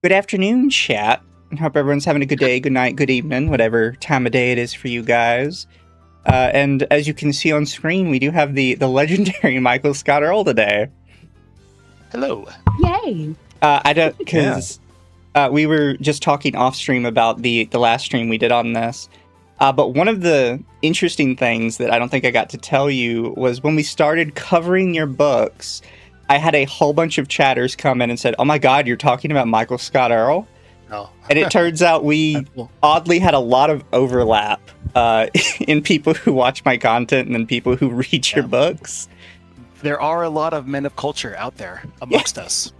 Good afternoon, chat. I hope everyone's having a good day, good night, good evening, whatever time of day it is for you guys. And as you can see on screen, we do have the legendary Michael Scott Earle today. Hello. Yay. I don't, because we were just talking off stream about the last stream we did on this. But one of the interesting things that I don't think I got to tell you was when we started covering your books, I had a whole bunch of chatters come in and said, "Oh my God, you're talking about Michael Scott Earle?" Oh. And it turns out we oddly had a lot of overlap in people who watch my content and then people who read your books. There are a lot of men of culture out there amongst us.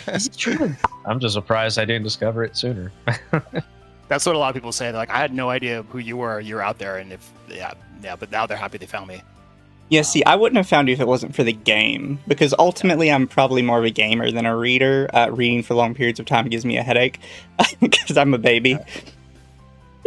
It's true. I'm just surprised I didn't discover it sooner. That's what a lot of people say. They're like, I had no idea who you were. You're out there, and but now they're happy they found me. Yeah, see, I wouldn't have found you if it wasn't for the game, because ultimately I'm probably more of a gamer than a reader. Reading for long periods of time gives me a headache, because I'm a baby.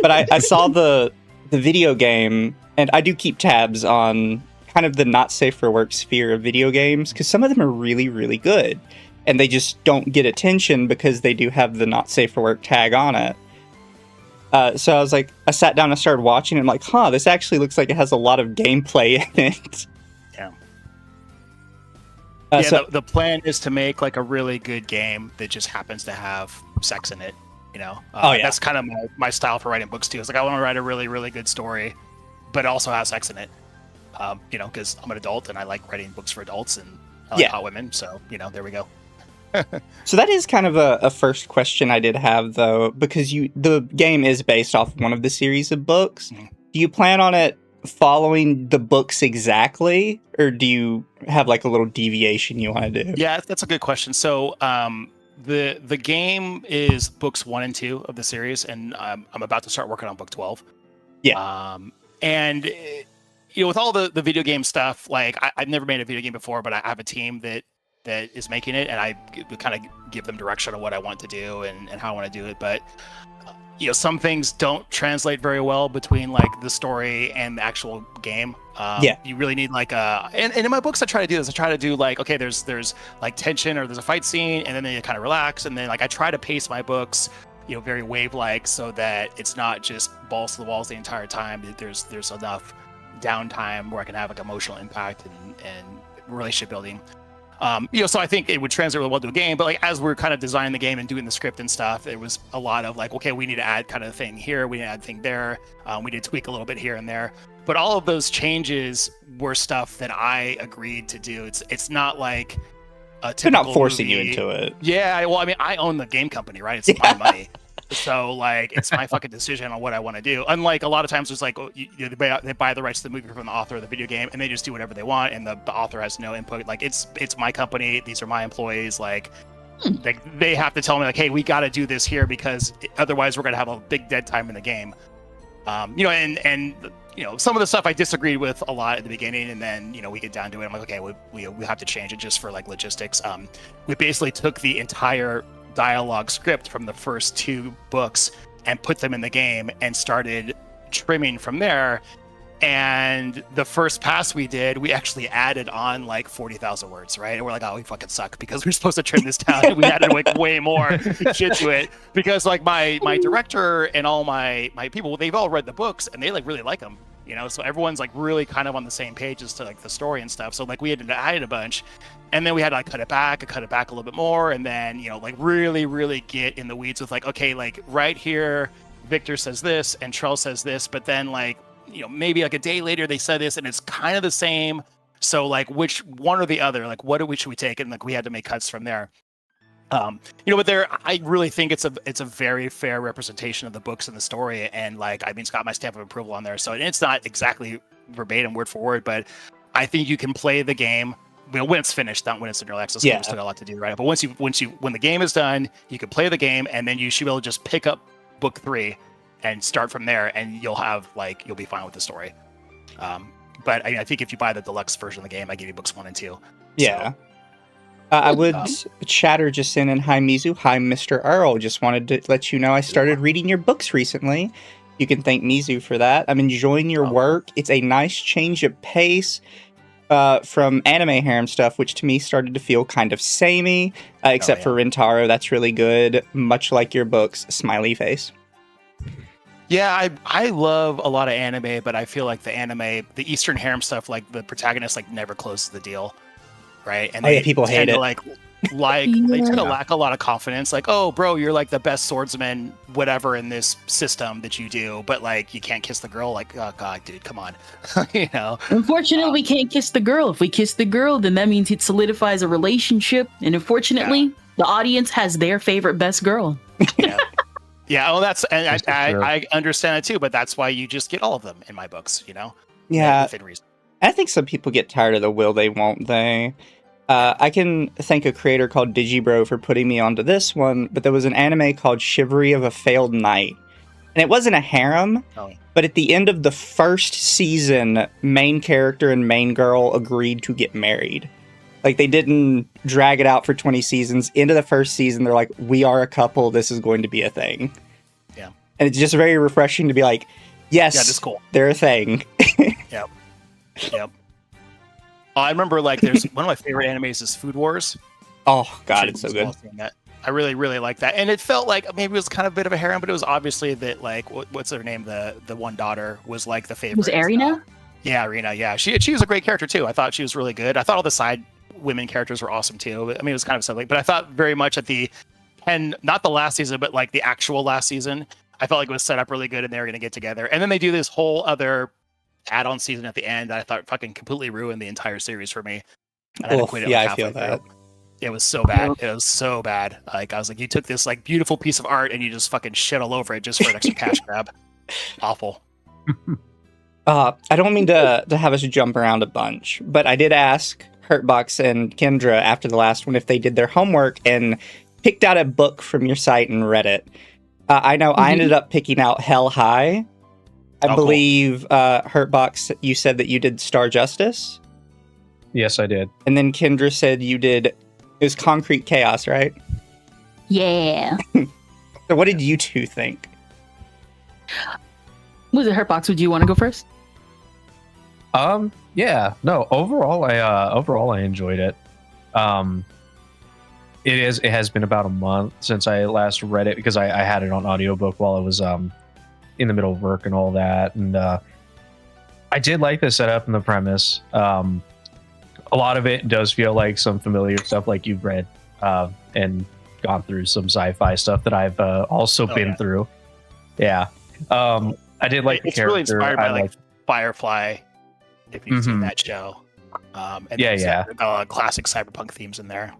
But I saw the video game, and I do keep tabs on kind of the not safe for work sphere of video games, because some of them are really, really good, and they just don't get attention because they do have the not safe for work tag on it. So I was like, I sat down and started watching it. I'm like, this actually looks like it has a lot of gameplay in it. Yeah. So the plan is to make like a really good game that just happens to have sex in it. You know, that's kind of my style for writing books too. It's like I want to write a really, really good story, but it also has sex in it. You know, because I'm an adult and I like writing books for adults and I like hot women. So there we go. So that is kind of a first question I did have, though, because the game is based off one of the series of books. Mm-hmm. Do you plan on it following the books exactly, or do you have like a little deviation you want to do? Yeah, that's a good question. So the game is books 1 and 2 of the series, and I'm about to start working on book 12. Yeah. And with all the video game stuff, like I've never made a video game before, but I have a team that is making it, and I kind of give them direction on what I want to do and how I want to do it. But some things don't translate very well between like the story and the actual game. You really need like and in my books I try to do this. I try to do like, okay, there's like tension or there's a fight scene, and then you kind of relax, and then like I try to pace my books very wave-like, so that it's not just balls to the walls the entire time. There's enough downtime where I can have like emotional impact and relationship building. So I think it would translate really well to a game, but like as we're kind of designing the game and doing the script and stuff, there was a lot of like, okay, we need to add kind of thing here, we need to add thing there, we need to tweak a little bit here and there. But all of those changes were stuff that I agreed to do. It's not like a typical They're not forcing movie. you into it. Yeah, well, I mean, I own the game company, right? It's my money. So, like, it's my fucking decision on what I want to do. Unlike a lot of times, there's like, they buy the rights to the movie from the author of the video game, and they just do whatever they want, and the author has no input. Like, it's my company. These are my employees. Like, they have to tell me, like, hey, we got to do this here because otherwise we're gonna have a big dead time in the game. And some of the stuff I disagreed with a lot at the beginning, and then we get down to it. I'm like, okay, we have to change it just for like logistics. We basically took the entire dialogue script from the first 2 books and put them in the game and started trimming from there. And the first pass we did, we actually added on like 40,000 words, right? And we're like, oh, we fucking suck because we're supposed to trim this down. And we added like way more shit to it because like my director and all my people, they've all read the books and they like really like them. So everyone's like really kind of on the same page as to like the story and stuff. So like we had to add a bunch, and then we had to like cut it back a little bit more, and then like really, really get in the weeds with like, okay, like right here, Victor says this and Trell says this, but then like maybe like a day later they said this and it's kind of the same. So like which one or the other, like what should we take? And like we had to make cuts from there. But I really think it's a very fair representation of the books and the story, and like it's got my stamp of approval on there. So it's not exactly verbatim word for word, but I think you can play the game when it's finished, not when it's in early access. There's still got a lot to do, right? But when the game is done, you can play the game, and then you should be able to just pick up book 3 and start from there, and you'll be fine with the story. But I think if you buy the deluxe version of the game, I give you books 1 and 2. Yeah. I would chatter just in and hi Mizu, hi Mr. Earle. Just wanted to let you know I started reading your books recently. You can thank Mizu for that. I'm enjoying your work. It's a nice change of pace. from anime harem stuff, which to me started to feel kind of samey, except for Rintaro. That's really good, much like your books, Smiley Face. Yeah, I love a lot of anime, but I feel like the Eastern harem stuff, like the protagonist like never closes the deal, right? And people hate it. They tend to lack a lot of confidence. Like, oh, bro, you're like the best swordsman, whatever, in this system that you do, but like you can't kiss the girl. Like, oh god, dude, come on, you know. Unfortunately, we can't kiss the girl. If we kiss the girl, then that means it solidifies a relationship. And unfortunately, the audience has their favorite best girl. Yeah. Yeah, well, I understand it too, but that's why you just get all of them in my books, you know? Yeah. Within reason. I think some people get tired of the will they, won't they. I can thank a creator called Digibro for putting me onto this one, but there was an anime called Chivalry of a Failed Knight. And it wasn't a harem, but at the end of the first season, main character and main girl agreed to get married. Like, they didn't drag it out for 20 seasons. Into the first season, they're like, we are a couple, this is going to be a thing. Yeah. And it's just very refreshing to be like, yes, that's cool. They're a thing. Yep. Yep. I remember, like, there's one of my favorite animes is Food Wars. Oh, God, it's so good. I really, really like that. And it felt like maybe it was kind of a bit of a harem, but it was obviously that, like, what's her name? The one daughter was, like, the favorite. Was Arena? Yeah, Arena, yeah. She was a great character, too. I thought she was really good. I thought all the side women characters were awesome too. I mean, it was kind of something, but I thought very much at the end, not the last season, but like the actual last season, I felt like it was set up really good and they were going to get together. And then they do this whole other add-on season at the end that I thought fucking completely ruined the entire series for me. And I quit it yeah, I feel that. It was so bad. It was so bad. Like, I was like, you took this like beautiful piece of art and you just fucking shit all over it just for an extra cash grab. Awful. I don't mean to have us jump around a bunch, but I did ask Hurtbox and Kendra after the last one if they did their homework and picked out a book from your site and read it. I know I ended up picking out Hell High. I believe, Hurtbox, you said that you did Star Justice? Yes, I did. And then Kendra said it was Concrete Chaos, right? Yeah. So what did you two think? Was it Hurtbox? Would you want to go first? Yeah, no, overall I enjoyed it. It has been about a month since I last read it because I had it on audiobook while I was in the middle of work and all that, and I did like the setup and the premise. A lot of it does feel like some familiar stuff like you've read and gone through some sci-fi stuff that I've also been through. Yeah. I did like the character. It's really inspired by like Firefly, if you've seen that show. And classic cyberpunk themes in there.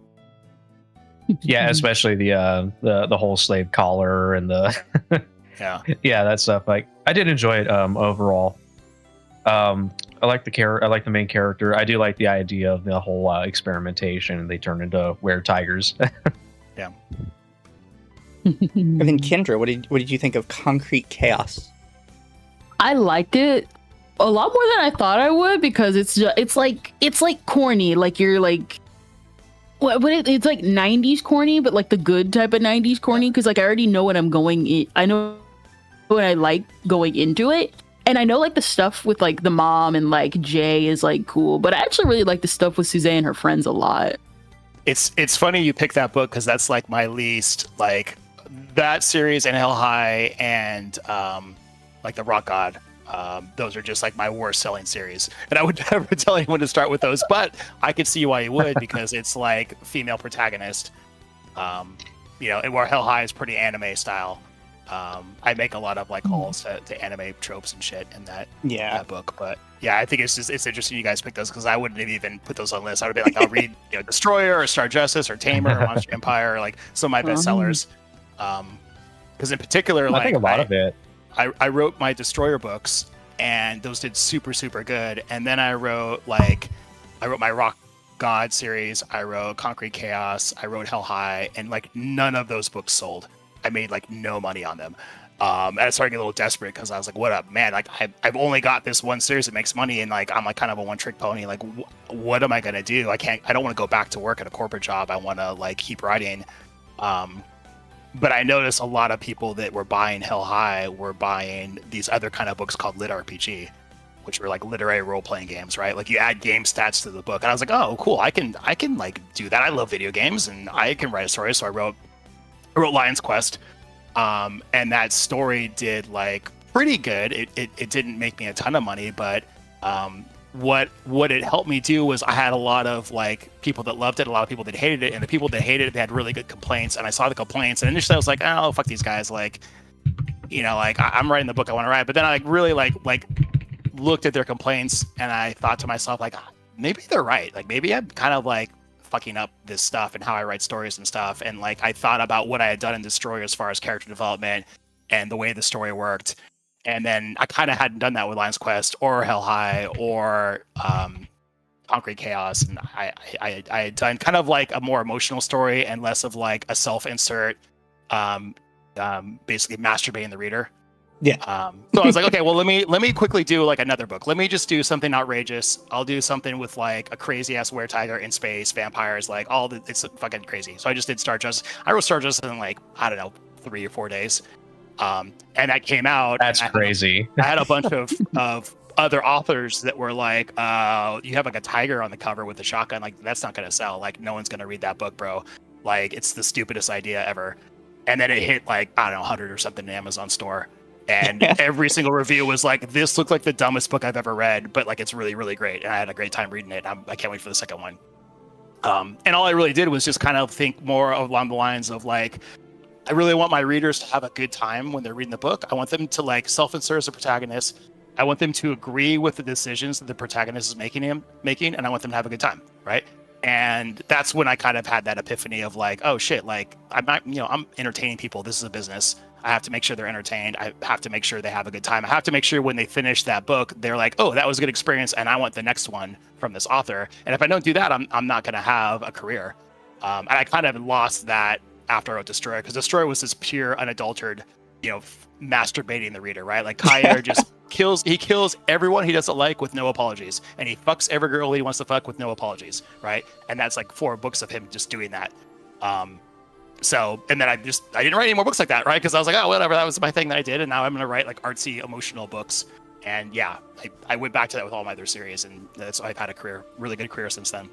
Yeah, especially the whole slave collar and the that stuff. Like, I did enjoy it overall. I like the main character. I do like the idea of the whole experimentation and they turn into were-tigers. Yeah. And then Kendra, what did you think of Concrete Chaos? I liked it a lot more than I thought I would because it's like corny. Like, you're like, it's like 90s corny, but like the good type of 90s corny. Because like I already know what I'm going in. I know what I like going into it, and I know like the stuff with like the mom and like Jay is like cool. But I actually really like the stuff with Suzanne and her friends a lot. It's funny you pick that book because that's like my least, like, that series and Hell High and like the Rock God. Those are just like my worst selling series, and I would never tell anyone to start with those, but I could see why you would because it's like female protagonist, and where Hell High is pretty anime style. I make a lot of like calls to anime tropes and shit in that book, but yeah, I think it's interesting you guys picked those because I wouldn't have even put those on the list. I would be like, I'll read Destroyer or Star Justice or Tamer or Monster Empire, like some of my best sellers. Because in particular, like, I think a lot of it. I wrote my Destroyer books, and those did super, super good. And then I wrote my Rock God series. I wrote Concrete Chaos. I wrote Hell High, and like none of those books sold. I made like no money on them. And I started getting a little desperate because I was like, "What up, man? Like I've only got this one series that makes money, and like I'm like kind of a one-trick pony. Like, what am I gonna do? I don't want to go back to work at a corporate job. I want to like keep writing." But I noticed a lot of people that were buying Hell High were buying these other kind of books called Lit RPG, which were like literary role playing games, right? Like you add game stats to the book, and I was like, oh, cool, I can like do that. I love video games, and I can write a story. So I wrote Lion's Quest, and that story did like pretty good. It didn't make me a ton of money, but what it helped me do was I had a lot of like people that loved it, a lot of people that hated it, and the people that hated it, they had really good complaints, and I saw the complaints, and initially I was like, oh, fuck these guys, like, you know, like I'm writing the book I want to write, but then I like really like looked at their complaints, and I thought to myself, like, maybe they're right, like maybe I'm kind of like fucking up this stuff and how I write stories and stuff, and like I thought about what I had done in this story as far as character development and the way the story worked. And then I kind of hadn't done that with Lion's Quest or Hell High or Concrete Chaos. And I had done kind of like a more emotional story and less of like a self-insert, basically masturbating the reader. Yeah. So I was like, okay, well, let me quickly do like another book. Let me just do something outrageous. I'll do something with like a crazy ass were-tiger in space, vampires, like it's fucking crazy. So I just did Star Justice. I wrote Star Justice in like, I don't know, 3 or 4 days. And that came out. That's crazy. I had a bunch of other authors that were like, you have like a tiger on the cover with a shotgun. Like, that's not going to sell. Like, no one's going to read that book, bro. Like, it's the stupidest idea ever. And then it hit like, I don't know, 100 or something in the Amazon store. And every single review was like, this looked like the dumbest book I've ever read, but like, it's really, really great. And I had a great time reading it. I can't wait for the second one. And all I really did was just kind of think more along the lines of like, I really want my readers to have a good time when they're reading the book. I want them to like self-insert as a protagonist. I want them to agree with the decisions that the protagonist is making, and I want them to have a good time, right? And that's when I kind of had that epiphany of like, oh shit, like I'm not, you know, I'm entertaining people. This is a business. I have to make sure they're entertained. I have to make sure they have a good time. I have to make sure when they finish that book, they're like, oh, that was a good experience, and I want the next one from this author. And if I don't do that, I'm not going to have a career. And I kind of lost that after I wrote Destroyer, because Destroyer was this pure, unadulterated, you know, masturbating the reader, right? Like Kyer just kills everyone he doesn't like with no apologies, and he fucks every girl he wants to fuck with no apologies, right? And that's like 4 books of him just doing that. So, and then I didn't write any more books like that, right? Because I was like, oh, whatever, that was my thing that I did, and now I'm gonna write like artsy, emotional books. And yeah, I went back to that with all my other series, and that's I've had a really good career since then.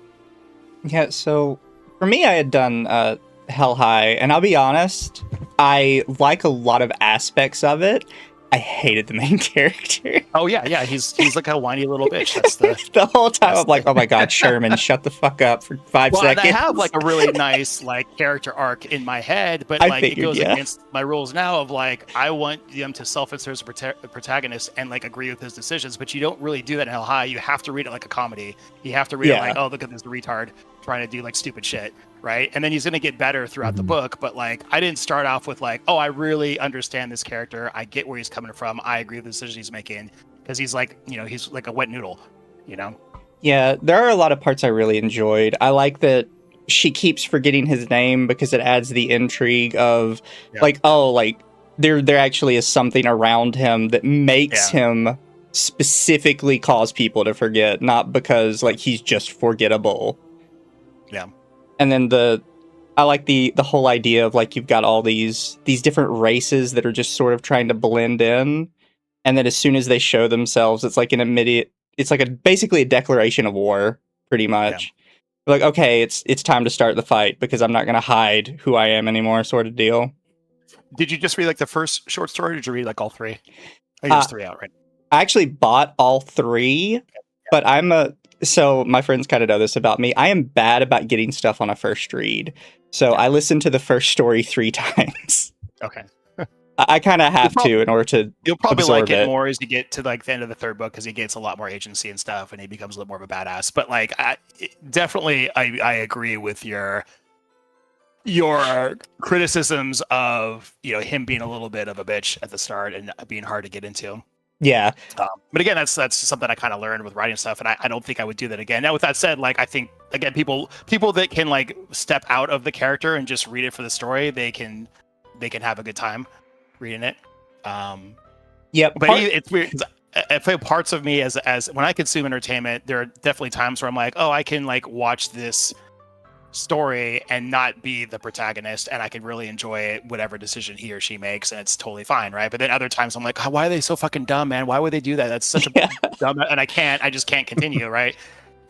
Yeah. So for me, I had done Hell High, and I'll be honest, I like a lot of aspects of it. I hated the main character. Oh yeah, he's like a whiny little bitch. That's the whole time I'm like, oh my god, Sherman, shut the fuck up for 5 seconds. I have like a really nice like character arc in my head, but like it goes against my rules now of like I want them to self-insert as a protagonist and like agree with his decisions, but you don't really do that in Hell High. You have to read it like a comedy. You have to read it like, oh, look at this retard trying to do like stupid shit. Right. And then he's going to get better throughout the book. But like, I didn't start off with like, oh, I really understand this character. I get where he's coming from. I agree with the decisions he's making, because he's like, you know, he's like a wet noodle, you know? Yeah. There are a lot of parts I really enjoyed. I like that she keeps forgetting his name because it adds the intrigue of like, oh, like there actually is something around him that makes him specifically cause people to forget, not because like he's just forgettable. Yeah. And then I like the whole idea of like you've got all these different races that are just sort of trying to blend in, and then as soon as they show themselves, it's like basically a declaration of war, pretty much. Yeah. Like, okay, it's time to start the fight because I'm not going to hide who I am anymore, sort of deal. Did you just read like the first short story, or did you read like all 3? I think there's 3 out, right? I actually bought all 3, but so my friends kind of know this about me. I am bad about getting stuff on a first read. So I listened to the first story 3 times. Okay. I kind of have to in order to You'll probably like it more as you get to like the end of the 3rd book, because he gets a lot more agency and stuff, and he becomes a little more of a badass. But like, I agree with your criticisms of, you know, him being a little bit of a bitch at the start and being hard to get into. Yeah. But again, that's something I kind of learned with writing stuff, and I don't think I would do that again. Now, with that said, like, I think, again, people that can like step out of the character and just read it for the story, they can have a good time reading it. Yeah. But it's weird. I feel parts of me as when I consume entertainment, there are definitely times where I'm like, oh, I can like watch this story and not be the protagonist, and I can really enjoy whatever decision he or she makes, and it's totally fine, right? But then other times I'm like, oh, why are they so fucking dumb, man? Why would they do that? That's such a dumb, and I just can't continue, right?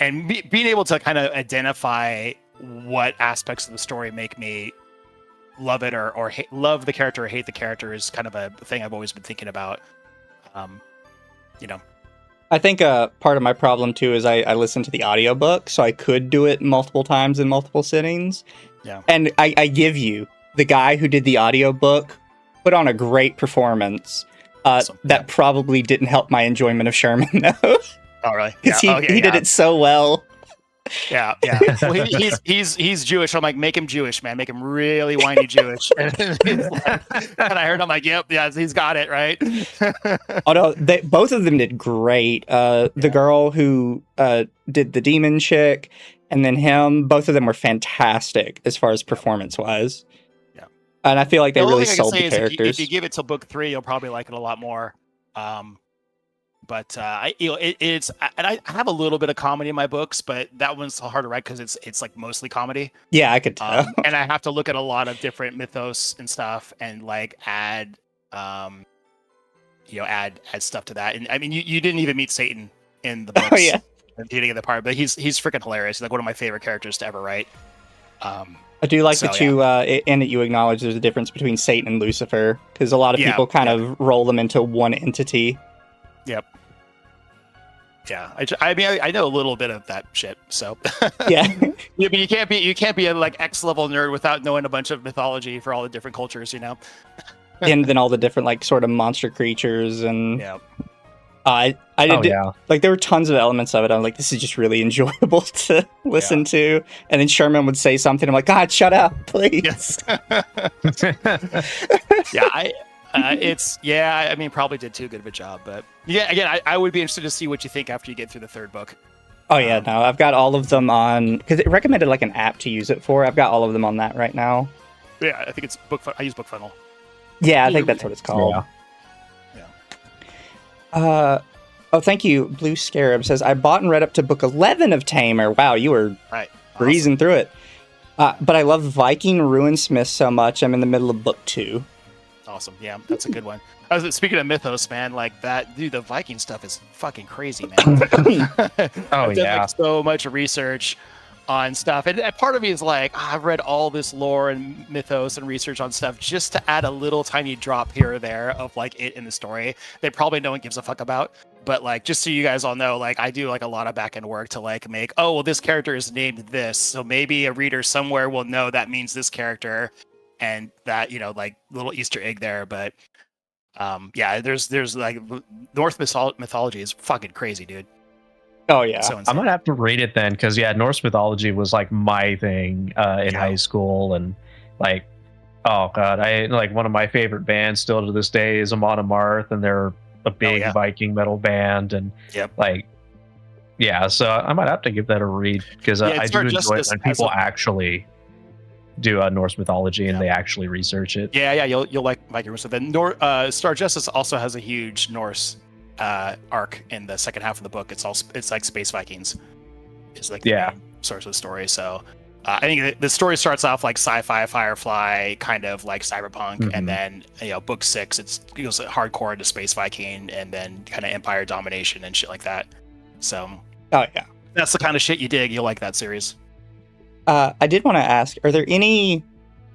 And being able to kind of identify what aspects of the story make me love it or love the character or hate the character is kind of a thing I've always been thinking about. You know, I think part of my problem too is I listen to the audiobook, so I could do it multiple times in multiple sittings. Yeah. And I give you, the guy who did the audiobook put on a great performance. Awesome. That probably didn't help my enjoyment of Sherman though. Oh really? Because he did it so well. Yeah. Well, he's Jewish. I'm like, make him Jewish, man. Make him really whiny Jewish. And I heard, I'm like, yep, yeah, he's got it right. Oh no, both of them did great. The girl who did the demon chick, and then him, both of them were fantastic as far as performance wise. Yeah, and I feel like they really sold the characters. If you give it till book 3, you'll probably like it a lot more. But it's and I have a little bit of comedy in my books, but that one's hard to write because it's like mostly comedy. Yeah, I could tell. And I have to look at a lot of different mythos and stuff, and like add stuff to that. And I mean, you didn't even meet Satan in the books. Oh yeah, at the beginning of the part, but he's freaking hilarious. He's like one of my favorite characters to ever write. I do like that you in it you acknowledge there's a difference between Satan and Lucifer, because a lot of people kind of roll them into one entity. Yep. Yeah, I mean, I know a little bit of that shit, so yeah. Yeah, but you can't be a like X level nerd without knowing a bunch of mythology for all the different cultures, you know. And then all the different like sort of monster creatures and yeah. I did like there were tons of elements of it. I'm like, this is just really enjoyable to listen to. And then Sherman would say something. I'm like, God, shut up, please. Yes. I mean, probably did too good of a job, but yeah, again, I would be interested to see what you think after you get through the 3rd book. Oh yeah, no, I've got all of them on, because it recommended like an app to use it for. I've got all of them on that right now. Yeah, I think it's I use BookFunnel. Yeah, I think that's what it's called. Yeah. Oh, thank you. Blue Scarab says, I bought and read up to book 11 of Tamer. Wow, you were breezing through it. But I love Viking Ruinsmith so much. I'm in the middle of book 2. Awesome. Yeah, that's a good one. Speaking of mythos, man, like that, dude, the Viking stuff is fucking crazy, man. I've done, like, so much research on stuff, and part of me is like, I've read all this lore and mythos and research on stuff just to add a little tiny drop here or there of like it in the story that probably no one gives a fuck about. But like, just so you guys all know, like I do like a lot of back end work to like make, oh well, this character is named this, so maybe a reader somewhere will know that means this character, and that, you know, like little Easter egg there. But yeah, there's like Norse mythology is fucking crazy, dude. Oh yeah, so I might have to read it then, because Norse mythology was like my thing in high school, and like, oh god, I like one of my favorite bands still to this day is Amon Amarth, and they're a big Viking metal band, and like, yeah, so I might have to give that a read, because I do enjoy it when people actually do Norse mythology and they actually research it. Yeah, you'll like Viking. So then Star Justice also has a huge Norse arc in the second half of the book. It's like Space Vikings is like the main source of the story. So I think the story starts off like sci-fi Firefly, kind of like cyberpunk, and then book 6 it goes hardcore into Space Viking, and then kind of Empire domination and shit like that. So that's the kind of shit you dig. You'll like that series. I did want to ask, are there any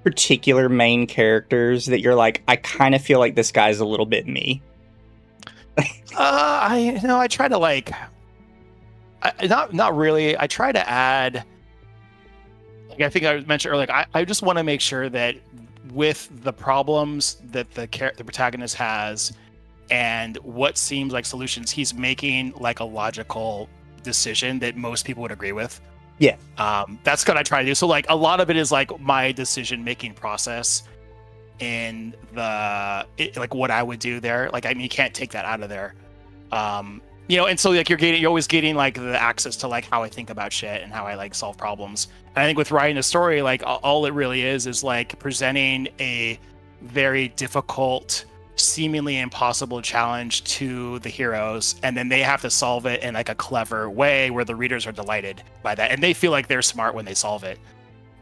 particular main characters that you're like, I kind of feel like this guy's a little bit me? I try to like, not really. I try to add, like I think I mentioned earlier, like I just want to make sure that with the problems that the protagonist has and what seems like solutions, he's making like a logical decision that most people would agree with. Yeah. That's what I try to do. So like a lot of it is like my decision making process in like what I would do there. Like, I mean, you can't take that out of there. And so like you're always getting like the access to like how I think about shit and how I like solve problems. And I think with writing a story, like all it really is like presenting a very difficult, seemingly impossible challenge to the heroes, and then they have to solve it in like a clever way where the readers are delighted by that, and they feel like they're smart when they solve it.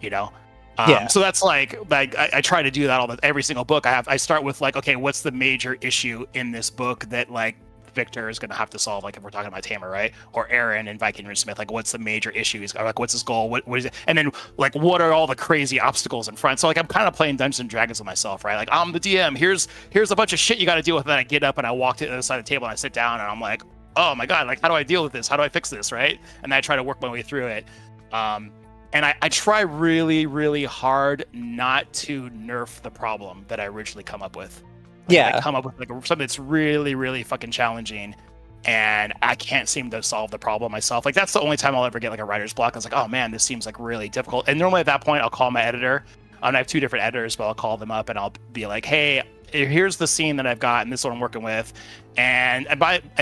you know. Yeah. So that's like I try to do that every single book. I start with like, okay, what's the major issue in this book that like Victor is going to have to solve, like if we're talking about Tamer, right? Or Aaron and Viking Ridge Smith, like what's the major issue? He's like, what's his goal? What is it? And then like, what are all the crazy obstacles in front? So like, I'm kind of playing Dungeons and Dragons with myself, right? Like I'm the DM. Here's a bunch of shit you got to deal with. And then I get up and I walk to the other side of the table and I sit down and I'm like, oh my God, like how do I deal with this? How do I fix this, right? And then I try to work my way through it. And I try really, really hard not to nerf the problem that I originally come up with. I come up with like something that's really, really fucking challenging, and I can't seem to solve the problem myself. Like that's the only time I'll ever get like a writer's block. I was like, oh man, this seems like really difficult. And normally at that point, I'll call my editor. I have 2 different editors, but I'll call them up and I'll be like, hey, here's the scene that I've got, and this is what I'm working with, and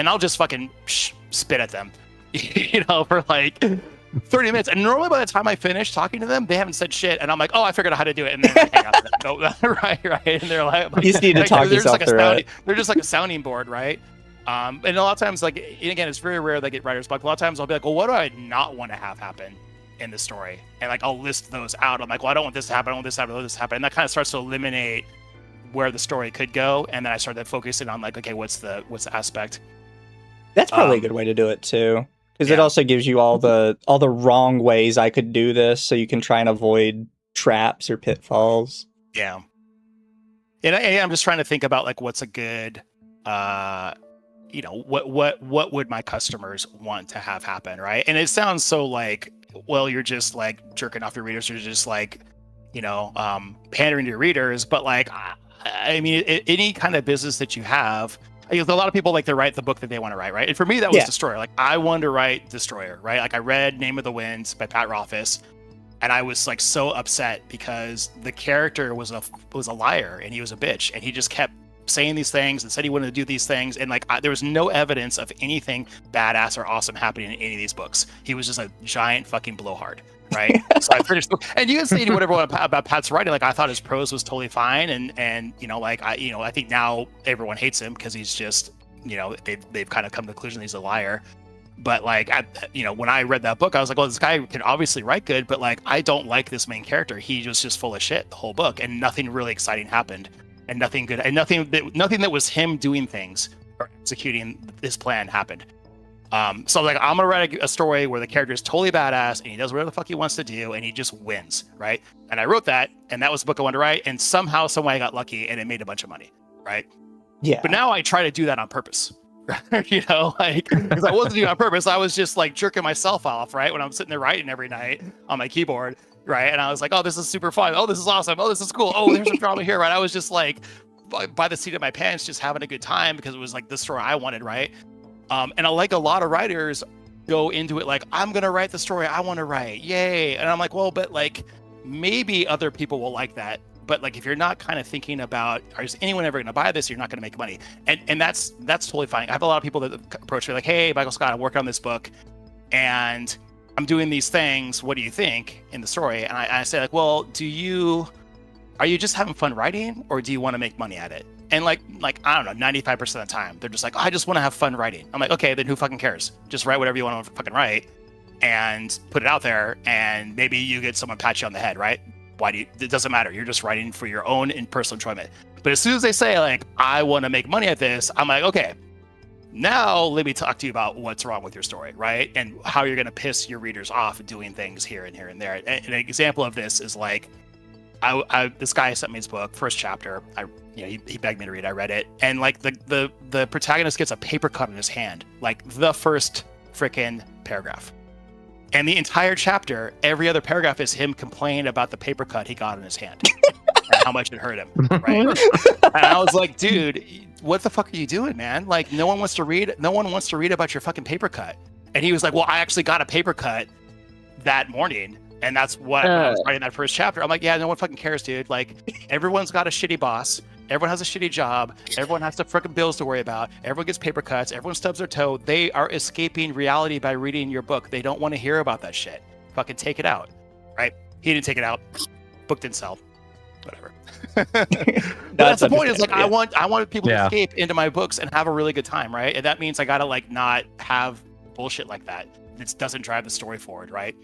I'll just fucking spit at them, you know, for like 30 minutes. And normally by the time I finish talking to them, they haven't said shit. And I'm like, oh, I figured out how to do it. And then I hang out with them. No, right. And they're like, you just need to talk yourself through it. They're just like a sounding board, right? And a lot of times, like, again, it's very rare that I get writer's block. A lot of times I'll be like, well, what do I not want to have happen in the story? And like, I'll list those out. I'm like, well, I don't want this to happen. I don't want this to happen. I don't want this to happen. And that kind of starts to eliminate where the story could go. And then I started focusing on like, okay, what's the aspect? That's probably a good way to do it too. Because it also gives you all the wrong ways I could do this, so you can try and avoid traps or pitfalls. Yeah, and I'm just trying to think about like what's a good, you know, what would my customers want to have happen, right? And it sounds so like, well, you're just like jerking off your readers, or just like, you know, pandering to your readers. But like, I mean, any kind of business that you have. A lot of people like to write the book that they want to write, right? And for me, that was Destroyer. Like I wanted to write Destroyer, right? Like I read Name of the Wind by Pat Rothfuss, and I was like so upset because the character was a liar and he was a bitch, and he just kept saying these things and said he wanted to do these things, and like there was no evidence of anything badass or awesome happening in any of these books. He was just a giant fucking blowhard. Right, so I finished the book, and you can say whatever about Pat's writing. Like I thought his prose was totally fine, and you know, like I think now everyone hates him because he's just, you know, they've kind of come to the conclusion he's a liar. But like, you know, when I read that book, I was like, well, this guy can obviously write good, but like, I don't like this main character. He was just full of shit the whole book, and nothing really exciting happened, and nothing good, and nothing that was him doing things or executing his plan happened. So like, I'm gonna write a story where the character is totally badass and he does whatever the fuck he wants to do and he just wins, right? And I wrote that, and that was the book I wanted to write, and somehow, some way I got lucky and it made a bunch of money, right? Yeah. But now I try to do that on purpose, you know, like, because I wasn't doing it on purpose. I was just like jerking myself off, right? When I'm sitting there writing every night on my keyboard, right? And I was like, oh, this is super fun. Oh, this is awesome. Oh, this is cool. Oh, there's some drama here, right? I was just like, by the seat of my pants, just having a good time because it was like the story I wanted, right? And I like a lot of writers go into it like, I'm gonna write the story I want to write, yay! And I'm like, well, but like maybe other people will like that, but like if you're not kind of thinking about, is anyone ever gonna buy this? You're not gonna make money, and that's totally fine. I have a lot of people that approach me like, hey, Michael Scott, I'm working on this book, and I'm doing these things. What do you think in the story? And I say like, well, are you just having fun writing, or do you want to make money at it? And like I don't know, 95% of the time, they're just like, oh, I just want to have fun writing. I'm like, okay, then who fucking cares? Just write whatever you want to fucking write and put it out there, and maybe you get someone pat you on the head, right? It doesn't matter. You're just writing for your own and personal enjoyment. But as soon as they say like, I want to make money at this, I'm like, okay, now let me talk to you about what's wrong with your story, right? And how you're going to piss your readers off doing things here and here and there. An example of this is like, this guy sent me his book, first chapter. He begged me to read. I read it, and like the protagonist gets a paper cut in his hand, like the first freaking paragraph, and the entire chapter, every other paragraph is him complaining about the paper cut he got in his hand and how much it hurt him. Right? And I was like, dude, what the fuck are you doing, man? Like, no one wants to read about your fucking paper cut. And he was like, well, I actually got a paper cut that morning. And that's what I was writing that first chapter. I'm like, yeah, no one fucking cares, dude. Like, everyone's got a shitty boss. Everyone has a shitty job. Everyone has the freaking bills to worry about. Everyone gets paper cuts. Everyone stubs their toe. They are escaping reality by reading your book. They don't want to hear about that shit. Fucking take it out, right? He didn't take it out. Book didn't sell. Whatever. That's the point. Is like, yeah. I want people to escape into my books and have a really good time, right? And that means I gotta like not have bullshit like that. That doesn't drive the story forward, right?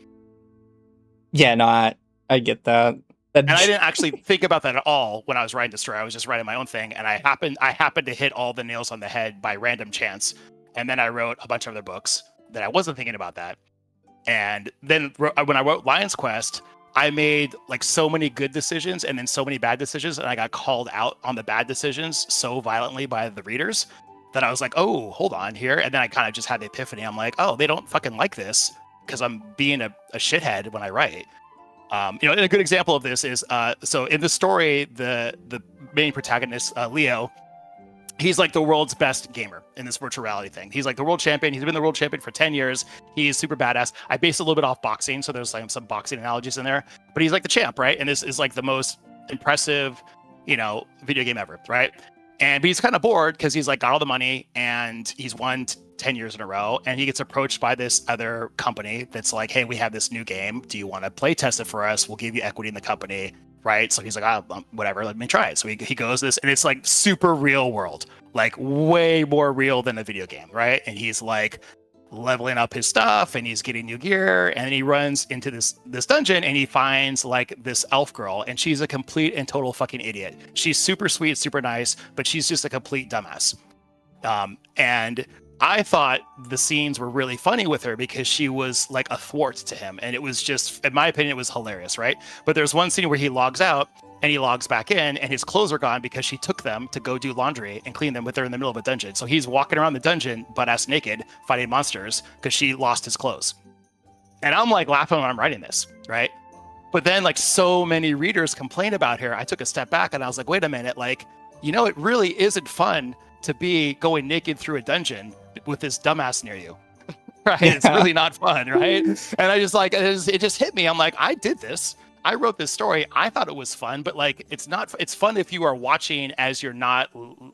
Yeah, no, I get that. And I didn't actually think about that at all when I was writing the story. I was just writing my own thing, and I happened to hit all the nails on the head by random chance. And then I wrote a bunch of other books that I wasn't thinking about that. And then when I wrote Lion's Quest, I made like so many good decisions and then so many bad decisions, and I got called out on the bad decisions so violently by the readers that I was like, oh, hold on here. And then I kind of just had the epiphany. I'm like, oh, they don't fucking like this because I'm being a shithead when I write. And a good example of this is so in the story, the main protagonist, Leo, he's like the world's best gamer in this virtual reality thing. He's like the world champion. He's been the world champion for 10 years. He's super badass. I based a little bit off boxing, so there's like some boxing analogies in there. But he's like the champ, right? And this is like the most impressive, video game ever, right? But he's kind of bored because he's like got all the money and he's won 10 years in a row. And he gets approached by this other company that's like, hey, we have this new game. Do you want to play test it for us? We'll give you equity in the company. Right. So he's like, whatever, let me try it. So he goes this, and it's like super real world, like way more real than a video game. Right. And he's like leveling up his stuff and he's getting new gear. And then he runs into this dungeon and he finds like this elf girl, and she's a complete and total fucking idiot. She's super sweet, super nice, but she's just a complete dumbass. And I thought the scenes were really funny with her because she was like a thwart to him. And it was just, in my opinion, it was hilarious, right? But there's one scene where he logs out and he logs back in and his clothes are gone because she took them to go do laundry and clean them with her in the middle of a dungeon. So he's walking around the dungeon butt-ass naked fighting monsters because she lost his clothes. And I'm like laughing when I'm writing this, right? But then like so many readers complain about her. I took a step back and I was like, wait a minute, like, it really isn't fun to be going naked through a dungeon with this dumbass near you. Right? Yeah. It's really not fun, right? And I just like, it just hit me. I'm like, I did this. I wrote this story. I thought it was fun, but like, it's not, it's fun if you are watching as you're not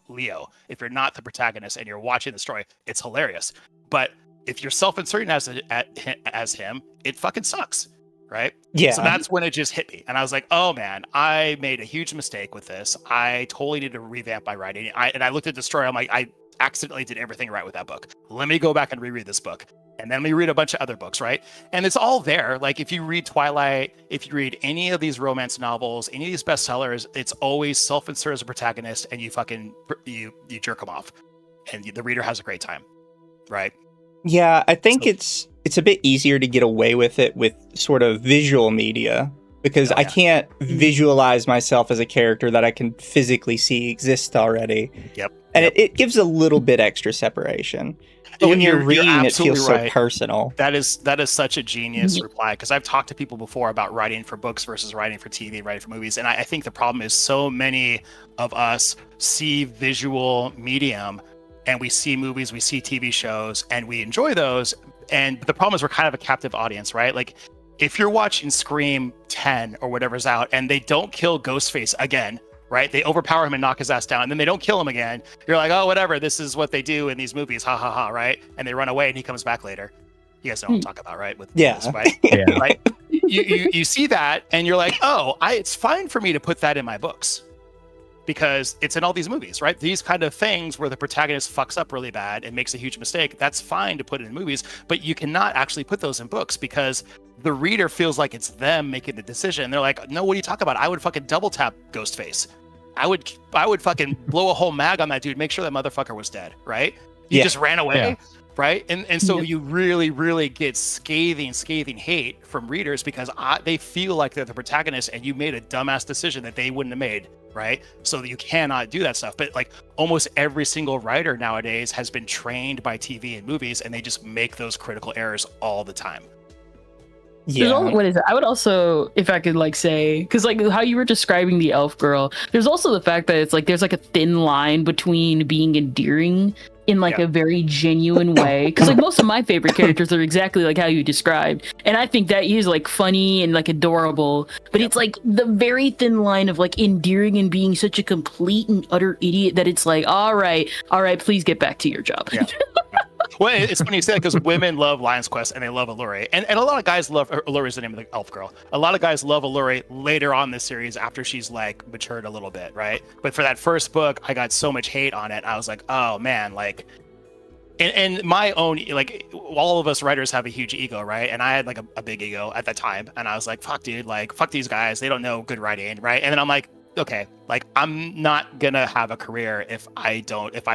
Leo, if you're not the protagonist and you're watching the story, it's hilarious. But if you're self-inserting as him, it fucking sucks. Right? Yeah. So that's when it just hit me. And I was like, oh man, I made a huge mistake with this. I totally need to revamp my writing. And I looked at the story. I'm like, I accidentally did everything right with that book. Let me go back and reread this book. And then we read a bunch of other books, right? And it's all there. Like if you read Twilight, if you read any of these romance novels, any of these bestsellers, it's always self-insert as a protagonist and you fucking, you jerk them off. And the reader has a great time, right? Yeah, I think it's a bit easier to get away with it with sort of visual media because I can't visualize myself as a character that I can physically see exist already. Yep. And it gives a little bit extra separation. But when you're reading, it feels so personal. That is such a genius reply, because I've talked to people before about writing for books versus writing for TV, writing for movies. And I think the problem is so many of us see visual medium and we see movies, we see TV shows, and we enjoy those. And the problem is we're kind of a captive audience, right? Like if you're watching Scream 10 or whatever's out and they don't kill Ghostface again, right? They overpower him and knock his ass down, and then they don't kill him again. You're like, oh, whatever. This is what they do in these movies. Ha ha ha, right? And they run away and he comes back later. You guys know what I'm talking about, right? With this, right? Yeah. Right? You see that and you're like, oh, it's fine for me to put that in my books, because it's in all these movies, right? These kind of things where the protagonist fucks up really bad and makes a huge mistake, that's fine to put in movies, but you cannot actually put those in books because the reader feels like it's them making the decision. They're like, no, what are you talking about? I would fucking double tap Ghostface. I would fucking blow a whole mag on that dude, make sure that motherfucker was dead, right? He just ran away, right? And so you really, really get scathing hate from readers because they feel like they're the protagonist and you made a dumbass decision that they wouldn't have made, right? So you cannot do that stuff. But like almost every single writer nowadays has been trained by TV and movies, and they just make those critical errors all the time. Yeah. What is it? I would also, if I could like say, because like how you were describing the elf girl, there's also the fact that it's like there's like a thin line between being endearing in like a very genuine way, because like most of my favorite characters are exactly like how you described, and I think that is like funny and like adorable, but it's like the very thin line of like endearing and being such a complete and utter idiot that it's like, all right, please get back to your job. Well, it's funny you say that because women love Lion's Quest and they love Allure. And a lot of guys love Allure is the name of the elf girl. A lot of guys love Allure later on in the series after she's like matured a little bit, right? But for that first book, I got so much hate on it. I was like, oh man, like and my own, like, all of us writers have a huge ego, right? And I had like a big ego at that time, and I was like, fuck, dude, like, fuck these guys, they don't know good writing, right? And then I'm like, okay, like, I'm not gonna have a career if I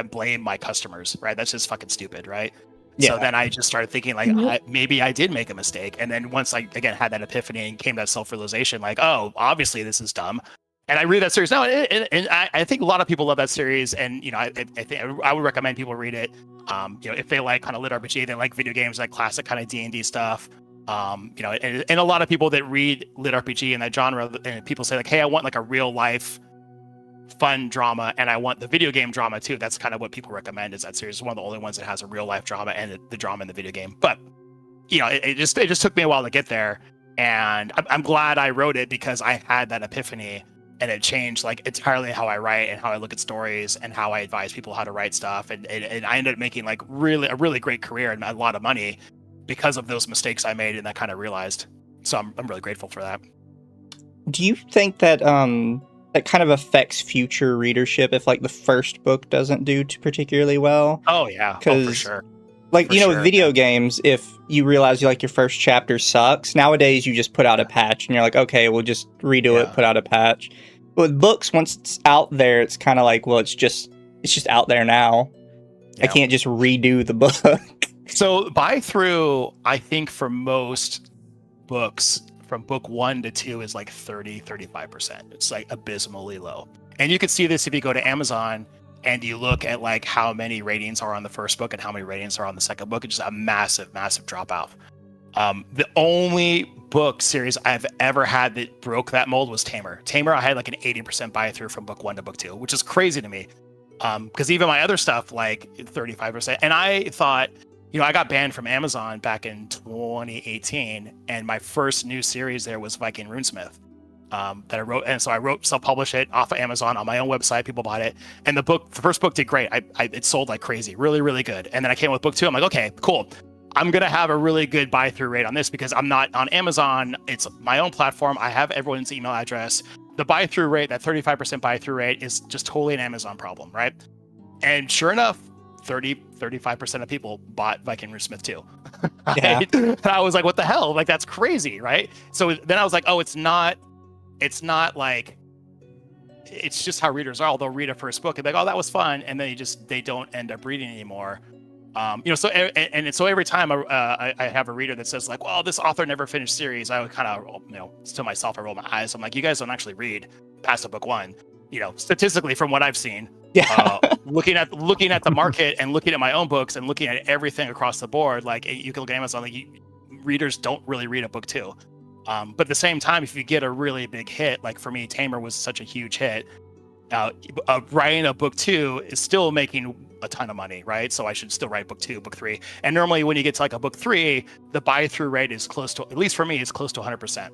blame my customers, right? That's just fucking stupid, right? Yeah. So then I just started thinking, like, maybe I did make a mistake. And then once I, again, had that epiphany and came to that self-realization, like, oh, obviously this is dumb. And I read that series now, and I think a lot of people love that series. And, you know, I think I would recommend people read it. You know, if they like kind of lit RPG, they like video games, like classic kind of D&D stuff. You know, and a lot of people that read lit RPG in that genre, and people say like, hey, I want like a real life fun drama, and I want the video game drama too. That's kind of what people recommend. Is that series is one of the only ones that has a real life drama and the drama in the video game. But you know, it just took me a while to get there, and I'm glad I wrote it because I had that epiphany, and it changed like entirely how I write and how I look at stories and how I advise people how to write stuff. And I ended up making like a really great career and a lot of money because of those mistakes I made, and I kind of realized. So I'm really grateful for that. Do you think that that kind of affects future readership if like the first book doesn't do particularly well? Oh yeah, for sure. Like, for you know, sure, with video games, if you realize like your first chapter sucks, nowadays you just put out a patch and you're like, okay, we'll just redo it, put out a patch. But with books, once it's out there, it's kind of like, well, it's just out there now. I can't just redo the book. So buy through, I think for most books from book 1 to 2 is like 35%. It's like abysmally low. And you can see this if you go to Amazon and you look at like how many ratings are on the first book and how many ratings are on the second book. It's just a massive drop off. The only book series I've ever had that broke that mold was Tamer. Tamer, I had like an 80% buy through from book 1 to book 2, which is crazy to me. Because even my other stuff, like 35%. And I thought, you know, I got banned from Amazon back in 2018, and my first new series there was Viking Runesmith that I wrote. And so I self-published it off of Amazon on my own website. People bought it, and the first book did great. It sold like crazy, really good. And then I came with book 2. I'm like, okay, cool. I'm gonna have a really good buy-through rate on this because I'm not on Amazon. It's my own platform. I have everyone's email address. The buy-through rate, that 35% buy-through rate, is just totally an Amazon problem, right? And sure enough, 35% of people bought Viking Runesmith too. Yeah. And I was like, what the hell? Like, that's crazy, right? So then I was like, oh, it's not like, it's just how readers are. They'll read a first book and be like, oh, that was fun, and then they don't end up reading anymore. You know, so every time I have a reader that says like, well, this author never finished series, I would kind of, you know, to myself, I roll my eyes. I'm like, you guys don't actually read past book 1. You know, statistically, from what I've seen, looking at the market and looking at my own books and looking at everything across the board, like you can look at Amazon, like readers don't really read a book 2. But at the same time, if you get a really big hit, like for me, Tamer was such a huge hit. Writing a book 2 is still making a ton of money, right? So I should still write book 2, book 3. And normally when you get to like a book 3, the buy-through rate is close to, at least for me, it's close to 100%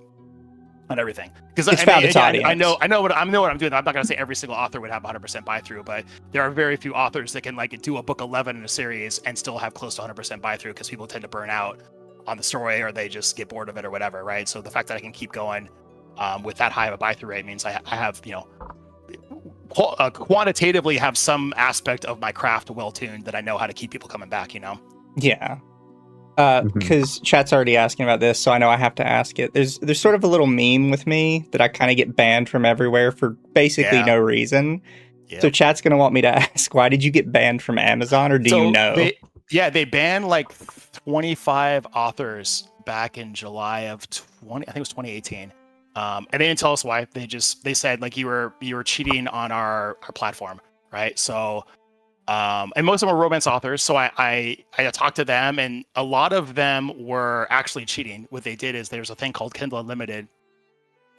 on everything. Because I know what I'm doing. I'm not going to say every single author would have 100% buy-through, but there are very few authors that can like do a book 11 in a series and still have close to 100% buy-through, because people tend to burn out on the story or they just get bored of it or whatever, right? So the fact that I can keep going with that high of a buy-through rate means I have, you know, quantitatively have some aspect of my craft well-tuned that I know how to keep people coming back, you know? Yeah. Because chat's already asking about this, so I know I have to ask it. There's sort of a little meme with me that I kind of get banned from everywhere for basically no reason. Yep. So chat's going to want me to ask, why did you get banned from Amazon, or do you know? They banned like 25 authors back in July of I think it was 2018. And they didn't tell us why. They said like you were cheating on our platform, right? So and most of them were romance authors. So I talked to them, and a lot of them were actually cheating. What they did is there's a thing called Kindle Unlimited,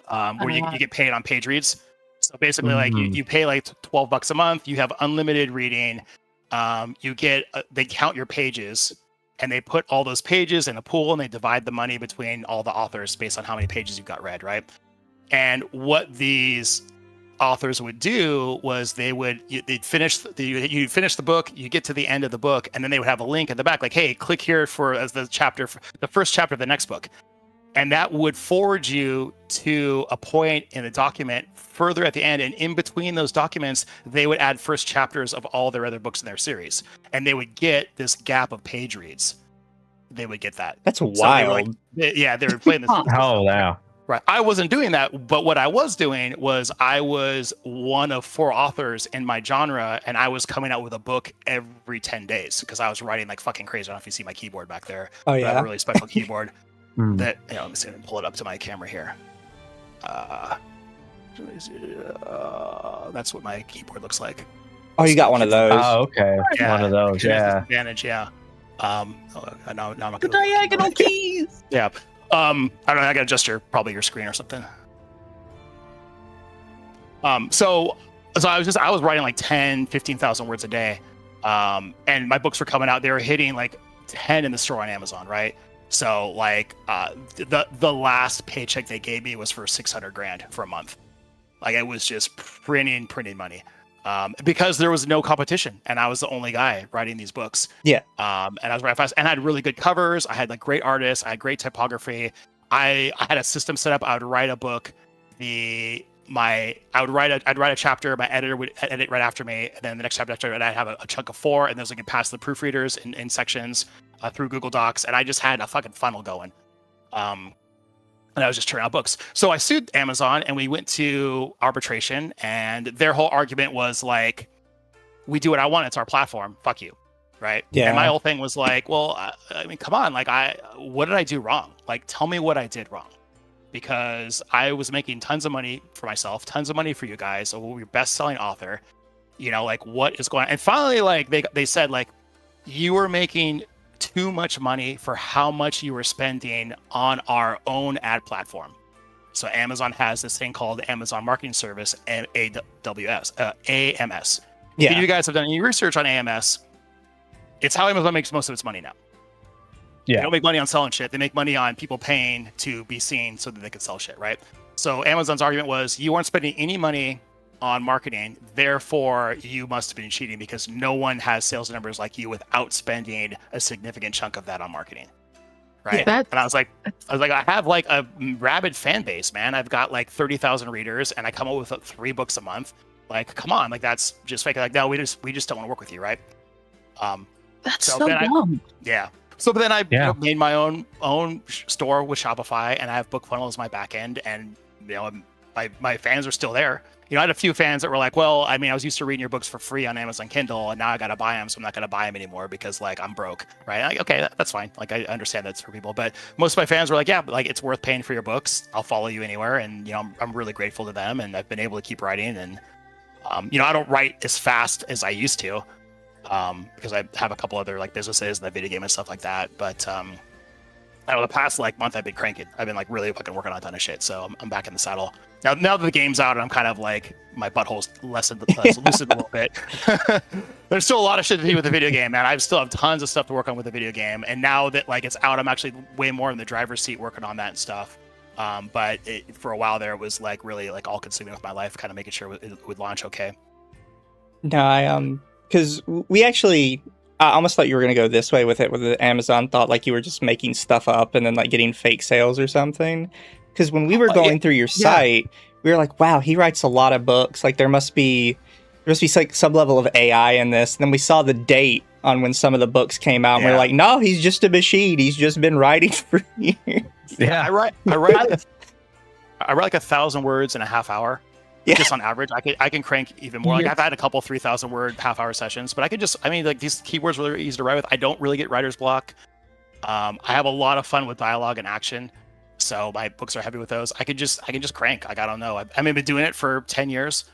where you get paid on page reads. So basically, like you pay like $12 a month, you have unlimited reading. You get they count your pages, and they put all those pages in a pool, and they divide the money between all the authors based on how many pages you've got read, right? And what these authors would do was you'd finish the book, you get to the end of the book, and then they would have a link at the back like, hey, click here for as the first chapter of the next book. and that would forward you to a point in the document further at the end, and in between those documents they would add first chapters of all their other books in their series, and they would get this gap of page reads. They would get that. That's So wild. they were playing this. Oh wow. Right. I wasn't doing that, but what I was doing was I was one of 4 authors in my genre, and I was coming out with a book every 10 days because I was writing like fucking crazy. I don't know if you see my keyboard back there. Oh But I have yeah. a really special keyboard Hmm. that, let me see, pull it up to my camera here. That's what my keyboard looks like. Oh, you got one of those. Oh, okay. Yeah, One of those. it has Yeah. this advantage, yeah. Now I'm not The gonna- diagonal keys. Yeah. I don't know. I gotta adjust probably your screen or something. So I was writing like 15,000 words a day. And my books were coming out. They were hitting like 10 in the store on Amazon, right? So like the last paycheck they gave me was for 600 grand for a month. Like it was just printing money. Because there was no competition, and I was the only guy writing these books. Yeah. And I was writing fast, and I had really good covers. I had like great artists. I had great typography. I had a system set up. I would write a book. I'd write a chapter. My editor would edit right after me, and then the next chapter after I'd have a chunk of 4, and those I could pass the proofreaders in sections through Google Docs, and I just had a fucking funnel going. And I was just turning out books. So I sued Amazon, and we went to arbitration, and their whole argument was like, we do what I want. It's our platform. Fuck you. Right. Yeah. And my whole thing was like, well, I mean, come on. Like, what did I do wrong? Like, tell me what I did wrong. Because I was making tons of money for myself, tons of money for you guys. So we're best-selling author. Like, what is going on? And finally, like, they said, like, you were making too much money for how much you were spending on our own ad platform. So Amazon has this thing called Amazon Marketing Service, AMS. Yeah. If you guys have done any research on AMS, it's how Amazon makes most of its money now. They Yeah. don't make money on selling shit. They make money on people paying to be seen so that they can sell shit, right? So Amazon's argument was, you weren't spending any money on marketing, therefore you must have been cheating because no one has sales numbers like you without spending a significant chunk of that on marketing, right? Yeah. And I was like, I have like a rabid fan base, man. I've got like 30,000 readers, and I come up with 3 books a month. Like, come on, like that's just fake. Like, no, we just don't want to work with you, right? That's So so then dumb. Yeah. So, but then I Yeah. made my own store with Shopify, and I have BookFunnel as my back end, and my fans are still there. I had a few fans that were like, well, I mean, I was used to reading your books for free on Amazon Kindle, and now I got to buy them, so I'm not going to buy them anymore because, like, I'm broke, right? Like, okay, that's fine. Like, I understand that's for people, but most of my fans were like, yeah, like, it's worth paying for your books. I'll follow you anywhere, and, I'm really grateful to them, and I've been able to keep writing, and, I don't write as fast as I used to, because I have a couple other, like, businesses and the video game and stuff like that, but, the past, like, month I've been cranking. I've been, like, really fucking working on a ton of shit, so I'm back in the saddle. Now that the game's out, and I'm kind of like, my butthole's loosened a little bit. There's still a lot of shit to do with the video game, man. I still have tons of stuff to work on with the video game, and now that, like, it's out, I'm actually way more in the driver's seat working on that and stuff. But for a while there, it was, like, really, like, all-consuming with my life, kind of making sure it would launch okay. No, because we actually, I almost thought you were going to go this way with it, with the Amazon thought like you were just making stuff up and then like getting fake sales or something. Because when we were going through your site, we were like, wow, he writes a lot of books. Like there must be like some level of AI in this. And then we saw the date on when some of the books came out, and we're like, no, he's just a machine. He's just been writing for years. Yeah. I write like 1,000 words in a half hour. Yeah. Just on average. I can crank even more. Like I've had a couple 3,000 word half hour sessions, but like these keywords are really easy to write with. I don't really get writer's block. I have a lot of fun with dialogue and action. So my books are heavy with those. I can just crank. Like, I don't know. I've been doing it for 10 years.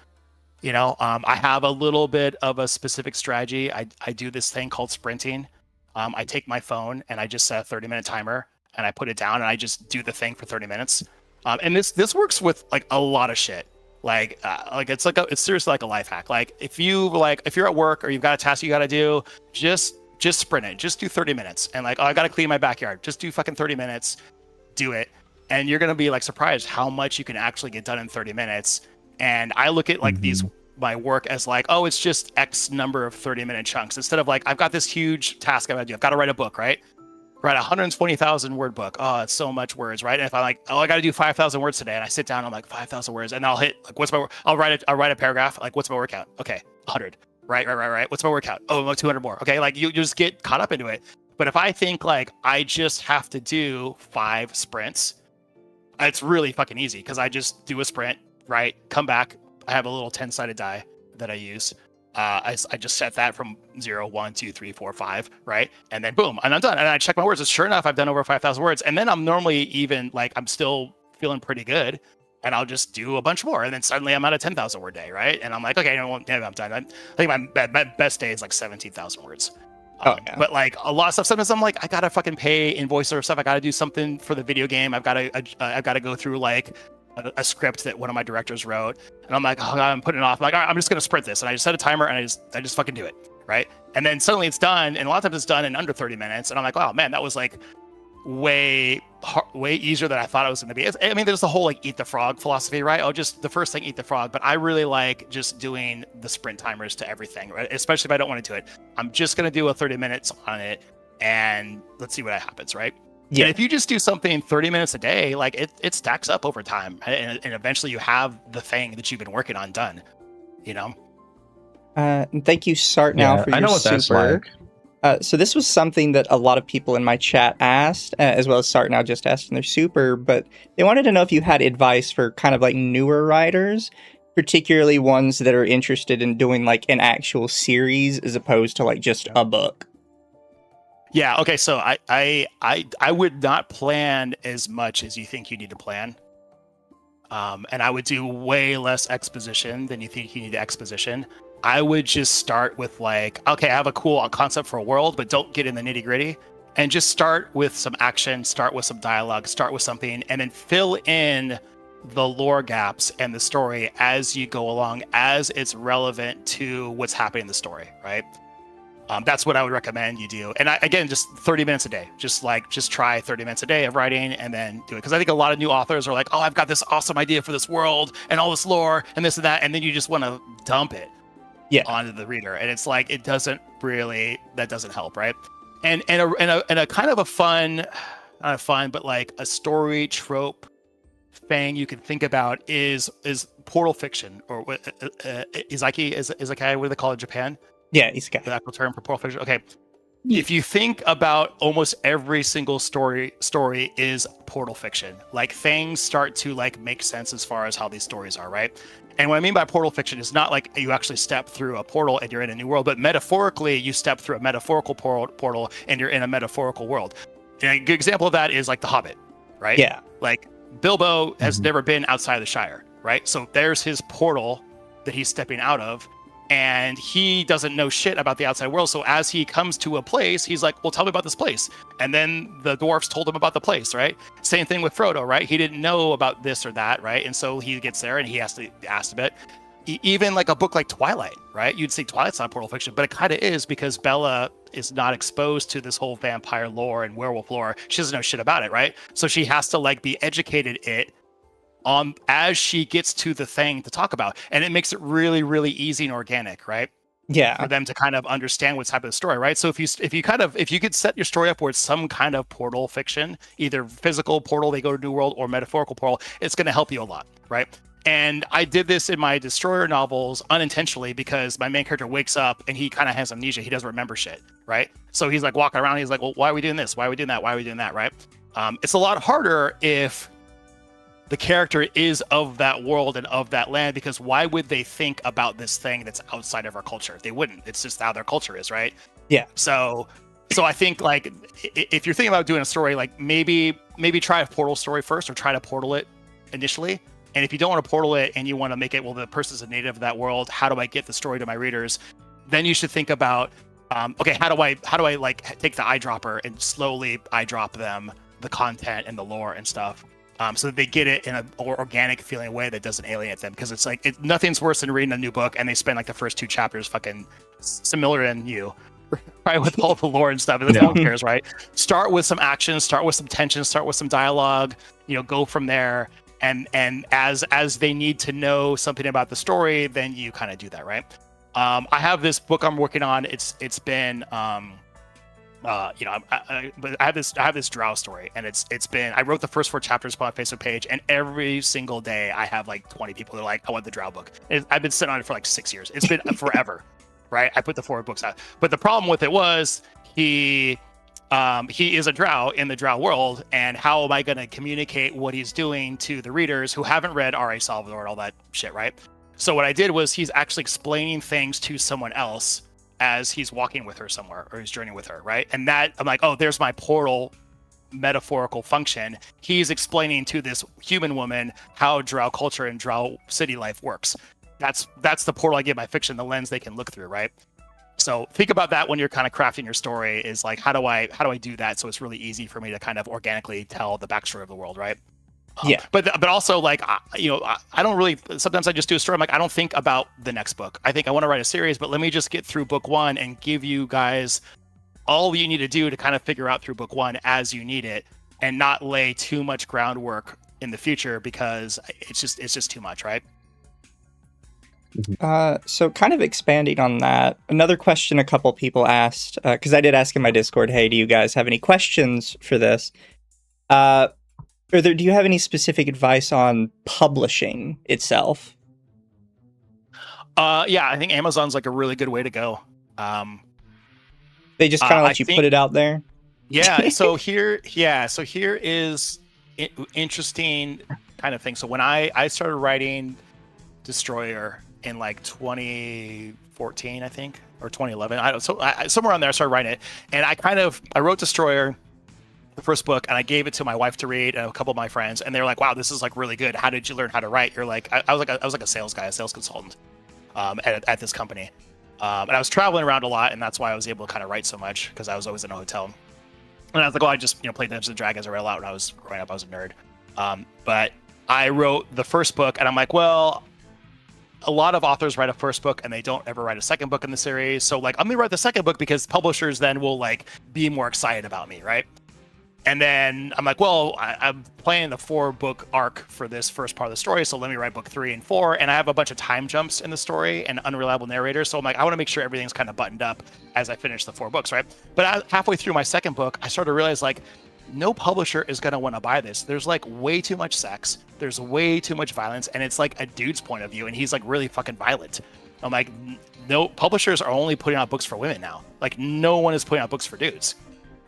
I have a little bit of a specific strategy. I do this thing called sprinting. I take my phone and I just set a 30-minute timer and I put it down and I just do the thing for 30 minutes. And this works with like a lot of shit. Like it's seriously like a life hack. Like if you're at work or you've got a task you got to do, just sprint it. Just do 30 minutes. And like, oh, I got to clean my backyard. Just do fucking 30 minutes. Do it. And you're going to be like surprised how much you can actually get done in 30 minutes. And I look at like my work as like, oh, it's just X number of 30-minute chunks instead of like, I've got this huge task I got to do. I've got to write a book, right? write a 120,000 word book. Oh, it's so much words, right? And if I'm like, oh, I got to do 5,000 words today, and I sit down, I'm like 5,000 words, and I'll hit like, I'll write a paragraph. Like, what's my word count? Okay, 100. Right. What's my word count? Oh, 200 more. Okay, like you just get caught up into it. But if I think like I just have to do 5 sprints, it's really fucking easy because I just do a sprint, right? Come back. I have a little 10-sided die that I use. I just set that from 0, 1, 2, 3, 4, 5, right? And then boom, and I'm done. And I check my words. And sure enough, I've done over 5,000 words. And then I'm normally even like, I'm still feeling pretty good. And I'll just do a bunch more. And then suddenly I'm at a 10,000 word day, right? And I'm like, okay, I'm done. I think my best day is like 17,000 words. Yeah. But like a lot of stuff, sometimes I'm like, I gotta fucking pay invoice or stuff. I gotta do something for the video game. I've gotta go through like a script that one of my directors wrote, and I'm like, oh God, I'm putting it off. I'm like, all right, I'm just gonna sprint this, and I just set a timer, and I just fucking do it, right? And then suddenly it's done, and a lot of times it's done in under 30 minutes, and I'm like, wow, man, that was like way easier than I thought it was gonna be. I mean, there's the whole like eat the frog philosophy, right? Oh, just the first thing, eat the frog. But I really like just doing the sprint timers to everything, right? Especially if I don't want to do it. I'm just gonna do a 30 minutes on it, and let's see what happens, right? Yeah. And if you just do something 30 minutes a day, like it stacks up over time, and eventually you have the thing that you've been working on done, you know? And thank you, Sart, now for your I know what super. that's like. So this was something that a lot of people in my chat asked, as well as Sart now just asked in their super, but they wanted to know if you had advice for kind of like newer writers, particularly ones that are interested in doing like an actual series as opposed to like just a book. Yeah. Okay. So I would not plan as much as you think you need to plan. And I would do way less exposition than you think you need exposition. I would just start with like, okay, I have a cool concept for a world, but don't get in the nitty gritty, and just start with some action, start with some dialogue, start with something, and then fill in the lore gaps and the story as you go along, as it's relevant to what's happening in the story, right? That's what I would recommend you do. And again, just 30 minutes a day. Just try 30 minutes a day of writing and then do it. Because I think a lot of new authors are like, oh, I've got this awesome idea for this world and all this lore and this and that. And then you just want to dump it onto the reader. And it's like, that doesn't help, right? And a kind of a fun, not fun, but like a story trope thing you can think about is portal fiction, or isekai, what do they call it in Japan? Yeah, isekai. The actual term for portal fiction. Okay. If you think about almost every single story is portal fiction. Like things start to like make sense as far as how these stories are, right? And what I mean by portal fiction is not like you actually step through a portal and you're in a new world, but metaphorically you step through a metaphorical portal and you're in a metaphorical world. And a good example of that is like The Hobbit, right? Yeah. Like Bilbo has never been outside of the Shire, right? So there's his portal that he's stepping out of, and he doesn't know shit about the outside world. So as he comes to a place, he's like, well, tell me about this place. And then the dwarfs told him about the place, right? Same thing with Frodo, right? He didn't know about this or that, right? And so he gets there and he has to ask a bit. Even like a book like Twilight, right? You'd say Twilight's not portal fiction, but it kind of is, because Bella is not exposed to this whole vampire lore and werewolf lore. She doesn't know shit about it, right? So she has to like be educated as she gets to the thing to talk about. And it makes it really, really easy and organic, right? Yeah. For them to kind of understand what's happening in the story, right? So if you could set your story up where it's some kind of portal fiction, either physical portal, they go to New World, or metaphorical portal, it's going to help you a lot, right? And I did this in my Destroyer novels unintentionally, because my main character wakes up and he kind of has amnesia. He doesn't remember shit, right? So he's like walking around. He's like, well, why are we doing this? Why are we doing that? Why are we doing that, right? It's a lot harder if the character is of that world and of that land, because why would they think about this thing that's outside of our culture? They wouldn't. It's just how their culture is, right? Yeah. So I think like if you're thinking about doing a story, like maybe try a portal story first, or try to portal it initially. And if you don't want to portal it and you want to make it, well, the person's a native of that world, how do I get the story to my readers? Then you should think about, okay, how do I like take the eyedropper and slowly eyedrop them the content and the lore and stuff, so that they get it in a more organic feeling way that doesn't alienate them. Because it's like nothing's worse than reading a new book and they spend like the first 2 chapters fucking similar than you, right, with all the lore and stuff, and no one cares, right? Start with some action, start with some tension, start with some dialogue, go from there. And as they need to know something about the story, then you kind of do that, right? I have this book I'm working on. It's been but I have this drow story, and it's been, I wrote the first 4 chapters on my Facebook page, and every single day I have like 20 people that are like, I want the drow book. I've been sitting on it for like 6 years. It's been forever, right? I put the 4 books out, but the problem with it was he is a drow in the drow world, and how am I going to communicate what he's doing to the readers who haven't read R.A. Salvador and all that shit, right? So what I did was he's actually explaining things to someone else as he's walking with her somewhere, or he's journeying with her, right? And that, I'm like, oh, there's my portal metaphorical function. He's explaining to this human woman how drow culture and drow city life works. That's the portal I give my fiction, the lens they can look through, right? So think about that when you're kind of crafting your story, is like, how do I do that so it's really easy for me to kind of organically tell the backstory of the world, right? Yeah. But also, like, I don't really, sometimes I just do a story. I'm like, I don't think about the next book. I think I want to write a series, but let me just get through book 1 and give you guys all you need to do to kind of figure out through book 1 as you need it, and not lay too much groundwork in the future, because it's just too much, right? So kind of expanding on that, another question a couple people asked, because I did ask in my Discord, hey, do you guys have any questions for this? Do you have any specific advice on publishing itself? Yeah, I think Amazon's like a really good way to go. They just kind of let you put it out there. Yeah. So here is interesting kind of thing. So when I started writing Destroyer in like 2014, I think, or 2011, somewhere on there, I started writing it, and I wrote Destroyer, the first book, and I gave it to my wife to read and a couple of my friends, and they were like, wow, this is like really good. How did you learn how to write? You're like, I was like a sales guy, a sales consultant at this company. And I was traveling around a lot, and that's why I was able to kind of write so much, because I was always in a hotel. And I was like, oh, I just played Dungeons and Dragons. I read a lot when I was growing up. I was a nerd. But I wrote the first book, and I'm like, well, a lot of authors write a first book and they don't ever write a second book in the series. So like, I'm gonna write the second book because publishers then will like be more excited about me, right? And then I'm like, well, I'm playing the 4-book arc for this first part of the story, so let me write book 3 and 4. And I have a bunch of time jumps in the story and unreliable narrators. So I'm like, I want to make sure everything's kind of buttoned up as I finish the 4 books, right? But halfway through my second book, I started to realize, like, no publisher is going to want to buy this. There's like way too much sex. There's way too much violence. And it's like a dude's point of view. And he's like really fucking violent. I'm like, no, publishers are only putting out books for women now. Like, no one is putting out books for dudes.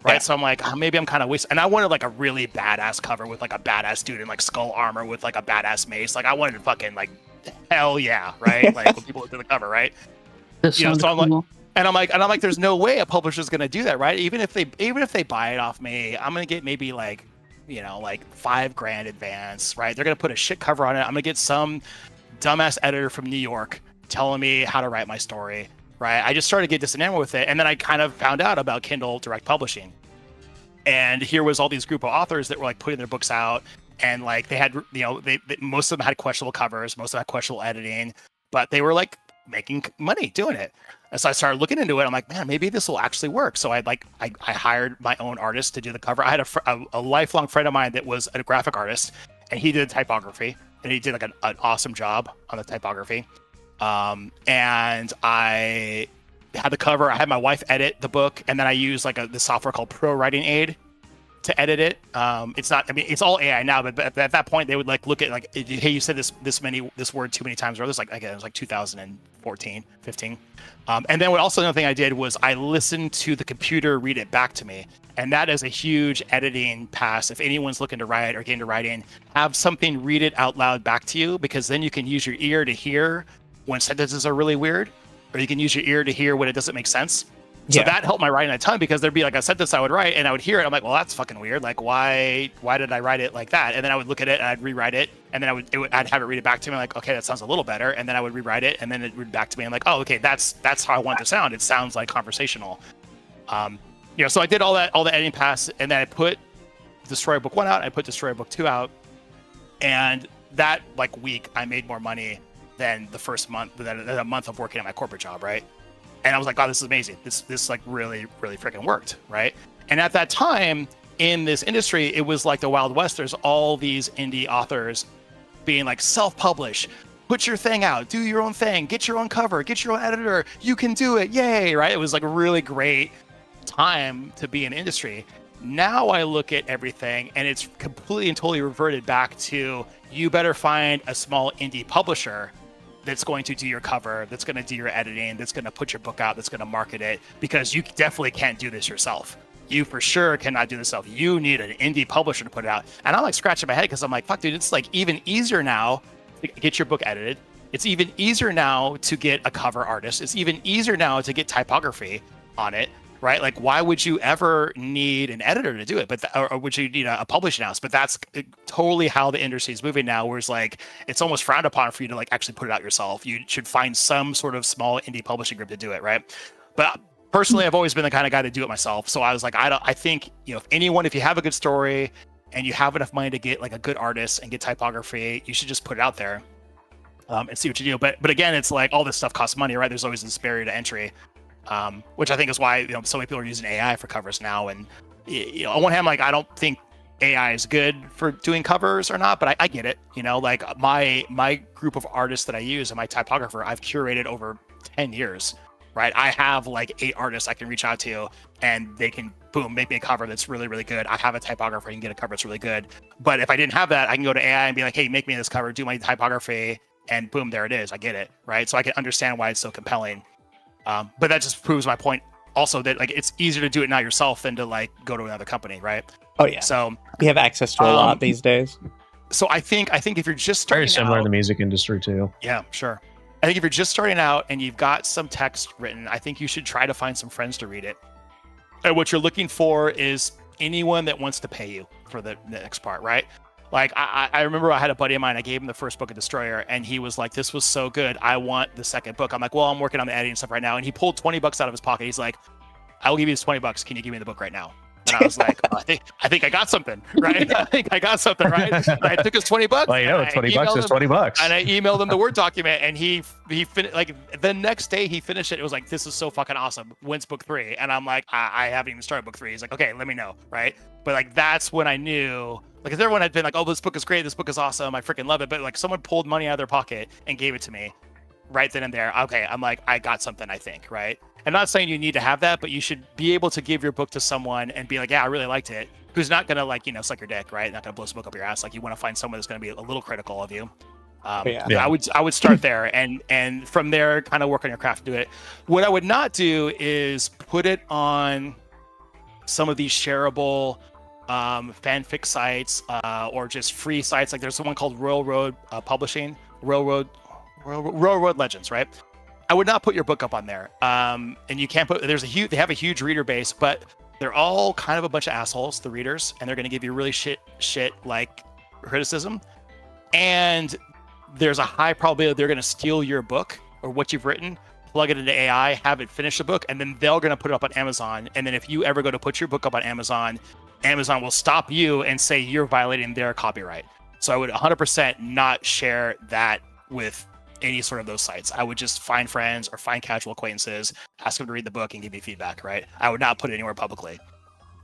Right. Yeah. So I'm like, maybe I'm kind of wasting. And I wanted like a really badass cover with like a badass dude in like skull armor with like a badass mace. Like, I wanted fucking like, hell yeah. Right. Like, when people look at the cover, right? So I'm like, and I'm like, there's no way a publisher's going to do that. Right. Even if they buy it off me, I'm going to get maybe like, like $5,000 advance. Right. They're going to put a shit cover on it. I'm going to get some dumbass editor from New York telling me how to write my story. Right. I just started to get disenamored with it. And then I kind of found out about Kindle Direct Publishing. And here was all these group of authors that were like putting their books out. And like they had, they most of them had questionable covers, most of them had questionable editing, but they were like making money doing it. And so I started looking into it. I'm like, man, maybe this will actually work. So I hired my own artist to do the cover. I had a lifelong friend of mine that was a graphic artist, and he did typography, and he did like an awesome job on the typography. And I had the cover. I had my wife edit the book, and then I used like the software called Pro Writing Aid to edit it. It's not, I mean, it's all AI now, but at that point they would like look at like, hey, you said this word too many times, or this like, again, it was like 2014, 15. And then another thing I did was I listened to the computer read it back to me. And that is a huge editing pass. If anyone's looking to write or getting to writing, have something read it out loud back to you, because then you can use your ear to hear when sentences are really weird, or you can use your ear to hear when it doesn't make sense. So that helped my writing a ton, because there'd be like a sentence I would write and I would hear it. I'm like, well, that's fucking weird. Like, why did I write it like that? And then I would look at it and I'd rewrite it, and then I'd have it read it back to me. Like, okay, that sounds a little better. And then I would rewrite it, and then it would read back to me. I'm like, oh, okay, that's how I want it to sound. It sounds like conversational. So I did all the editing pass, and then I put Destroyer Book 1 out. I put Destroyer Book 2 out, and that like week I made more money than the first month, than a month of working at my corporate job, right? And I was like, oh, this is amazing. This like really, really freaking worked, right? And at that time in this industry, it was like the Wild West. There's all these indie authors being like, self-publish, put your thing out, do your own thing, get your own cover, get your own editor, you can do it, yay, right? It was like a really great time to be in industry. Now I look at everything and it's completely and totally reverted back to you better find a small indie publisher that's going to do your cover, that's going to do your editing, that's going to put your book out, that's going to market it, because you definitely can't do this yourself. You for sure cannot do this yourself. You need an indie publisher to put it out. And I'm like scratching my head because I'm like, fuck, dude, it's like even easier now to get your book edited. It's even easier now to get a cover artist. It's even easier now to get typography on it, right? Like, why would you ever need an editor to do it? But or would you need a publishing house? But that's totally how the industry is moving now, where it's like it's almost frowned upon for you to like actually put it out yourself. You should find some sort of small indie publishing group to do it, right? But personally, I've always been the kind of guy to do it myself. So I was like, I think, you know, if you have a good story and you have enough money to get like a good artist and get typography, you should just put it out there and see what you do. But again, it's like all this stuff costs money, right? There's always this barrier to entry, which I think is why, you know, so many people are using AI for covers now. And you know, on one hand, like I don't think AI is good for doing covers or not, but I get it. You know, like my group of artists that I use and my typographer, I've curated over 10 years. Right, I have like 8 artists I can reach out to, and they can boom make me a cover that's really, really good. I have a typographer, I can get a cover that's really good. But if I didn't have that, I can go to AI and be like, hey, make me this cover, do my typography, and boom, there it is. I get it, right? So I can understand why it's so compelling. But that just proves my point. Also, that like it's easier to do it now yourself than to like go to another company, right? Oh yeah. So we have access to a lot these days. So I think if you're just starting Very similar out, in the music industry too. Yeah, sure. I think if you're just starting out and you've got some text written, I think you should try to find some friends to read it. And what you're looking for is anyone that wants to pay you for the next part, right? Like I remember I had a buddy of mine, I gave him the first book of Destroyer, and he was like, this was so good, I want the second book. I'm like, well, I'm working on the editing stuff right now. And he pulled $20 out of his pocket. He's like, I will give you this $20. Can you give me the book right now? And I was like, oh, I think I got something, right? I think I got something, right? And I took his $20. Well, you know, $20 is $20. And I emailed him the Word document, and he like the next day he finished it. It was like, this is so fucking awesome. When's book 3? And I'm like, I haven't even started book 3. He's like, okay, let me know, right? But like that's when I knew, like, if everyone had been like, oh, this book is great, this book is awesome, I freaking love it. But like someone pulled money out of their pocket and gave it to me right then and there. Okay, I'm like, I got something, I think, right? I'm not saying you need to have that, but you should be able to give your book to someone and be like, yeah, I really liked it. Who's not gonna like, you know, suck your dick, right? Not gonna blow smoke up your ass. Like you want to find someone that's gonna be a little critical of you. I would start there and from there kind of work on your craft to do it. What I would not do is put it on some of these shareable fanfic sites or just free sites. Like there's one called Railroad Publishing, Railroad Legends, right? I would not put your book up on there. And you can't put, they have a huge reader base, but they're all kind of a bunch of assholes, the readers, and they're going to give you really shit like criticism. And there's a high probability they're going to steal your book or what you've written, plug it into AI, have it finish the book, and then they're going to put it up on Amazon. And then if you ever go to put your book up on Amazon, Amazon will stop you and say you're violating their copyright. So I would 100% not share that with any sort of those sites. I would just find friends or find casual acquaintances, ask them to read the book and give me feedback, right? I would not put it anywhere publicly.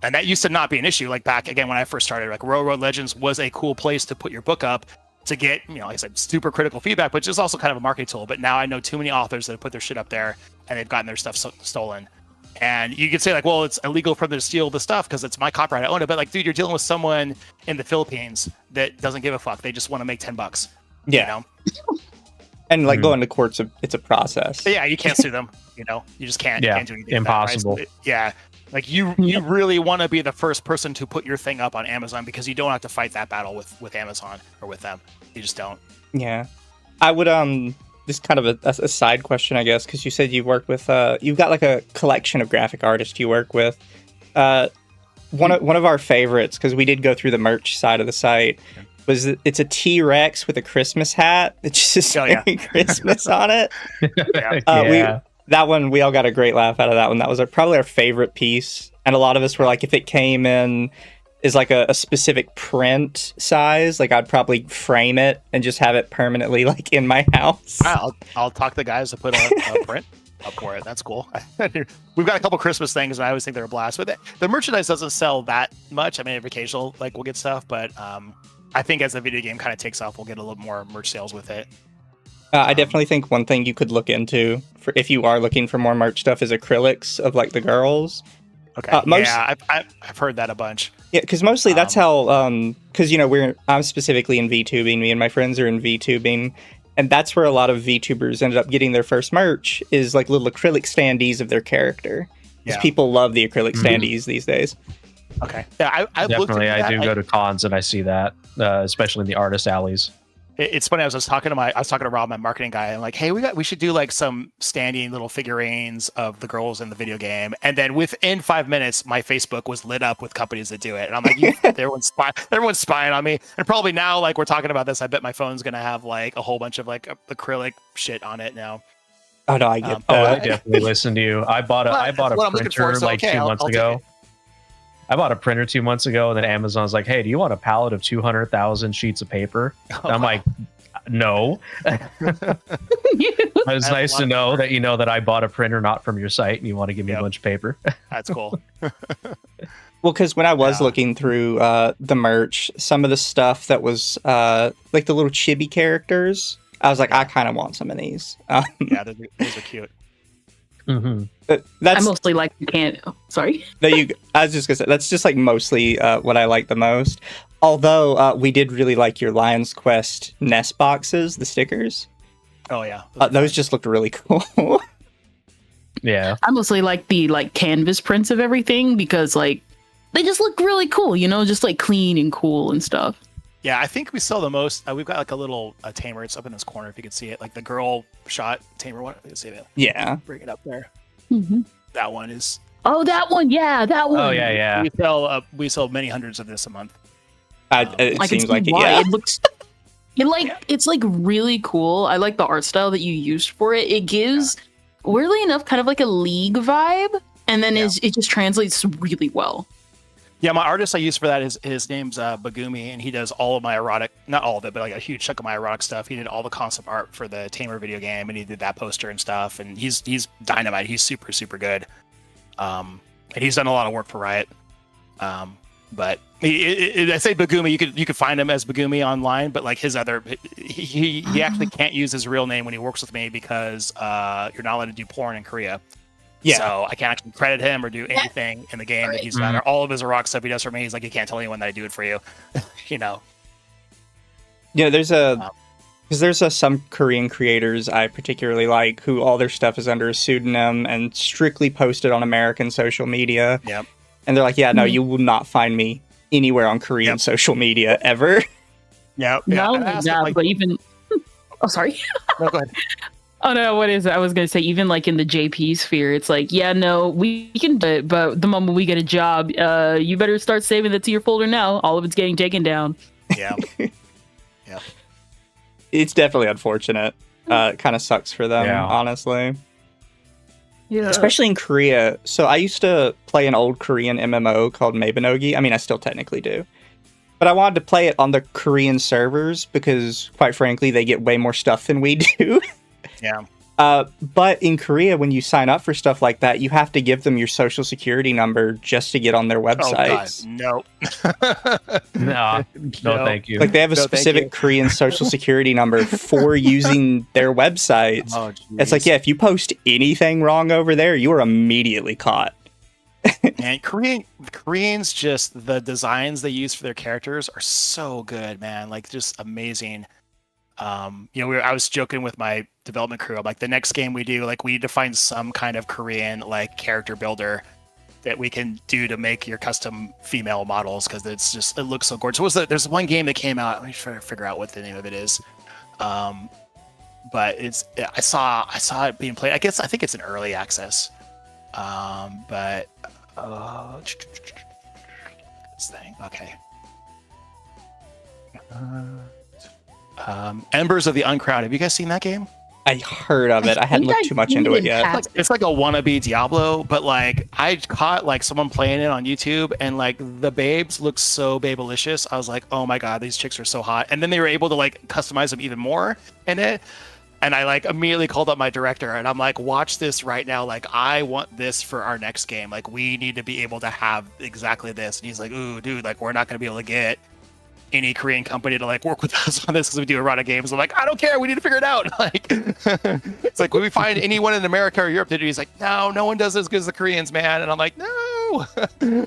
And that used to not be an issue. Like back again when I first started, like Railroad Legends was a cool place to put your book up to get, you know, like I said, super critical feedback, but just also kind of a marketing tool. But now I know too many authors that have put their shit up there and they've gotten their stuff stolen. And you could say like, well, it's illegal for them to steal the stuff because it's my copyright, I own it. But like, dude, you're dealing with someone in the Philippines that doesn't give a fuck. They just want to make $10. Yeah. You know? And like going to court's it's a process. But yeah, you can't sue them. You know, you just can't. Yeah, you can't do anything. impossible. That, right? Yeah, like you really want to be the first person to put your thing up on Amazon because you don't have to fight that battle with Amazon or with them. You just don't. Yeah, I would just kind of a side question, I guess, because you said you work with you've got like a collection of graphic artists you work with. One of our favorites, because we did go through the merch side of the site. It's a T-Rex with a Christmas hat. It's just saying Christmas on it. That one, we all got a great laugh out of that one. That was probably our favorite piece. And a lot of us were like, if it came in is like a specific print size, like I'd probably frame it and just have it permanently like in my house. I'll talk to the guys to put a print up for it. That's cool. We've got a couple Christmas things and I always think they're a blast. But the merchandise doesn't sell that much. I mean, occasional, like we'll get stuff, but I think as the video game kind of takes off, we'll get a little more merch sales with it. I definitely think one thing you could look into for if you are looking for more merch stuff is acrylics of like the girls. Okay. Most- Yeah, I've heard that a bunch. Yeah, because mostly that's how. Because I'm specifically in VTubing. Me and my friends are in VTubing, and that's where a lot of VTubers ended up getting their first merch. Is like little acrylic standees of their character. Because Yeah. people love the acrylic standees these days. Okay. Yeah, I looked Definitely, into I that. do go to cons and I see that, especially in the artist alleys. It's funny. I was talking to Rob, my marketing guy, and like, hey, we should do like some standing little figurines of the girls in the video game. And then within 5 minutes, my Facebook was lit up with companies that do it. And I'm like, everyone's spying on me. And probably now, like we're talking about this, I bet my phone's gonna have like a whole bunch of like acrylic shit on it now. Oh no, I get Oh, I that. definitely listen to you. I bought a What I'm looking printer for, so like okay, 2 I'll months take ago. it. I bought a printer 2 months ago, and then Amazon's like, "Hey, do you want a pallet of 200,000 sheets of paper?" And I'm like, "No." It's I nice to love know that you know that I bought a printer not from your site, and you want to give me a bunch of paper. That's cool. Well, because when I was Yeah. looking through the merch, some of the stuff that was like the little chibi characters, I was like, I kind of want some of these. Yeah, those are cute. Mm-hmm. But I that's mostly like the can. Oh, sorry. I was just gonna say that's just like mostly what I like the most. Although we did really like your Lion's Quest nest boxes, the stickers. Oh yeah, Those just looked really cool. Yeah. I mostly like the canvas prints of everything because like they just look really cool, just like clean and cool and stuff. Yeah, I think we sell the most. We've got like a little tamer. It's up in this corner if you can see it. Like the girl shot tamer one. You can see that. Yeah. Bring it up there. Mm-hmm. That one is. Oh, that one. Yeah, that one. Oh yeah, yeah. We sell many hundreds of this a month. It I can seems see like it. why. Yeah. It looks. It's like really cool. I like the art style that you used for it. It gives, weirdly enough, kind of like a League vibe, and then it just translates really well. Yeah, my artist I use for that is his name's Bagumi, and he does all of my erotic, not all of it, but like a huge chunk of my erotic stuff. He did all the concept art for the Tamer video game, and he did that poster and stuff. And he's dynamite. He's super super good. And he's done a lot of work for Riot. But I say Bagumi, you could find him as Bagumi online, but like his other, he actually can't use his real name when he works with me because you're not allowed to do porn in Korea. Yeah. So I can't actually credit him or do anything in the game that he's done. Or all of his rock stuff he does for me. He's like, you can't tell anyone that I do it for you. Yeah, there's some Korean creators I particularly like who all their stuff is under a pseudonym and strictly posted on American social media. Yep. And they're like, yeah, no, you will not find me anywhere on Korean social media ever. Yeah. Not only that, but even. Oh, sorry. No, go ahead. Oh no, what is it? I was gonna say even like in the JP sphere, it's like, yeah, no, we can do it, but the moment we get a job, you better start saving that to your folder now. All of it's getting taken down. Yeah. It's definitely unfortunate. It kind of sucks for them, Yeah. honestly. Yeah. Especially in Korea. So I used to play an old Korean MMO called Mabinogi. I mean, I still technically do. But I wanted to play it on the Korean servers because, quite frankly, they get way more stuff than we do. Yeah. But in Korea, when you sign up for stuff like that, you have to give them your social security number just to get on their websites. Oh, God. No, no, thank you. Like they have a No, thank you. specific Korean social security number for using their websites. Oh, It's like, yeah, if you post anything wrong over there, you are immediately caught. And Koreans, just the designs they use for their characters are so good, man. Like just amazing. I was joking with my development crew. I'm like, the next game we do, like, we need to find some kind of Korean like character builder that we can do to make your custom female models because it looks so gorgeous. There's one game that came out. Let me try to figure out what the name of it is. But I saw it being played. I think it's an early access. But this thing, okay. Embers of the Uncrowned. Have you guys seen that game? I heard of it. I hadn't looked too much into it yet. It's like a wannabe Diablo, but like I caught like someone playing it on YouTube, and like the babes look so babelicious. I was like, oh my god, these chicks are so hot. And then they were able to like customize them even more in it. And I like immediately called up my director, and I'm like, watch this right now. Like, I want this for our next game. Like, we need to be able to have exactly this. And he's like, ooh, dude, like, we're not going to be able to get any Korean company to like work with us on this because we do erotic games. I'm like, I don't care. We need to figure it out. Like, it's like, when we find anyone in America or Europe to do, he's like, no one does it as good as the Koreans, man. And I'm like, no. Woo!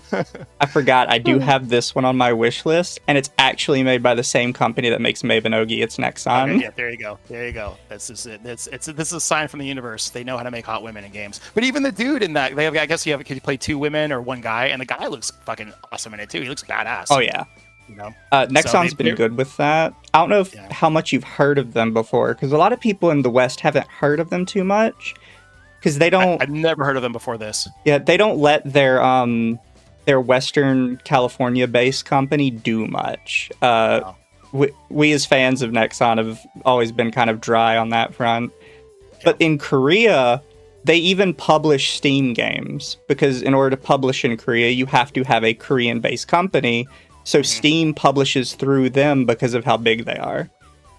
I forgot. I do have this one on my wish list, and it's actually made by the same company that makes Mabinogi. It's Nexon. Okay, yeah, there you go. There you go. That's just it. This is a sign from the universe. They know how to make hot women in games. But even the dude in that, I guess you play 2 women or 1 guy, and the guy looks fucking awesome in it too. He looks badass. Oh yeah. You know, Nexon's been good with that. I don't know how much you've heard of them before, because a lot of people in the West haven't heard of them too much, because they don't. I've never heard of them before this. Yeah, they don't let their Western California-based company do much. Wow. We as fans of Nexon have always been kind of dry on that front. But in Korea, they even publish Steam games, because in order to publish in Korea, you have to have a Korean-based company. So Steam publishes through them because of how big they are.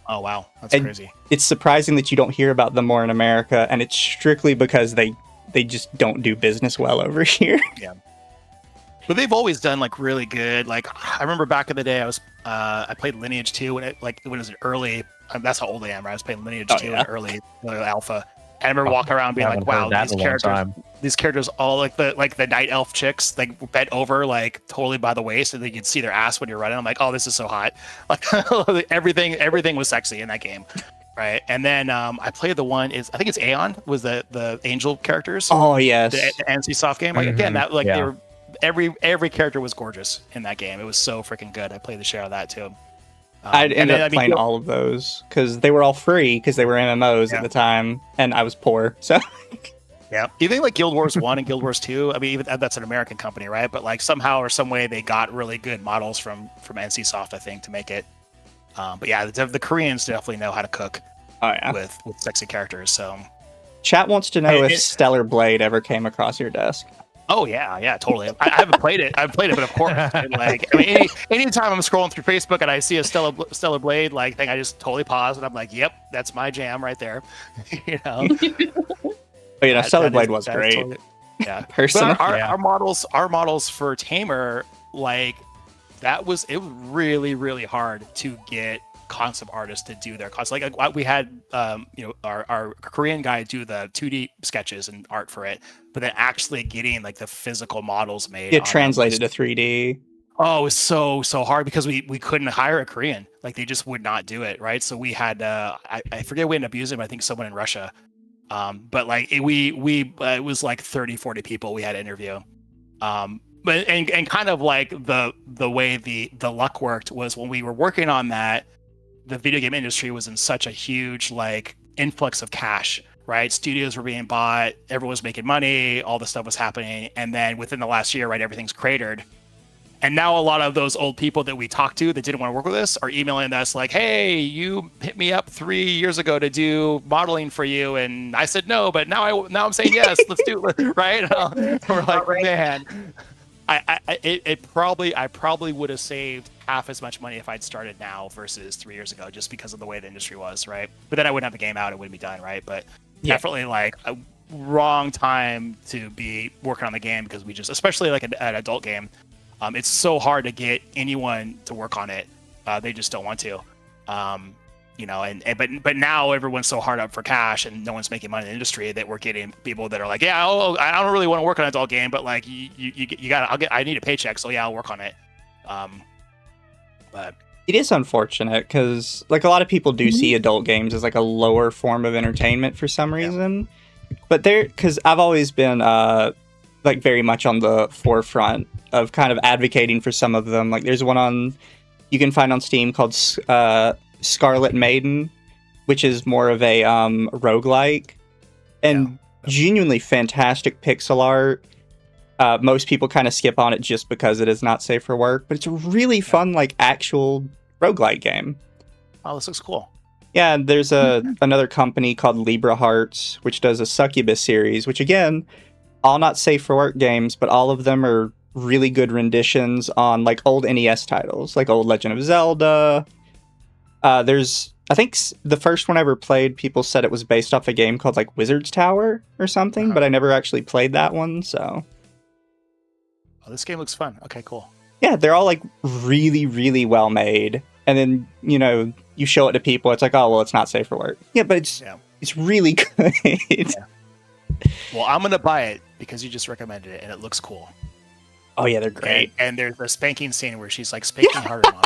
Oh, wow. That's crazy. It's surprising that you don't hear about them more in America, and it's strictly because they just don't do business well over here. Yeah. But they've always done like really good. Like I remember back in the day, I played Lineage 2 when it was an early. That's how old I am, right? I was playing Lineage 2 in early alpha. And I remember walking around being like, "Wow, these characters all like the night elf chicks, like bent over, like totally by the waist, and you could see their ass when you're running." I'm like, "Oh, this is so hot!" Like everything was sexy in that game, right? And then I played the one I think it's Aeon was the angel characters. Oh yes, the NCSoft game. Like again, that they were every character was gorgeous in that game. It was so freaking good. I played the share of that too. I'd end up playing all of those because they were all free because they were MMOs at the time, and I was poor. So yeah, even like Guild Wars 1 and Guild Wars 2. I mean, even that's an American company, right? But like somehow or some way they got really good models from NCSoft, I think, to make it. But yeah, the Koreans definitely know how to cook. Oh yeah, with sexy characters. So chat wants to know if Stellar Blade ever came across your desk. Oh yeah, totally. I haven't played it. I've played it, but of course, like I mean, anytime I'm scrolling through Facebook and I see a Stellar Blade like thing, I just totally pause and I'm like, "Yep, that's my jam right there." You know. But yeah, Stellar Blade was great. Totally, yeah, personally, our models for Tamer, like it was really really hard to get concept artists to do their concept. Like we had our Korean guy do the 2D sketches and art for it, but then actually getting like the physical models made, translated to 3D. Oh, it was so hard because we couldn't hire a Korean. Like they just would not do it, right? So we had I forget who we ended up using, but I think someone in Russia. But like it was like 30-40 people we had to interview. But and kind of like the way the luck worked was when we were working on that, the video game industry was in such a huge like influx of cash, right? Studios were being bought, everyone was making money, all this stuff was happening, and then within the last year, right, everything's cratered. And now a lot of those old people that we talked to that didn't want to work with us are emailing us like, "Hey, you hit me up 3 years ago to do modeling for you, and I said no, but now I'm saying yes, let's do it," right? We're like, man. I probably would have saved half as much money if I'd started now versus 3 years ago, just because of the way the industry was, right? But then I wouldn't have the game out; it wouldn't be done, right? But definitely like a wrong time to be working on the game because we just, especially like an adult game, it's so hard to get anyone to work on it. They just don't want to. But now everyone's so hard up for cash and no one's making money in the industry that we're getting people that are like, I don't really want to work on an adult game, but like I need a paycheck, so yeah, I'll work on it. But it is unfortunate because like a lot of people do see adult games as like a lower form of entertainment for some reason, but because I've always been like very much on the forefront of kind of advocating for some of them. Like there's one you can find on Steam called Scarlet Maiden, which is more of a roguelike and genuinely fantastic pixel art. Most people kind of skip on it just because it is not safe for work, but it's a really fun like actual roguelike game. Oh, this looks cool. Yeah, and there's another company called Libra Hearts, which does a Succubus series, which again, all not safe for work games, but all of them are really good renditions on like old NES titles, like old Legend of Zelda. I think the first one I ever played, people said it was based off a game called like Wizard's Tower or something, but I never actually played that one, so. Oh, this game looks fun. Okay, cool. Yeah, they're all like really, really well made. And then, you show it to people, it's like, oh, well, it's not safe for work. Yeah, but it's really good. Well, I'm going to buy it because you just recommended it and it looks cool. Oh yeah, they're great. And there's the spanking scene where she's like spanking harder on.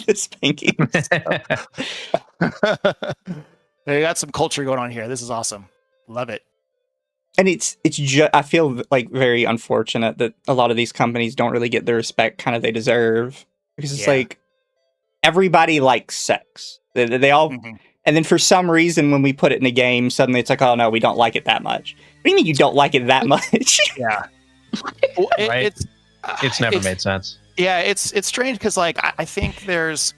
The spanking. They got some culture going on here. This is awesome. Love it. And it's just, I feel like very unfortunate that a lot of these companies don't really get the respect kind of they deserve, because it's like everybody likes sex. They all, and then for some reason when we put it in a game, suddenly it's like, oh no, we don't like it that much. What do you mean you don't like it that much? Yeah, Right? It's never made sense. Yeah, it's strange because like I think there's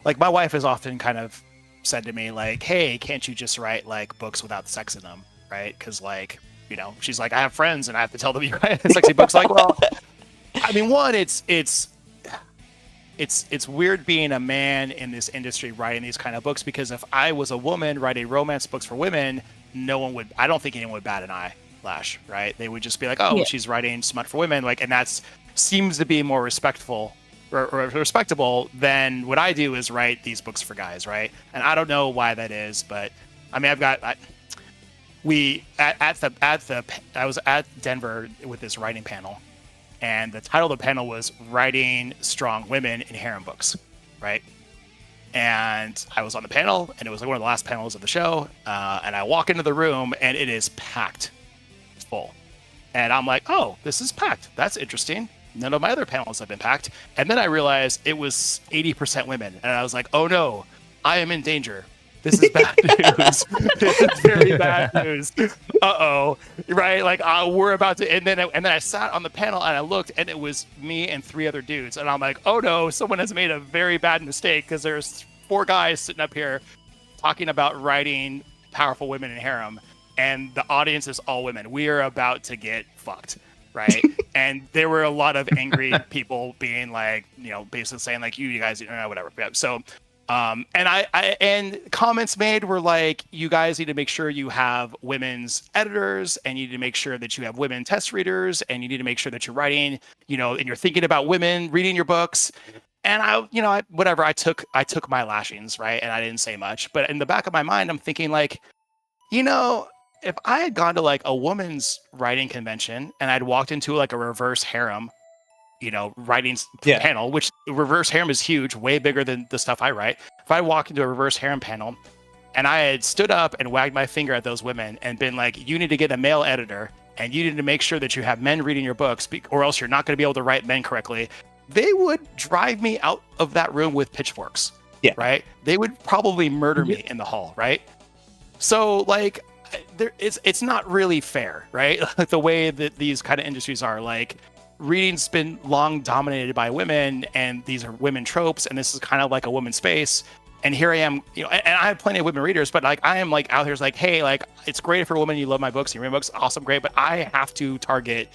like my wife has often kind of said to me like, hey, can't you just write like books without sex in them? Right? Because like, you know, she's like, I have friends and I have to tell them you write sexy books. Like, well, I mean, one, it's weird being a man in this industry writing these kind of books, because if I was a woman writing romance books for women, no one would, I don't think anyone would bat an eyelash, right? They would just be like, oh, she's writing smut for women. Like, and that's seems to be more respectful or respectable than what I do is write these books for guys, right? And I don't know why that is, but I mean, I was at Denver with this writing panel, and the title of the panel was Writing Strong Women in Harem Books, right? And I was on the panel, and it was like one of the last panels of the show, and I walk into the room, and it is packed full. And I'm like, oh, this is packed. That's interesting. None of my other panels have been packed. And then I realized it was 80% women, and I was like, oh no, I am in danger. This is bad news. This is very bad news. Uh-oh. Right? Like, we're about to... And then I sat on the panel, and I looked, and it was me and 3 other dudes. And I'm like, oh, no, someone has made a very bad mistake, because there's 4 guys sitting up here talking about writing powerful women in harem, and the audience is all women. We are about to get fucked, right? And there were a lot of angry people being like, you know, basically saying, like, you guys, whatever. Yeah, so... and comments made were like, you guys need to make sure you have women's editors, and you need to make sure that you have women test readers, and you need to make sure that you're writing, you know, and you're thinking about women reading your books. And I took my lashings, right? And I didn't say much, but in the back of my mind, I'm thinking like, you know, if I had gone to like a woman's writing convention and I'd walked into like a reverse harem, you know, writing panel, which reverse harem is huge, way bigger than the stuff I write. If I walk into a reverse harem panel and I had stood up and wagged my finger at those women and been like, you need to get a male editor, and you need to make sure that you have men reading your books, or else you're not going to be able to write men correctly, they would drive me out of that room with pitchforks. Yeah. Right? They would probably murder me in the hall, right? So like, it's not really fair, right? Like the way that these kind of industries are, like, reading's been long dominated by women, and these are women tropes, and this is kind of like a woman's space. And here I am, you know, and I have plenty of women readers, but like I am like out here is like, hey, like, it's great if you're a woman, you love my books, you read my books, awesome, great, but I have to target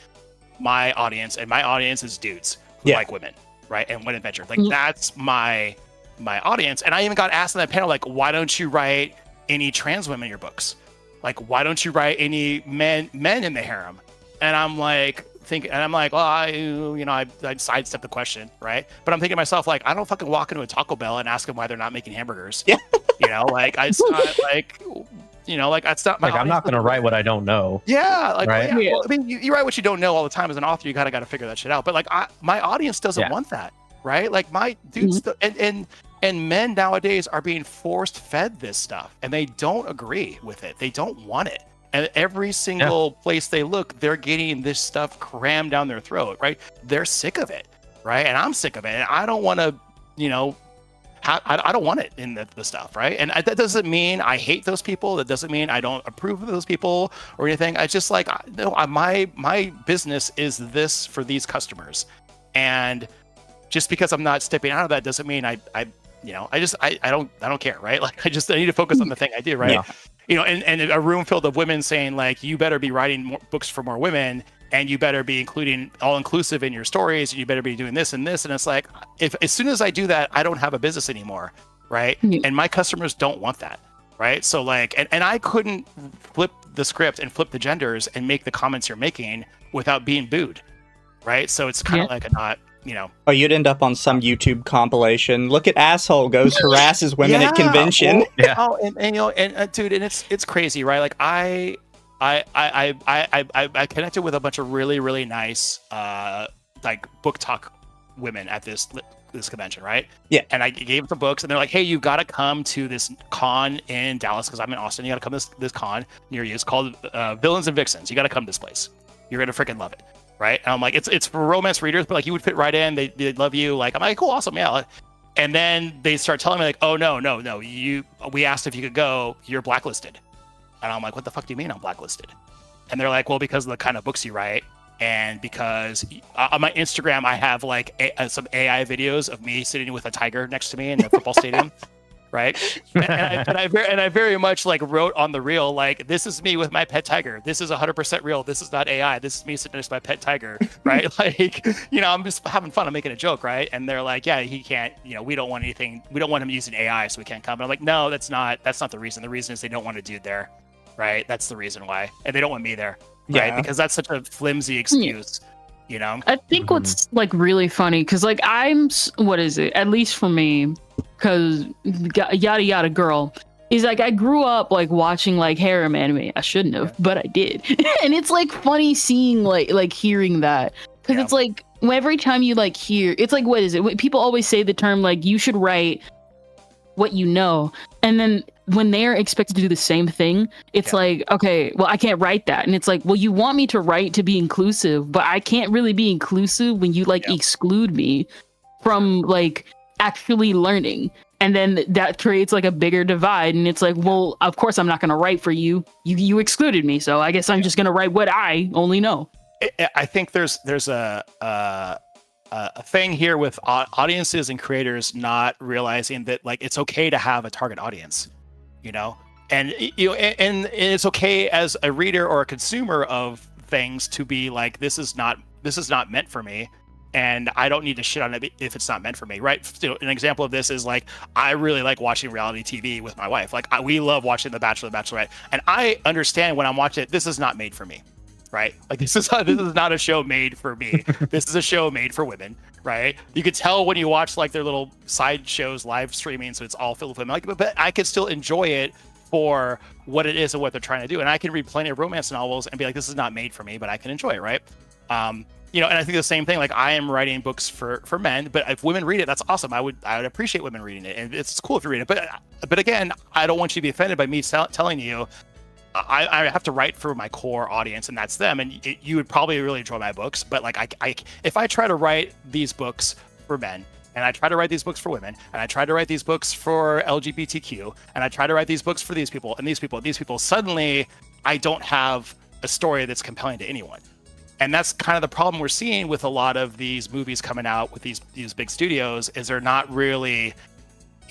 my audience, and my audience is dudes who like women, right? And women adventure, like that's my audience. And I even got asked in that panel, like, why don't you write any trans women in your books? Like, why don't you write any men in the harem? And I'm like, well, I sidestepped the question, right? But I'm thinking to myself, like, I don't fucking walk into a Taco Bell and ask them why they're not making hamburgers. Yeah. You know, like, it's not like, you know, like, that's not my. Like, I'm not going to write what I don't know. Yeah. Like, right? Well, I mean, you write what you don't know all the time as an author. You got to figure that shit out. But like, my audience doesn't want that, right? Like, my dudes and men nowadays are being forced fed this stuff, and they don't agree with it. They don't want it. And every single place they look, they're getting this stuff crammed down their throat, right? They're sick of it, right? And I'm sick of it. And I don't want to, you know, I don't want it in the stuff, right? And that doesn't mean I hate those people. That doesn't mean I don't approve of those people or anything. I just like, no, my business is this for these customers. And just because I'm not stepping out of that doesn't mean I don't care, right? Like, I need to focus on the thing I do, right? Yeah. You know, and a room filled of women saying like, you better be writing more books for more women, and you better be including all inclusive in your stories, and you better be doing this and this. And it's like, if as soon as I do that, I don't have a business anymore, right? Mm-hmm. And my customers don't want that, right? So like, and I couldn't flip the script and flip the genders and make the comments you're making without being booed, right? So it's kind of like a not. You know, oh, you'd end up on some YouTube compilation. Look at asshole goes harasses women at convention. Well, and you know, and dude, and it's crazy, right? Like I I connected with a bunch of really, really nice like book talk women at this convention, right? Yeah. And I gave them books, and they're like, "Hey, you got to come to this con in Dallas because I'm in Austin. You got to come to this con near you. It's called Villains and Vixens. You got to come to this place. You're gonna freaking love it." Right? And I'm like, it's for romance readers, but like you would fit right in. They'd love you. Like I'm like, cool, awesome, yeah. And then they start telling me like, oh no, we asked if you could go. You're blacklisted. And I'm like, what the fuck do you mean I'm blacklisted? And they're like, well, because of the kind of books you write, and because on my Instagram I have like some AI videos of me sitting with a tiger next to me in a football stadium. Right, and I very much like wrote on the reel like, this is me with my pet tiger. This is 100% real. This is not AI. This is me sitting next to my pet tiger. Right, like I'm just having fun. I'm making a joke, right? And they're like, yeah, he can't. We don't want anything. We don't want him using AI, so we can't come. And I'm like, no, that's not the reason. The reason is they don't want a dude there, right? That's the reason why, and they don't want me there, right? Because that's such a flimsy excuse. I think what's like really funny because like what is it? At least for me. Because yada yada girl is like I grew up like watching like harem anime. I shouldn't have, but I did. And it's like funny seeing like hearing that because it's like every time you like hear it's like what is it? People always say the term like you should write what you know, and then when they're expected to do the same thing, it's like, okay, well I can't write that, and it's like, well you want me to write to be inclusive, but I can't really be inclusive when you like exclude me from like actually learning, and then that creates like a bigger divide, and it's like, well of course I'm not going to write for you excluded me, so I guess I'm just going to write what I only know. I think there's a thing here with audiences and creators not realizing that like it's okay to have a target audience, and it's okay as a reader or a consumer of things to be like, this is not meant for me. And I don't need to shit on it if it's not meant for me, right? An example of this is like, I really like watching reality TV with my wife. Like we love watching The Bachelor, The Bachelorette, and I understand when I'm watching it, this is not made for me, right? Like this is not a show made for me. This is a show made for women, right? You could tell when you watch like their little side shows live streaming, so it's all filled with women. Like, but I could still enjoy it for what it is and what they're trying to do, and I can read plenty of romance novels and be like, this is not made for me, but I can enjoy it, right? And I think the same thing, like I am writing books for men, but if women read it, that's awesome. I would appreciate women reading it, and it's cool if you read it. But again, I don't want you to be offended by me telling you I have to write for my core audience, and that's them. And you would probably really enjoy my books, but like if I try to write these books for men, and I try to write these books for women, and I try to write these books for LGBTQ, and I try to write these books for these people and these people and these people, suddenly I don't have a story that's compelling to anyone. And that's kind of the problem we're seeing with a lot of these movies coming out with these big studios, is they're not really,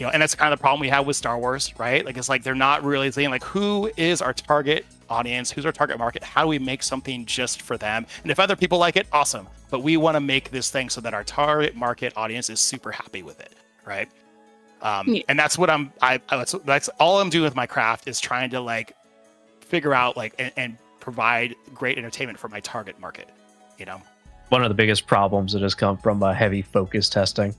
and that's kind of the problem we have with Star Wars, right? Like, it's like they're not really saying like, who is our target audience? Who's our target market? How do we make something just for them? And if other people like it, awesome. But we want to make this thing so that our target market audience is super happy with it, right? And that's what that's all I'm doing with my craft, is trying to like figure out like and provide great entertainment for my target market. One of the biggest problems that has come from heavy focus testing.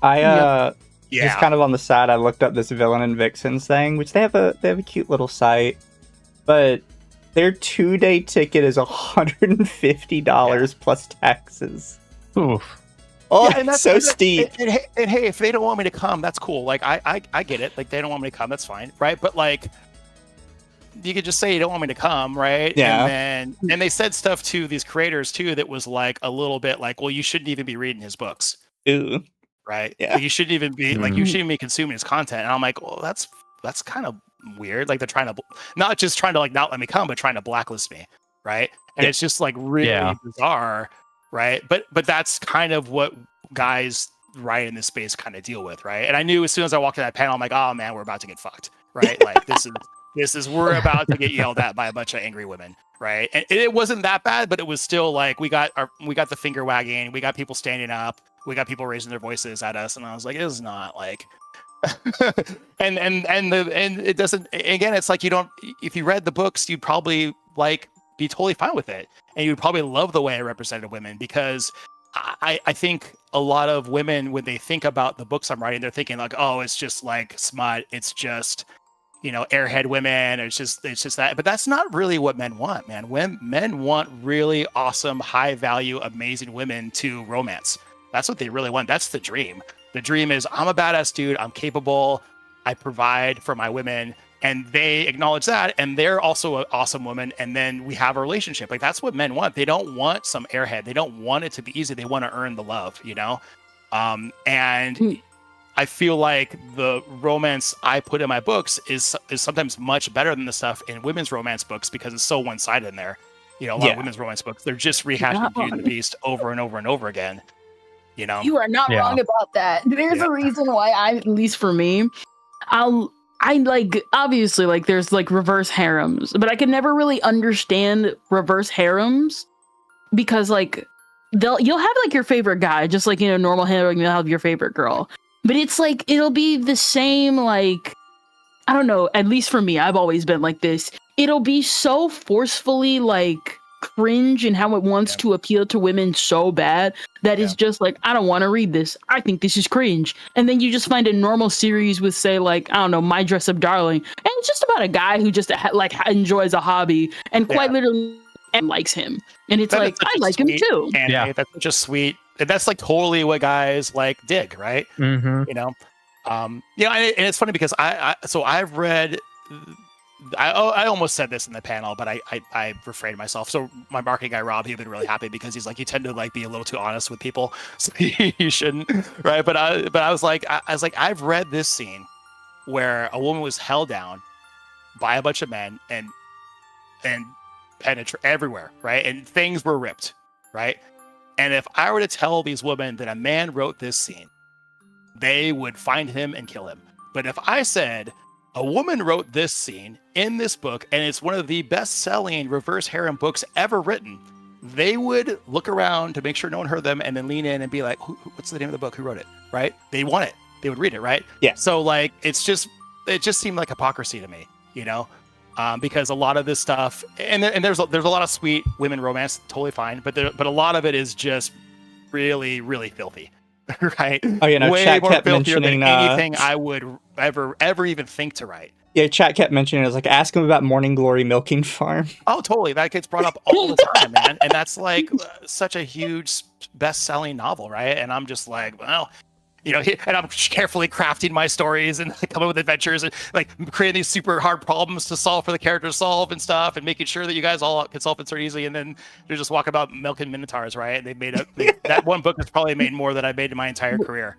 Just kind of on the side, I looked up this Villain and Vixens thing, which they have a cute little site, but their 2-day ticket is $150 plus taxes. Oof. Oh, yeah, and that's so steep. And hey, if they don't want me to come, that's cool. Like I get it. Like they don't want me to come, that's fine, right? But like, you could just say you don't want me to come, right? Yeah. And they said stuff to these creators too that was like a little bit like, well, you shouldn't even be reading his books. Ooh. Right? Yeah. Like, you shouldn't even be like, you shouldn't be consuming his content. And I'm like, well, that's kind of weird. Like they're trying to not just trying to like not let me come, but trying to blacklist me, right? And it's just like really bizarre, right? But that's kind of what guys right in this space kind of deal with, right? And I knew as soon as I walked in that panel, I'm like, oh man, we're about to get fucked, right? Like this is we're about to get yelled at by a bunch of angry women, right? And it wasn't that bad, but it was still like we got the finger wagging, we got people standing up, we got people raising their voices at us, and I was like, it's not like and it doesn't, again, it's like, you don't, if you read the books, you'd probably like be totally fine with it, and you would probably love the way I represented women, because I think a lot of women, when they think about the books I'm writing, they're thinking like, oh, it's just like smut, it's just airhead women. It's just that, but that's not really what men want, man. When men want really awesome, high value, amazing women to romance. That's what they really want. That's the dream. The dream is I'm a badass dude. I'm capable. I provide for my women, and they acknowledge that, and they're also an awesome woman. And then we have a relationship. Like that's what men want. They don't want some airhead. They don't want it to be easy. They want to earn the love, and I feel like the romance I put in my books is sometimes much better than the stuff in women's romance books because it's so one-sided in there. A lot of women's romance books, they're just rehashing Beauty and the Beast over and over and over again. You are not wrong about that. There's a reason why at least for me, I like, obviously, like there's like reverse harems, but I could never really understand reverse harems because like you'll have like your favorite guy, just like normal harem, you'll have your favorite girl. But it's like, it'll be the same, like, I don't know, at least for me, I've always been like this. It'll be so forcefully, like, cringe in how it wants to appeal to women so bad that it's just like, I don't want to read this. I think this is cringe. And then you just find a normal series with, say, like, I don't know, My Dress Up Darling. And it's just about a guy who just, like, enjoys a hobby and quite literally likes him. And it's like, I like him too. And that's just sweet. That's like totally what guys like dig, right? Mm-hmm. And it's funny because I've read, I almost said this in the panel, but I refrained myself. So my marketing guy Rob, he'd been really happy because he's like, you tend to like be a little too honest with people, so you shouldn't, right? But I was like, I've read this scene where a woman was held down by a bunch of men and penetrate everywhere, right? And things were ripped, right? And if I were to tell these women that a man wrote this scene, they would find him and kill him. But if I said a woman wrote this scene in this book, and it's one of the best-selling reverse harem books ever written, they would look around to make sure no one heard them and then lean in and be like, what's the name of the book? Who wrote it? Right? They want it. They would read it, right? Yeah. So like, it just seemed like hypocrisy to me, because a lot of this stuff, and there's a lot of sweet women romance, totally fine, but a lot of it is just really, really filthy, right? Oh, way chat more kept filthier mentioning than anything I would ever even think to write. Yeah, chat kept mentioning it was like, ask him about Morning Glory Milking Farm. Oh, totally. That gets brought up all the time, man. And that's like such a huge best-selling novel, right? And I'm just like, well. And I'm carefully crafting my stories and coming up with adventures and like creating these super hard problems to solve for the character to solve and stuff, and making sure that you guys all can self-insert easily. And then they're just walking about milking minotaurs, right? They made that one book has probably made more than I made in my entire career.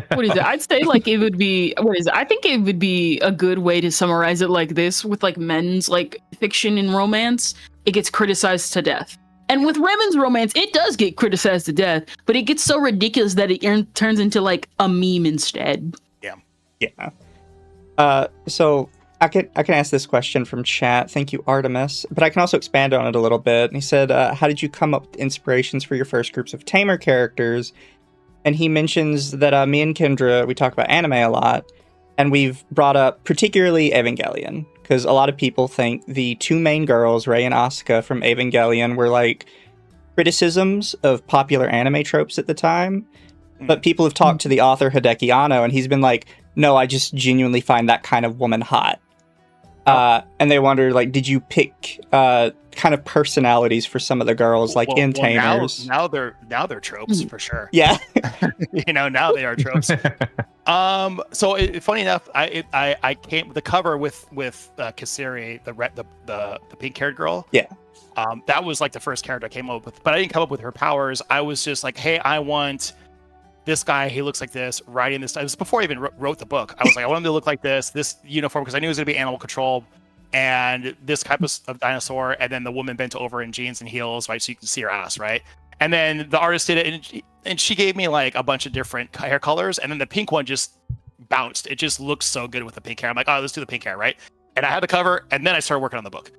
What is it? I'd say like it would be. What is it? I think it would be a good way to summarize it like this: with like men's like fiction and romance, it gets criticized to death. And with women's romance, it does get criticized to death, but it gets so ridiculous that it turns into like a meme instead. Yeah. So I can ask this question from chat. Thank you, Artemis. But I can also expand on it a little bit. And he said, how did you come up with inspirations for your first groups of tamer characters? And he mentions that me and Kendra, we talk about anime a lot. And we've brought up particularly Evangelion. Because a lot of people think the two main girls, Rei and Asuka from Evangelion, were like criticisms of popular anime tropes at the time. But people have talked to the author Hideki Anno, and he's been like, no, I just genuinely find that kind of woman hot. And they wonder, like, did you pick kind of personalities for some of the girls, like in Tamers? Now they're tropes for sure. Yeah. Now they are tropes. So funny enough, I came with the cover with Kasiri, the pink-haired girl. Yeah. That was like the first character I came up with, but I didn't come up with her powers. I was just like, hey, I want this guy, he looks like this, riding this. It was before I even wrote the book. I was like, I want him to look like this uniform, because I knew it was going to be animal control, and this type of dinosaur, and then the woman bent over in jeans and heels, right, so you can see her ass, right? And then the artist did it, and she gave me like a bunch of different hair colors, and then the pink one just bounced. It just looked so good with the pink hair. I'm like, oh, let's do the pink hair, right? And I had the cover, and then I started working on the book,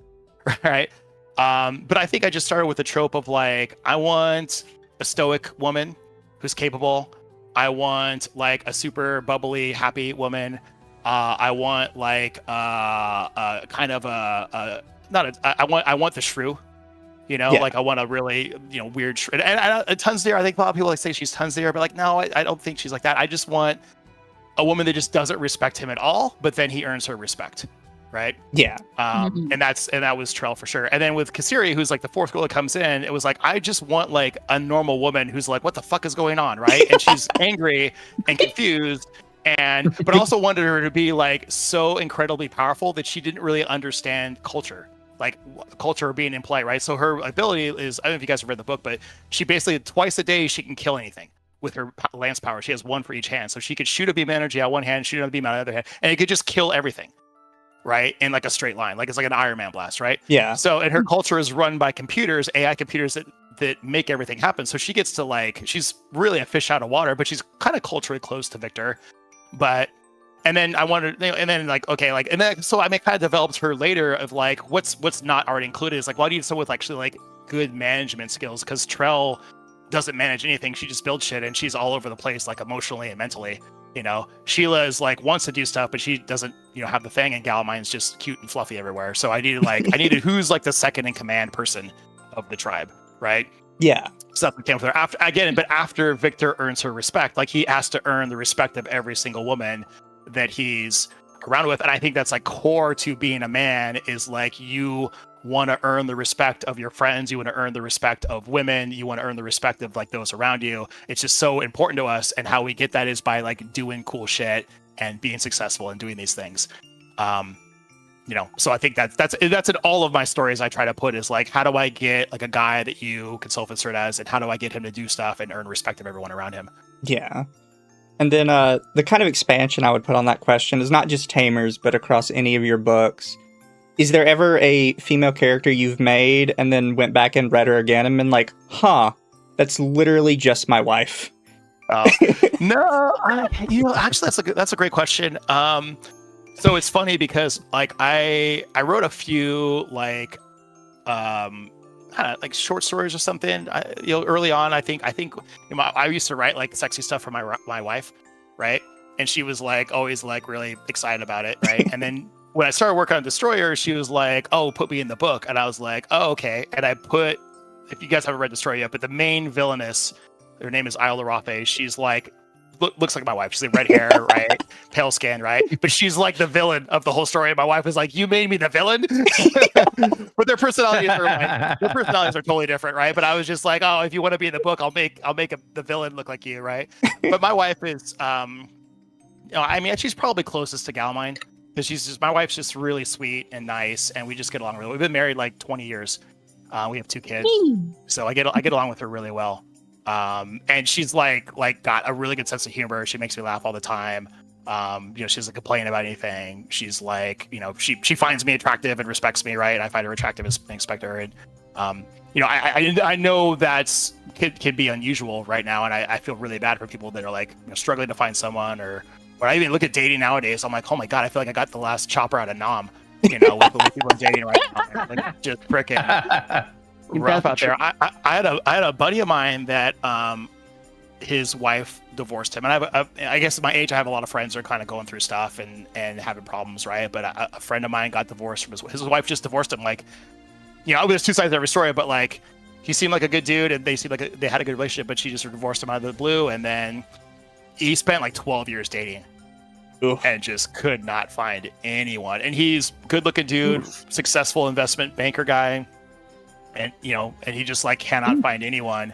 right? But I think I just started with the trope of like, I want a stoic woman who's capable. I want like a super bubbly, happy woman. I want like kind of I want the shrew, like I want a really weird shrew. And Tunzir, I think a lot of people like say she's Tunzir, but like no, I don't think she's like that. I just want a woman that just doesn't respect him at all, but then he earns her respect, right? Yeah. And that was Trell for sure. And then with Kasiri, who's like the fourth girl that comes in, it was like, I just want like a normal woman who's like, what the fuck is going on, right? And she's angry and confused, but also wanted her to be like so incredibly powerful that she didn't really understand culture, like culture being in play, right? So her ability is, I don't know if you guys have read the book, but she basically twice a day she can kill anything with her lance power. She has one for each hand, so she could shoot a beam of energy out one hand, shoot another beam out the other hand, and it could just kill everything, right? In like a straight line, like it's like an Iron Man blast, right? Yeah. So, and her culture is run by computers, AI computers that make everything happen. So she gets to like, she's really a fish out of water, but she's kind of culturally close to Victor. But, and then I wondered, and then like, okay, like, and then so I kind of developed her later of like, what's not already included is like, well, I need someone with actually like good management skills, because Trell doesn't manage anything. She just builds shit, and she's all over the place, like emotionally and mentally. You know, Sheila is like wants to do stuff, but she doesn't, you know, have the thing, and Galamine's just cute and fluffy everywhere. So I needed who's like the second in command person of the tribe, right? Yeah. Stuff that came with her after Victor earns her respect, like he has to earn the respect of every single woman that he's around with. And I think that's like core to being a man, is like you want to earn the respect of your friends, you want to earn the respect of women, you want to earn the respect of like those around you. It's just so important to us, and how we get that is by like doing cool shit and being successful and doing these things. You know, so I think that's in all of my stories. I try to put is like, how do I get like a guy that you can self-insert as, and how do I get him to do stuff and earn respect of everyone around him? Yeah. And then the kind of expansion I would put on that question is not just Tamers, but across any of your books. Is there ever a female character you've made and then went back and read her again and been like, huh, that's literally just my wife? No, actually, that's a great question. So it's funny because like I wrote a few like like short stories or something. Early on, I think I used to write like sexy stuff for my wife, right? And she was like always like really excited about it, right? And then when I started working on Destroyer, she was like, "Oh, put me in the book," and I was like, "Oh, okay." And I put, if you guys haven't read the story yet, but the main villainess, her name is Isle Rafe. She's like, looks like my wife. She's like red hair, right? Pale skin, right? But she's like the villain of the whole story. And my wife was like, "You made me the villain," but their personalities are totally different, right? But I was just like, "Oh, if you want to be in the book, I'll make the villain look like you," right? But my wife is, I mean, she's probably closest to Galamine, because my wife's just really sweet and nice, and we just get along really well. We've been married like 20 years. We have 2 kids, so I get along with her really well. And she's like got a really good sense of humor. She makes me laugh all the time. She doesn't complain about anything. She's like, she finds me attractive and respects me, right? And I find her attractive and respect her. And I know that's can be unusual right now, and I feel really bad for people that are like struggling to find someone, or when I even look at dating nowadays, I'm like, oh my god, I feel like I got the last chopper out of Nam. With the way people are dating right now, like just freaking rough out there. I had a buddy of mine that his wife divorced him, and I guess at my age I have a lot of friends that are kind of going through stuff and having problems, right? But a friend of mine got divorced from his wife. Just divorced him. Like, there's two sides to every story, but like he seemed like a good dude, and they seemed like they had a good relationship, but she just divorced him out of the blue, and then he spent like 12 years dating. Oof. And just could not find anyone. And he's good looking dude, successful investment banker guy. And and he just like cannot find anyone.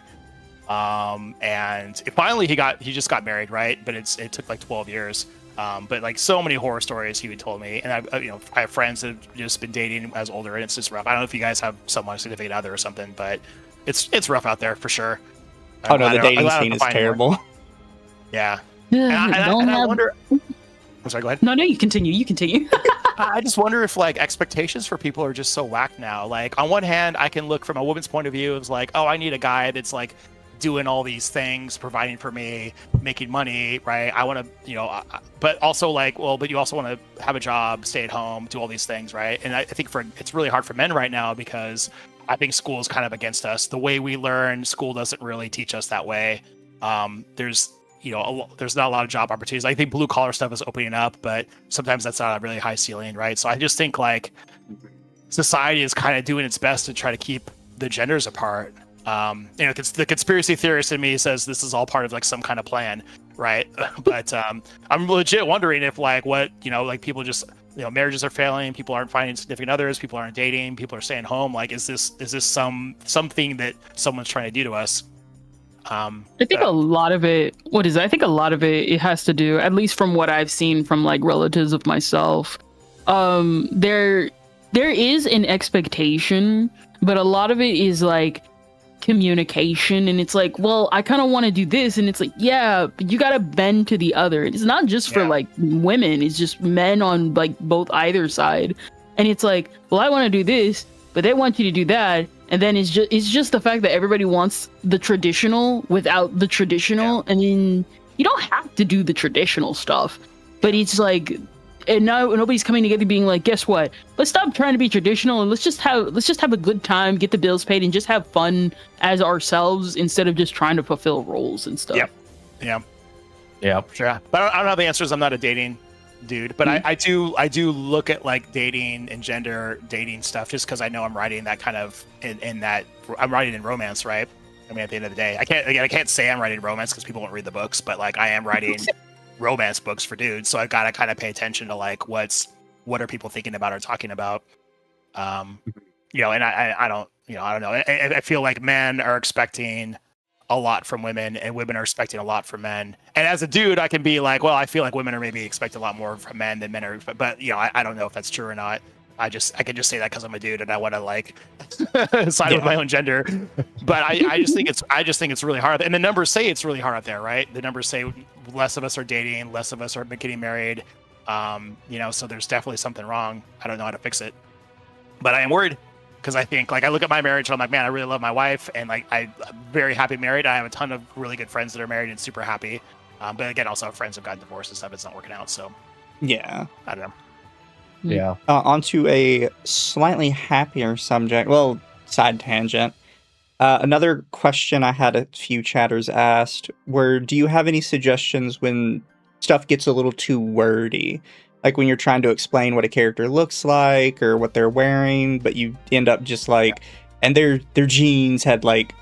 And finally he just got married, right? But it took like 12 years. But like so many horror stories he would told me, and I have friends that have just been dating as older, and it's just rough. I don't know if you guys have someone, significant other or something, but it's rough out there for sure. Oh no, the dating scene is terrible. More. Yeah. And I wonder. I'm sorry, go ahead. No, you continue. I just wonder if like expectations for people are just so whacked now. Like on one hand, I can look from a woman's point of view. It's like, oh, I need a guy that's like doing all these things, providing for me, making money, right? I want to, but also like, well, but you also want to have a job, stay at home, do all these things, right? And I think it's really hard for men right now, because I think school is kind of against us. The way we learn, school doesn't really teach us that way. There's not a lot of job opportunities. I think blue collar stuff is opening up, but sometimes that's not a really high ceiling, right? So I just think like society is kind of doing its best to try to keep the genders apart. The conspiracy theorist in me says this is all part of like some kind of plan, right? But I'm legit wondering if like what like people just marriages are failing, people aren't finding significant others, people aren't dating, people are staying home. Like, is this something that someone's trying to do to us? I think a lot of it. I think a lot of it has to do, at least from what I've seen from like relatives of myself. There is an expectation, but a lot of it is like communication, and it's like, well, I kind of want to do this, and it's like, yeah, but you gotta bend to the other. It's not just for like women, it's just men on like both either side. And it's like, well, I want to do this, but they want you to do that, and then it's just the fact that everybody wants the traditional without the traditional. And then you don't have to do the traditional stuff, but it's like, and now nobody's coming together being like, guess what? Let's stop trying to be traditional and let's just have a good time, get the bills paid, and just have fun as ourselves instead of just trying to fulfill roles and stuff. Yeah. Sure. But I don't have the answers. I'm not a dating dude, but I do look at like dating and gender dating stuff just because I know I'm writing that kind of in that I'm writing in romance, right? I mean, at the end of the day, I can't say I'm writing romance because people won't read the books, but like I am writing romance books for dudes, so I've got to kind of pay attention to like what are people thinking about or talking about. And I don't know. I feel like men are expecting a lot from women, and women are expecting a lot from men. And as a dude, I can be like, well, I feel like women are maybe expecting a lot more from men than men are. But I don't know if that's true or not. I can just say that because I'm a dude and I want to like side with my own gender. But I just think it's really hard. And the numbers say it's really hard out there, right? The numbers say less of us are dating, less of us are getting married. So there's definitely something wrong. I don't know how to fix it, but I am worried. Because I think, like, I look at my marriage and I'm like, man, I really love my wife, and like, I'm very happy married. I have a ton of really good friends that are married and super happy. But again, also have friends who've gotten divorced and stuff. It's not working out. So yeah, I don't know. Yeah. Onto a slightly happier subject. Well, side tangent. Another question I had a few chatters asked were, do you have any suggestions when stuff gets a little too wordy? Like when you're trying to explain what a character looks like or what they're wearing, but you end up just like, and their jeans had like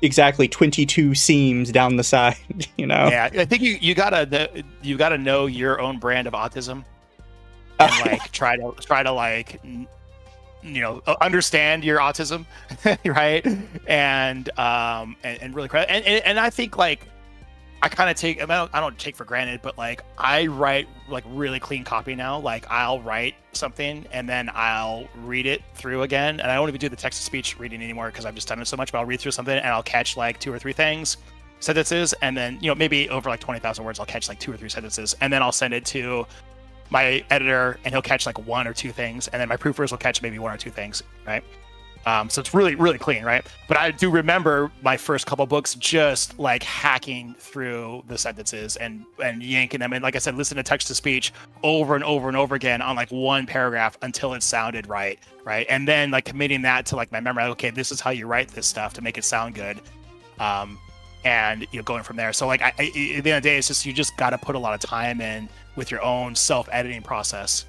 exactly 22 seams down the side, Yeah, I think you gotta know your own brand of autism, and like try to like understand your autism, right? And really and I think like I kind of I don't take for granted, but like I write like really clean copy now. Like I'll write something and then I'll read it through again. And I don't even do the text to speech reading anymore because I've just done it so much, but I'll read through something and I'll catch like 2 or 3 sentences. And then, maybe over like 20,000 words, I'll catch like 2 or 3 sentences. And then I'll send it to my editor and he'll catch like 1 or 2 things. And then my proofers will catch maybe 1 or 2 things, right? So it's really, really clean, right? But I do remember my first couple books just like hacking through the sentences and yanking them. And like I said, listen to text to speech over and over and over again on like one paragraph until it sounded right? And then like committing that to like my memory. Like, okay, this is how you write this stuff to make it sound good. And going from there. So like at the end of the day, it's just you just got to put a lot of time in with your own self-editing process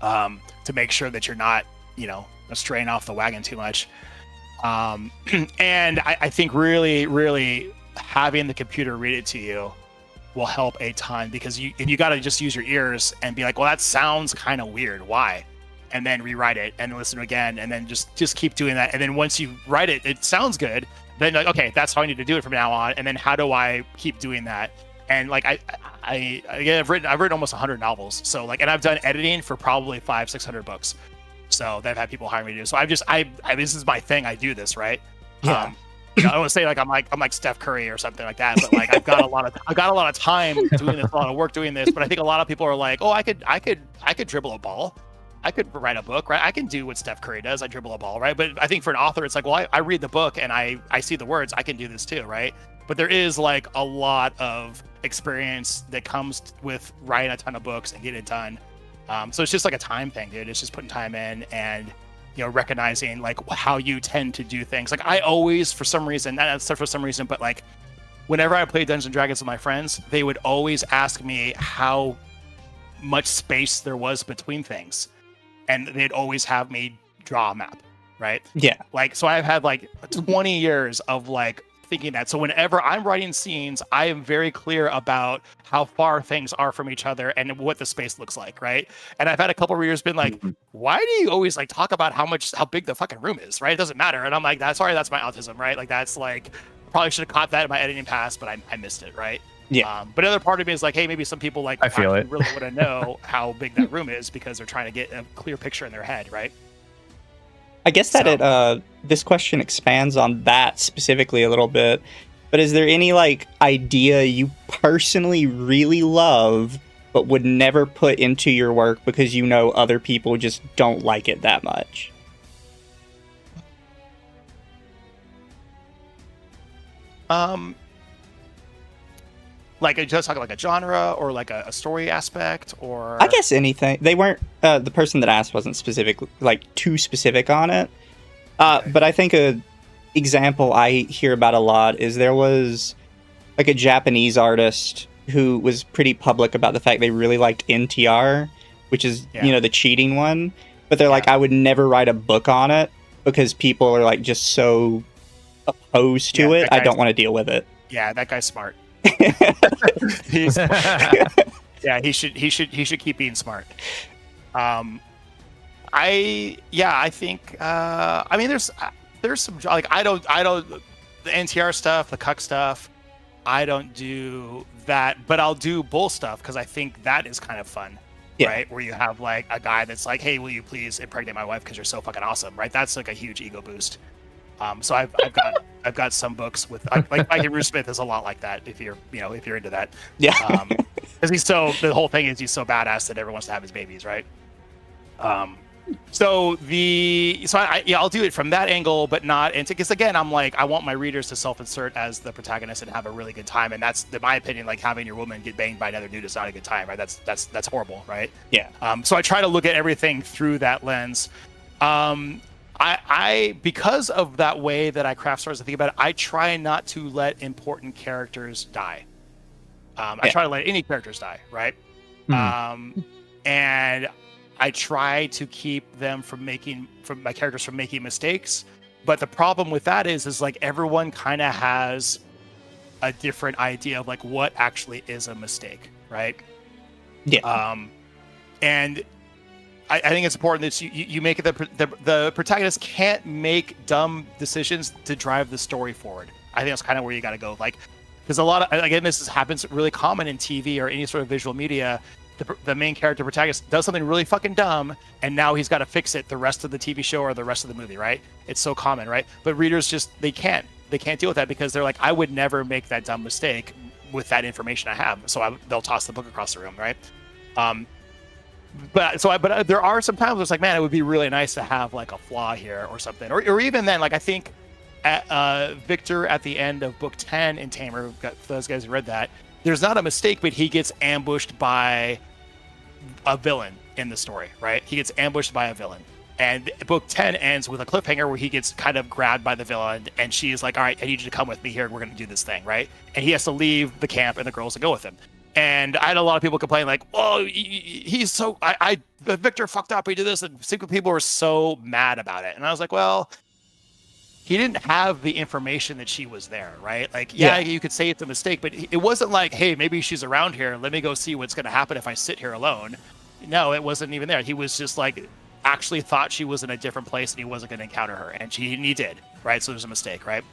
to make sure that you're not straying off the wagon too much. And I think really, really having the computer read it to you will help a ton, because you got to just use your ears and be like, well, that sounds kind of weird. Why? And then rewrite it and listen again, and then just keep doing that. And then once you write it, it sounds good. Then like, okay, that's how I need to do it from now on. And then how do I keep doing that? And like I've written almost 100 novels. So like, and I've done editing for probably 500-600 books. So they've had people hire me to do. So this is my thing. I do this, right? Yeah. I don't want to say like I'm like Steph Curry or something like that, but like I've got a lot of time doing this, a lot of work doing this. But I think a lot of people are like, oh, I could dribble a ball, I could write a book, right? I can do what Steph Curry does. I dribble a ball, right? But I think for an author, it's like, well, I read the book and I see the words. I can do this too, right? But there is like a lot of experience that comes with writing a ton of books and getting it done. So it's just like a time thing, dude. It's just putting time in and, recognizing like how you tend to do things. Like I always, for some reason, but like whenever I played Dungeons and Dragons with my friends, they would always ask me how much space there was between things. And they'd always have me draw a map, right? Yeah. Like, so I've had like 20 years of like thinking that. So whenever I'm writing scenes, I am very clear about how far things are from each other and what the space looks like, right? And I've had a couple readers been like, why do you always like talk about how big the fucking room is, right? It doesn't matter. And I'm like, that's my autism, right? Like that's like, probably should have caught that in my editing pass, but I missed it, right? Yeah. But another part of me is like, hey, maybe some people like I feel it. really want to know how big that room is because they're trying to get a clear picture in their head, right? I guess that this question expands on that specifically a little bit. But is there any like idea you personally really love but would never put into your work because you know other people just don't like it that much? Like just talking like a genre or like a story aspect, or I guess anything. They weren't the person that asked wasn't specific, like too specific on it. Okay. But I think a example I hear about a lot is there was like a Japanese artist who was pretty public about the fact they really liked NTR, which is the cheating one. But they're like, I would never write a book on it because people are like just so opposed to it. I don't want to deal with it. Yeah, that guy's smart. He's, yeah, he should keep being smart. I think I mean there's some like I don't the NTR stuff, the cuck stuff, I don't do that, but I'll do bull stuff because I think that is kind of fun. Yeah. Right, where you have like a guy that's like, hey, will you please impregnate my wife because you're so fucking awesome, right? That's like a huge ego boost. So I've got some books with like Mikey Bruce Smith is a lot like that if you're into that. Yeah. Because the whole thing is he's so badass that everyone wants to have his babies, right? I'll do it from that angle, but not because again I'm like I want my readers to self-insert as the protagonist and have a really good time, and that's in my opinion like having your woman get banged by another dude is not a good time, right? That's horrible, right? Yeah. So I try to look at everything through that lens. I because of that way that I craft stories and think about it, I try not to let important characters die. I try to let any characters die, right? And I try to keep them from my characters from making mistakes. But the problem with that is like everyone kind of has a different idea of like what actually is a mistake, right? Yeah. And I think it's important that you make it the protagonist can't make dumb decisions to drive the story forward. I think that's kind of where you got to go. Like, because a lot of, again, happens really common in TV or any sort of visual media. The main character protagonist does something really fucking dumb, and now he's got to fix it the rest of the TV show or the rest of the movie, right? It's so common, right? But readers just, they can't deal with that because they're like, I would never make that dumb mistake with that information I have. So they'll toss the book across the room, right? But there are some times where it's like, man, it would be really nice to have like a flaw here or something, or even then, like I think Victor at the end of book 10 in Tamer, for those guys who read that, there's not a mistake, but he gets ambushed by a villain in the story, right? He gets ambushed by a villain, and book 10 ends with a cliffhanger where he gets kind of grabbed by the villain, and she is like, all right, I need you to come with me here, we're going to do this thing, right? And he has to leave the camp and the girls to go with him. And I had a lot of people complain like, "Oh, he's so Victor fucked up. He did this," and some people were so mad about it. And I was like, "Well, he didn't have the information that she was there, right? Like, yeah, you could say it's a mistake, but it wasn't like, hey, maybe she's around here. Let me go see what's going to happen if I sit here alone." No, it wasn't even there. He was just like actually thought she was in a different place and he wasn't going to encounter her, and he did, right? So there's a mistake, right?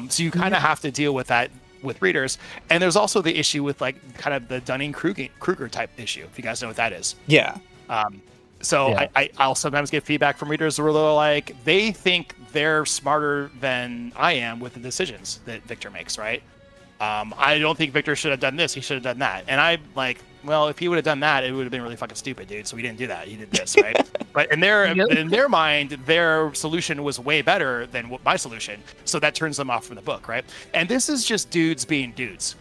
So you kind of have to deal with that with readers. And there's also the issue with like kind of the Dunning-Kruger type issue, if you guys know what that is. Yeah. I'll sometimes get feedback from readers where they're like, they think they're smarter than I am with the decisions that Victor makes, right? I don't think Victor should have done this. He should have done that. And I'm like, well, if he would have done that, it would have been really fucking stupid, dude. So he didn't do that. He did this, right? But in their mind, their solution was way better than my solution. So that turns them off from the book, right? And this is just dudes being dudes.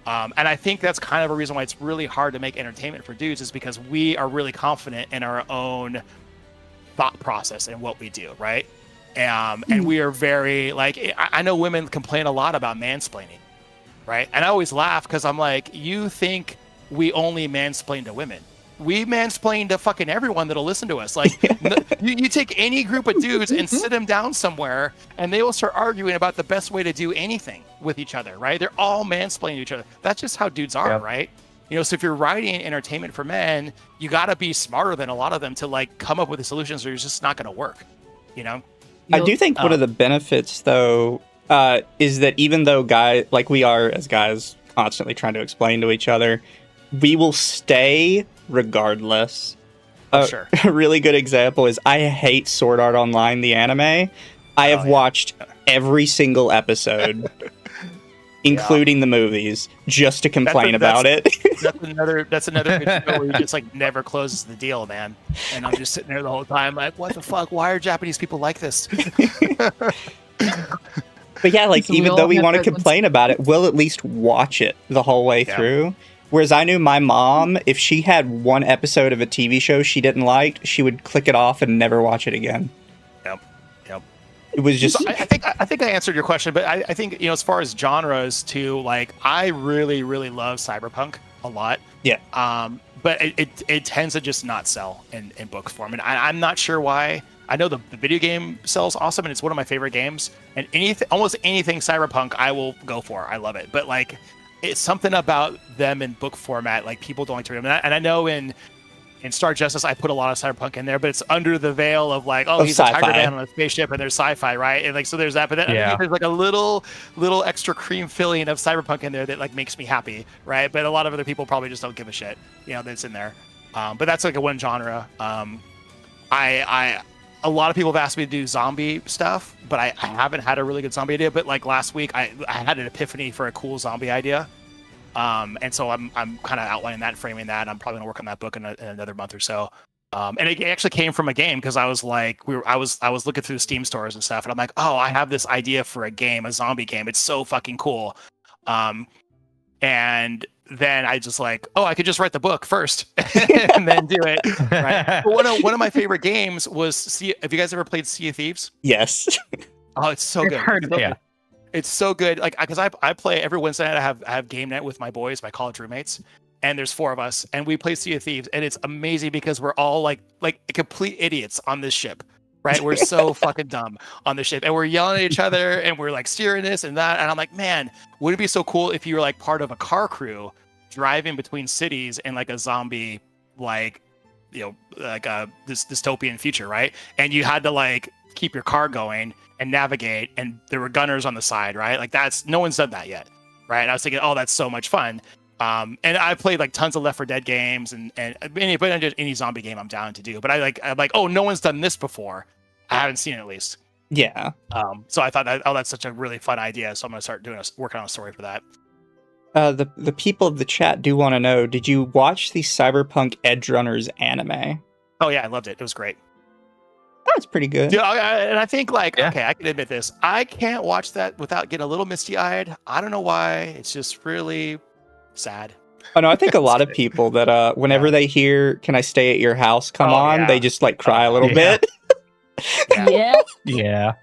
And I think that's kind of a reason why it's really hard to make entertainment for dudes, is because we are really confident in our own thought process and what we do, right? And we are very, like, I know women complain a lot about mansplaining, right? And I always laugh because I'm like, you think we only mansplain to women. we mansplain to fucking everyone that'll listen to us. Like, you take any group of dudes and sit them down somewhere, and they will start arguing about the best way to do anything with each other, right? They're all mansplaining to each other. That's just how dudes are, right? You know, so if you're writing entertainment for men, you got to be smarter than a lot of them to like come up with the solutions, or it's just not going to work. You know. I do think one of the benefits, though, is that even though guys, like we are as guys, constantly trying to explain to each other, we will stay regardless. Sure. A really good example is I hate Sword Art Online, the anime. I have watched every single episode, including the movies, just to complain about it. That's another good show where he just like never closes the deal, man. And I'm just sitting there the whole time like, what the fuck? Why are Japanese people like this? But yeah, like, even though we want to complain about it, we'll at least watch it the whole way through. Whereas I knew my mom, if she had one episode of a TV show she didn't like, she would click it off and never watch it again. Yep. It was just... So I think I answered your question, but I think, you know, as far as genres too, like, I really, really love cyberpunk a lot. Yeah. But it tends to just not sell in book form. And I'm not sure why. I know the video game sells awesome, and it's one of my favorite games. And almost anything cyberpunk, I will go for. I love it. But like, it's something about them in book format. Like, people don't like to read them. And I know in Star Justice, I put a lot of cyberpunk in there, but it's under the veil of like, oh, he's sci-fi. a tiger man on a spaceship, and there's sci-fi, right? And like, so there's that. But then underneath there's like a little extra cream filling of cyberpunk in there that like makes me happy, right? But a lot of other people probably just don't give a shit, you know, that's in there. But that's like a one genre. A lot of people have asked me to do zombie stuff, but I haven't had a really good zombie idea. But like last week, I had an epiphany for a cool zombie idea. And so I'm kind of outlining that and framing that. And I'm probably gonna work on that book in another month or so. And it actually came from a game, because I was like, I was looking through Steam stores and stuff, and I'm like, oh, I have this idea for a game, a zombie game. It's so fucking cool. And then I just like, oh, I could just write the book first and then do it. Right? But one of my favorite games was have you guys ever played Sea of Thieves? Yes. Oh, it's so good. It's so good. Like, because I play every Wednesday night. I have game night with my boys, my college roommates, and there's 4 of us, and we play Sea of Thieves, and it's amazing because we're all like complete idiots on this ship. Right, we're so fucking dumb on the ship, and we're yelling at each other, and we're like steering this and that. And I'm like, man, would it be so cool if you were like part of a car crew driving between cities in like a zombie, like, you know, like this dystopian future, right? And you had to like keep your car going and navigate, and there were gunners on the side, right? Like, that's no one's done that yet, right? And I was thinking, oh, that's so much fun. And I played like tons of Left 4 Dead games and any zombie game I'm down to do. But I'm like, oh, no one's done this before. I haven't seen it at least. Yeah. So I thought that's such a really fun idea. So I'm gonna start working on a story for that. The people of the chat do want to know: did you watch the Cyberpunk Edge Runners anime? Oh yeah, I loved it. It was great. That's pretty good. Yeah, and I think okay, I can admit this. I can't watch that without getting a little misty-eyed. I don't know why. It's just really sad. Oh no, I think a lot of people that whenever they hear "Can I stay at your house?" come on, they just like cry a little bit. Yeah.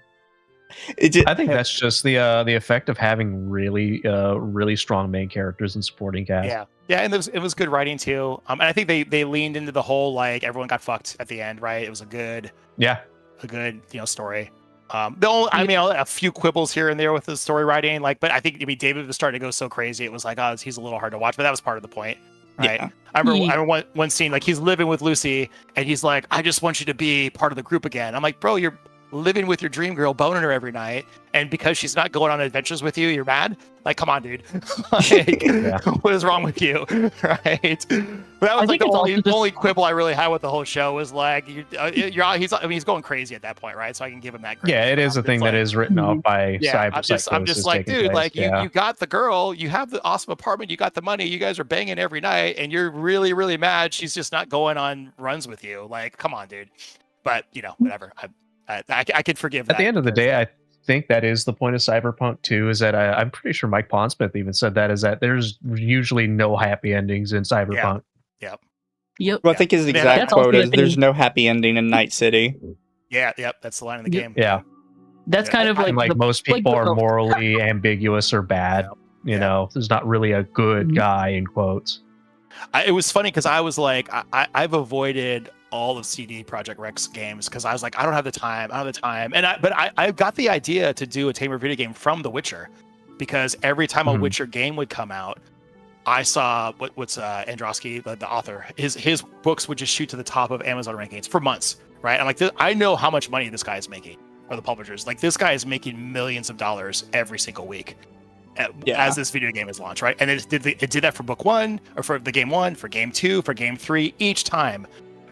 I think that's just the effect of having really strong main characters and supporting cast. Yeah, and it was good writing too. And I think they leaned into the whole like everyone got fucked at the end, right? It was a good story. A few quibbles here and there with the story writing, but I think David was starting to go so crazy. It was like, oh, he's a little hard to watch, but that was part of the point. Right. Yeah. I remember one scene, like he's living with Lucy and he's like, I just want you to be part of the group again. I'm like, bro, you're living with your dream girl, boning her every night, and because she's not going on adventures with you, you're mad? Like, come on, dude. What is wrong with you? Right. But that was like the only quibble I really had with the whole show was like, he's going crazy at that point, right? So I can give him that credit. Yeah, it is a thing that is written off by cyber. I'm just like, dude, place. Like you got the girl, you have the awesome apartment, you got the money, you guys are banging every night, and you're really, really mad she's just not going on runs with you. Like, come on, dude. But whatever. I could forgive that. At the end of the day, I think that is the point of Cyberpunk too, is that I'm pretty sure Mike Pondsmith even said that, is that there's usually no happy endings in Cyberpunk. Yep. Well, I think his exact quote is, there's no happy ending in Night City. Yep. That's the line in the game. Yeah. That's kind of like most people are morally ambiguous or bad. You know, there's not really a good guy in quotes. It was funny because I was like, I've avoided all of CD Projekt Red's games because I was like, I don't have the time. And I got the idea to do a Tamer video game from The Witcher, because every time a Witcher game would come out, I saw what's Androsky, the author, his books would just shoot to the top of Amazon rankings for months, right? I'm like, I know how much money this guy is making, or the publishers. Like, this guy is making millions of dollars every single week as this video game is launched, right? And it did that for book 1, or for the game 1, for game 2, for game 3, each time.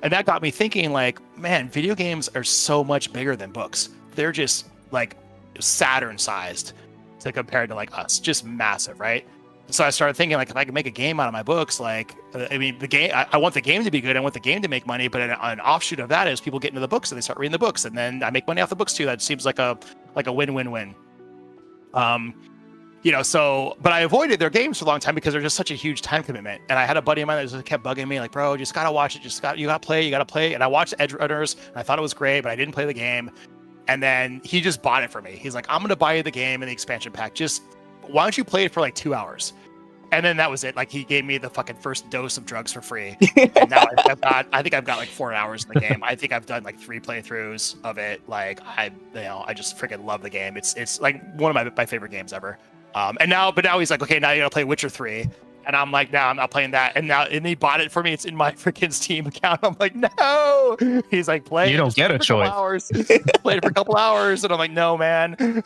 And that got me thinking, like, man, video games are so much bigger than books. They're just like Saturn sized to compare to like us, just massive, right? So I started thinking, like, if I could make a game out of my books, like, I mean, the game, I want the game to be good. I want the game to make money, but an offshoot of that is people get into the books and they start reading the books, and then I make money off the books too. That seems like a win-win-win. So, but I avoided their games for a long time because they're just such a huge time commitment. And I had a buddy of mine that just kept bugging me, like, bro, just gotta watch it. You gotta play. And I watched Edge Runners, and I thought it was great, but I didn't play the game. And then he just bought it for me. He's like, I'm gonna buy you the game and the expansion pack. Just, why don't you play it for like 2 hours? And then that was it. Like, he gave me the fucking first dose of drugs for free. And now I think I've got like 4 hours in the game. I think I've done like 3 playthroughs of it. Like, I just freaking love the game. It's like one of my favorite games ever. But now he's like, okay, now you gotta play Witcher 3. And I'm like, no, I'm not playing that. And he bought it for me. It's in my freaking Steam account. I'm like, no. He's like, play it. You don't get a choice. Played it for a couple hours. And I'm like, no, man.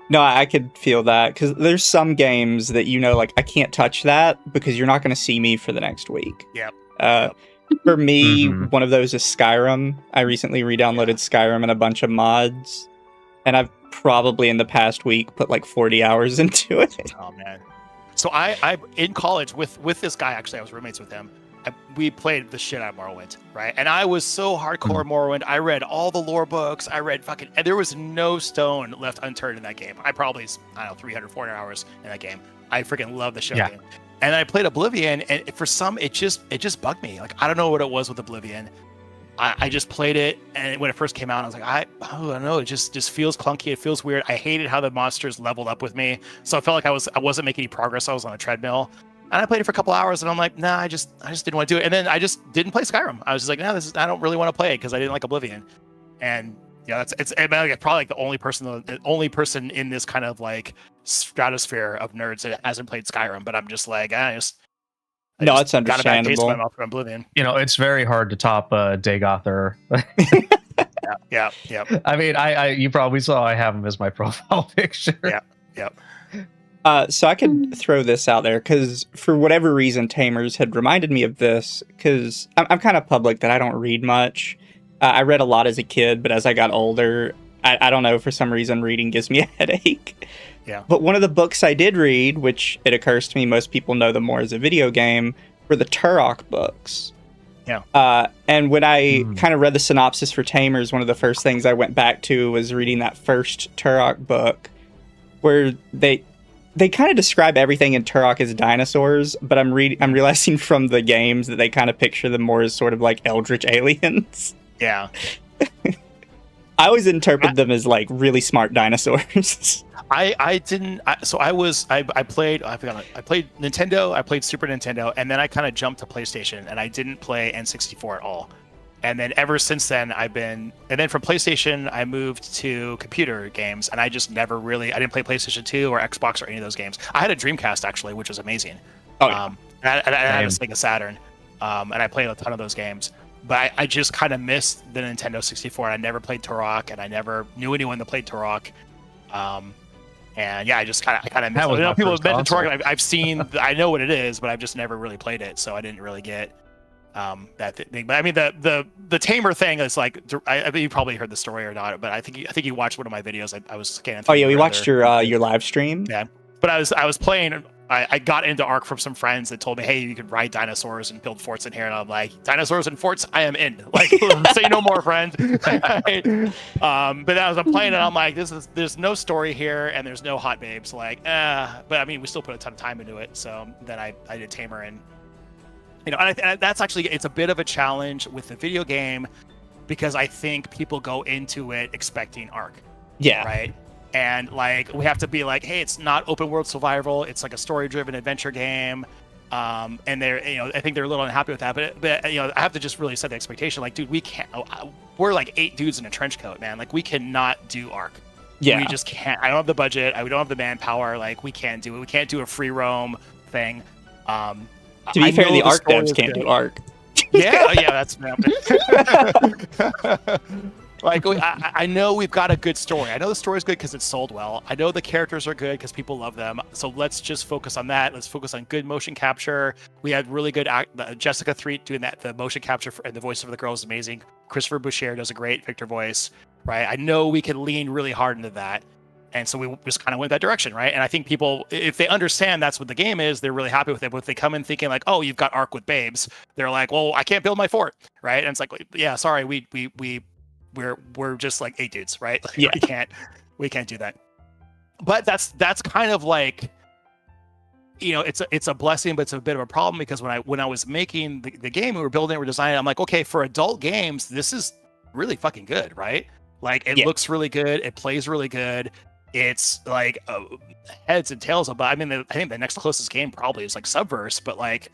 No, I could feel that, because there's some games that, like, I can't touch that because you're not going to see me for the next week. Yep. For me, one of those is Skyrim. I recently re-downloaded Skyrim and a bunch of mods, and I've probably in the past week put like 40 hours into it. Oh, man. So I in college with this guy, actually, I was roommates with him. We played the shit out of Morrowind, right? And I was so hardcore Morrowind. I read all the lore books. And there was no stone left unturned in that game. I probably, 300, 400 hours in that game. I freaking love the shit out of it. And I played Oblivion, and for some, it just bugged me. Like, I don't know what it was with Oblivion. I just played it, and when it first came out, I was like, I don't know, it just feels clunky. It feels weird. I hated how the monsters leveled up with me, so I felt like I wasn't making any progress. I was on a treadmill. And I played it for a couple hours, and I'm like, nah, I just didn't want to do it. And then I just didn't play Skyrim. I was just like, no, I don't really want to play it because I didn't like Oblivion. And it's probably like the only person in this kind of like stratosphere of nerds that hasn't played Skyrim. But I'm just like, it's understandable. Got a bad taste in my mouth from Oblivion. It's very hard to top Dagother. Yeah. I mean, you probably saw I have him as my profile picture. Yeah. So I could throw this out there, because for whatever reason, Tamers had reminded me of this, because I'm kind of public that I don't read much. I read a lot as a kid, but as I got older, I don't know, for some reason, reading gives me a headache. Yeah. But one of the books I did read, which it occurs to me most people know them more as a video game, were the Turok books. Yeah. And when I kind of read the synopsis for Tamers, one of the first things I went back to was reading that first Turok book, where they kind of describe everything in Turok as dinosaurs, but I'm realizing from the games that they kind of picture them more as sort of like eldritch aliens. Yeah. I always interpret them as like really smart dinosaurs. I didn't. I played Nintendo. I played Super Nintendo, and then I kind of jumped to PlayStation, and I didn't play N64 at all. And then ever since then, and then from PlayStation, I moved to computer games, and I just never really, I didn't play PlayStation 2 or Xbox or any of those games. I had a Dreamcast, actually, which was amazing. Oh, yeah. And I had a Sega Saturn, and I played a ton of those games. But I just kind of missed the Nintendo 64. I never played Turok, and I never knew anyone that played Turok. And yeah, I kind of missed it. People have mentioned Turok, I've seen, I know what it is, but I've just never really played it, so I didn't really get that thing. But I mean, the Tamer thing is like, I think you probably heard the story or not, but I think you watched one of my videos. I was scanning through. Oh yeah, we watched your live stream. Yeah, but I was playing. I got into Ark from some friends that told me, hey, you can ride dinosaurs and build forts in here, and I'm like, dinosaurs and forts, I am in. Like, say no more, friend. But as I'm playing it, I'm like, there's no story here, and there's no hot babes. Like, but I mean, we still put a ton of time into it. So then I did Tamer, and and that's actually, it's a bit of a challenge with the video game, because I think people go into it expecting Ark. Yeah. Right. And like, we have to be like, hey, it's not open world survival. It's like a story driven adventure game. and they're, I think they're a little unhappy with that. But I have to just really set the expectation. Like, dude, we can't. We're like 8 dudes in a trench coat, man. Like, we cannot do Arc. Yeah, we just can't. I don't have the budget. We don't have the manpower. Like, we can't do it. We can't do a free roam thing. To be fair, the Arc devs can't do Arc. Yeah, that's. Like, I know we've got a good story. I know the story's good because it's sold well. I know the characters are good because people love them. So let's just focus on that. Let's focus on good motion capture. We had really good Jessica Threet doing that. The motion capture and the voice of the girl is amazing. Christopher Boucher does a great Victor voice, right? I know we can lean really hard into that. And so we just kind of went that direction, right? And I think people, if they understand that's what the game is, they're really happy with it. But if they come in thinking like, oh, you've got Arc with babes, they're like, well, I can't build my fort, right? And it's like, yeah, sorry, we're just like 8 dudes, right? Like, yeah, we can't do that. But that's kind of like, it's a blessing, but it's a bit of a problem because when I was making the game, we were building, we're designing, I'm like, okay, for adult games, this is really fucking good, right? Like, it looks really good, it plays really good. It's like heads and tails of, but I mean, I think the next closest game probably is like Subverse, but like,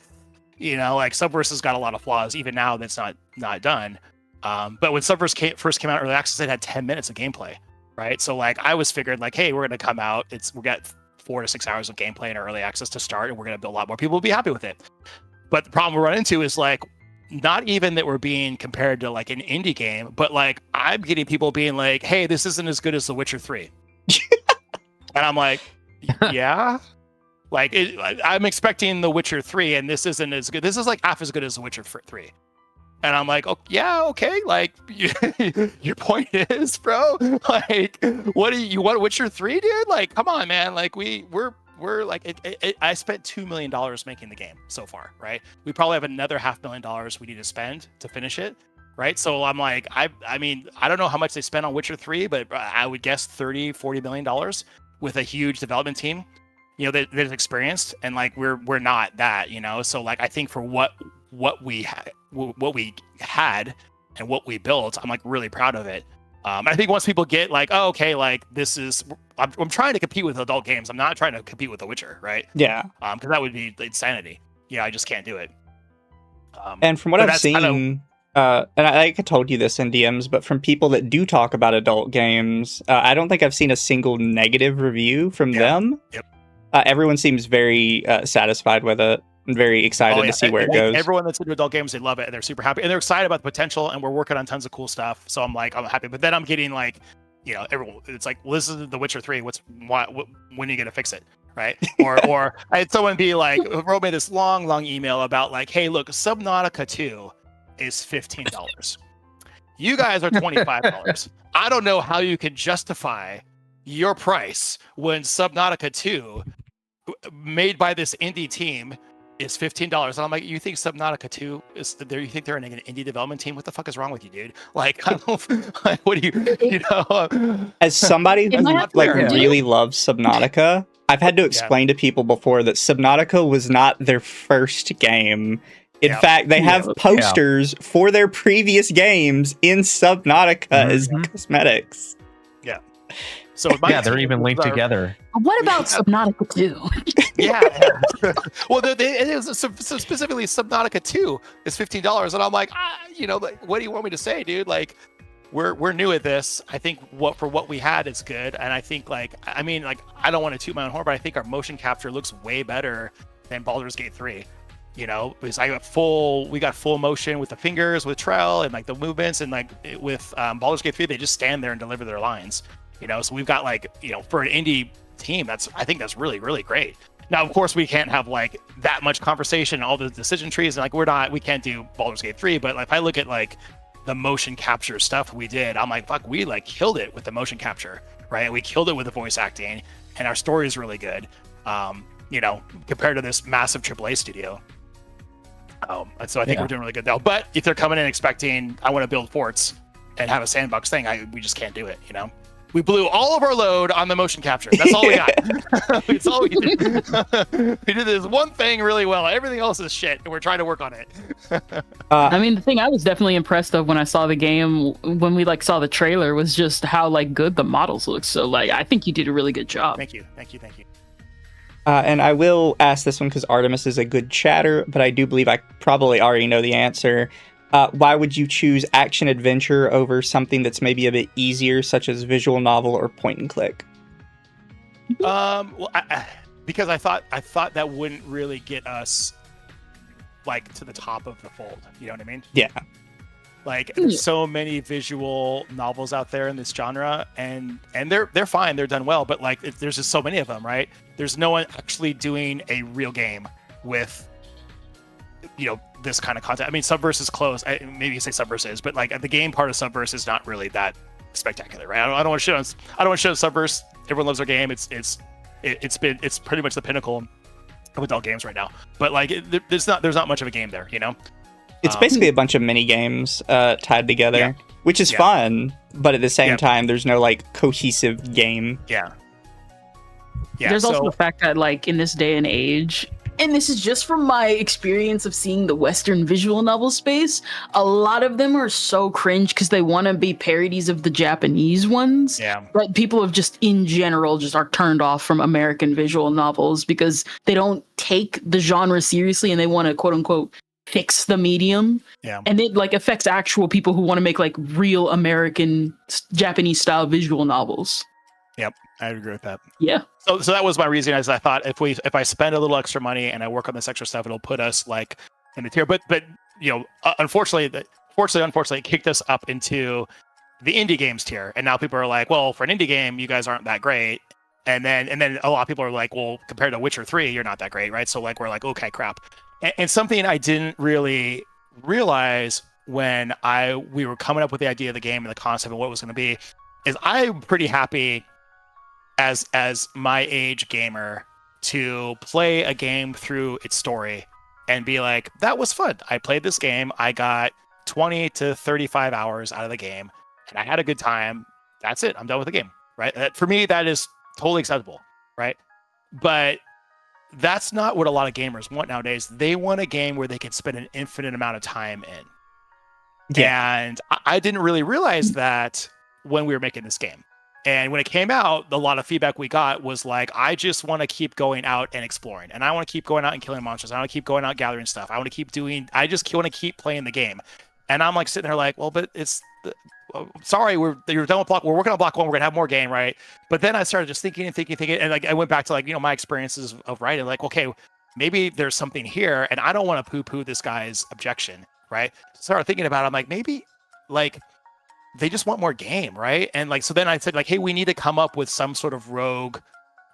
like Subverse has got a lot of flaws even now that's not done. But when Subverse first came out early access, it had 10 minutes of gameplay, right? So like, I was figured like, hey, we're gonna come out, we got 4 to 6 hours of gameplay in early access to start, and we're gonna build a lot more people will be happy with it. But the problem we run into is like, not even that we're being compared to like an indie game, but like I'm getting people being like, hey, this isn't as good as The Witcher 3. And I'm like, yeah, like I'm expecting The Witcher 3, and this isn't as good. This is like half as good as The Witcher 3. And I'm like, oh yeah, okay. Like, your point is, bro. Like, what do you want, Witcher 3, dude? Like, come on, man. Like, we're like, I spent $2 million making the game so far, right? We probably have another $500,000 we need to spend to finish it. Right. So I'm like, I mean, I don't know how much they spent on Witcher 3, but I would guess $30-40 million with a huge development team, that is experienced. And like, we're not that, so like, I think for what we had and what we built, I'm like really proud of it. I think once people get like, oh, okay, like this is, I'm trying to compete with adult games. I'm not trying to compete with The Witcher. Right. Yeah. Because that would be insanity. Yeah. I just can't do it. And from what I've seen, and I told you this in DMs, but from people that do talk about adult games, I don't think I've seen a single negative review from them. Yep. Everyone seems very satisfied with it and very excited to see where it goes. Everyone that's into adult games, they love it and they're super happy and they're excited about the potential, and we're working on tons of cool stuff. So I'm happy. But then I'm getting like, everyone, it's like, well, this is The Witcher 3. When are you gonna fix it? Right? Or I had someone be like, wrote me this long email about like, hey, look, Subnautica 2 is $15. You guys are $25. I don't know how you can justify your price when Subnautica 2, made by this indie team, is $15. And I'm like, you think Subnautica 2 is there? You think they're an indie development team? What the fuck is wrong with you, dude? Like, I don't, like, what do you, As somebody who really loves Subnautica, I've had to explain to people before that Subnautica was not their first game. In fact, they have posters for their previous games in Subnautica as cosmetics. Yeah. So they're even linked together. What about Subnautica 2? Yeah. Well, it is specifically Subnautica 2 is $15, and I'm like, like, what do you want me to say, dude? Like, we're new at this. I think for what we had is good, and I think I don't want to toot my own horn, but I think our motion capture looks way better than Baldur's Gate 3. Because we got full motion with the fingers with Trell and like the movements, and like with Baldur's Gate 3, they just stand there and deliver their lines. So we've got for an indie team, I think that's really, really great. Now, of course, we can't have like that much conversation and all the decision trees, and like we can't do Baldur's Gate 3, but like if I look at like the motion capture stuff we did, I'm like, fuck, we like killed it with the motion capture, right? We killed it with the voice acting, and our story is really good. Compared to this massive AAA studio. And so I think we're doing really good though. But if they're coming in expecting, I want to build forts and have a sandbox thing, we just can't do it. We blew all of our load on the motion capture. That's all we got. It's all we did. We did this one thing really well. Everything else is shit, and we're trying to work on it. I mean, the thing I was definitely impressed of when I saw the game, when we saw the trailer, was just how good the models look. So I think you did a really good job. Thank you. And I will ask this one because Artemis is a good chatter, but I do believe I probably already know the answer. Why would you choose action adventure over something that's maybe a bit easier, such as visual novel or point and click? Well, because I thought that wouldn't really get us like to the top of the fold. You know what I mean? Yeah. Like there's so many visual novels out there in this genre, and they're fine, they're done well, but like there's just so many of them, right? There's no one actually doing a real game with this kind of content. I mean, Subverse is close. Maybe you say Subverse is, but like the game part of Subverse is not really that spectacular, right? I don't want to shit on Subverse. Everyone loves their game. It's pretty much the pinnacle of adult games right now. But like there's not much of a game there, you know. It's basically a bunch of mini games tied together, which is fun, but at the same time, there's no like cohesive game. Yeah. There's also the fact that like in this day and age, and this is just from my experience of seeing the Western visual novel space, a lot of them are so cringe because they want to be parodies of the Japanese ones. Yeah. But people have just in general just are turned off from American visual novels because they don't take the genre seriously and they want to quote unquote fix the medium. Yeah. And it like affects actual people who want to make like real American Japanese style visual novels. Yep, I agree with that. Yeah. So that was my reason. As I thought, if I spend a little extra money and I work on this extra stuff, it'll put us like in the tier. But unfortunately, it kicked us up into the indie games tier, and now people are like, well, for an indie game, you guys aren't that great. And then a lot of people are like, well, compared to Witcher 3, you're not that great, right? So like we're like, okay, crap. And something I didn't really realize when we were coming up with the idea of the game and the concept and what it was going to be is I'm pretty happy as my age gamer to play a game through its story and be like, that was fun. I played this game. I got 20 to 35 hours out of the game and I had a good time. That's it. I'm done with the game, right? For me, that is totally acceptable, right? But that's not what a lot of gamers want nowadays. They want a game where they can spend an infinite amount of time in. Yeah. And I didn't really realize that when we were making this game. And when it came out, a lot of feedback we got was like, I just want to keep going out and exploring. And I want to keep going out and killing monsters. I want to keep going out gathering stuff. I just want to keep playing the game. And I'm like sitting there like, well, but sorry, you're done with block. We're working on block 1. We're gonna have more game, right? But then I started just thinking, and like I went back to like my experiences of writing. Like, okay, maybe there's something here, and I don't want to poo-poo this guy's objection, right? Started thinking about it. I'm like, maybe like they just want more game, right? And like so then I said like, hey, we need to come up with some sort of rogue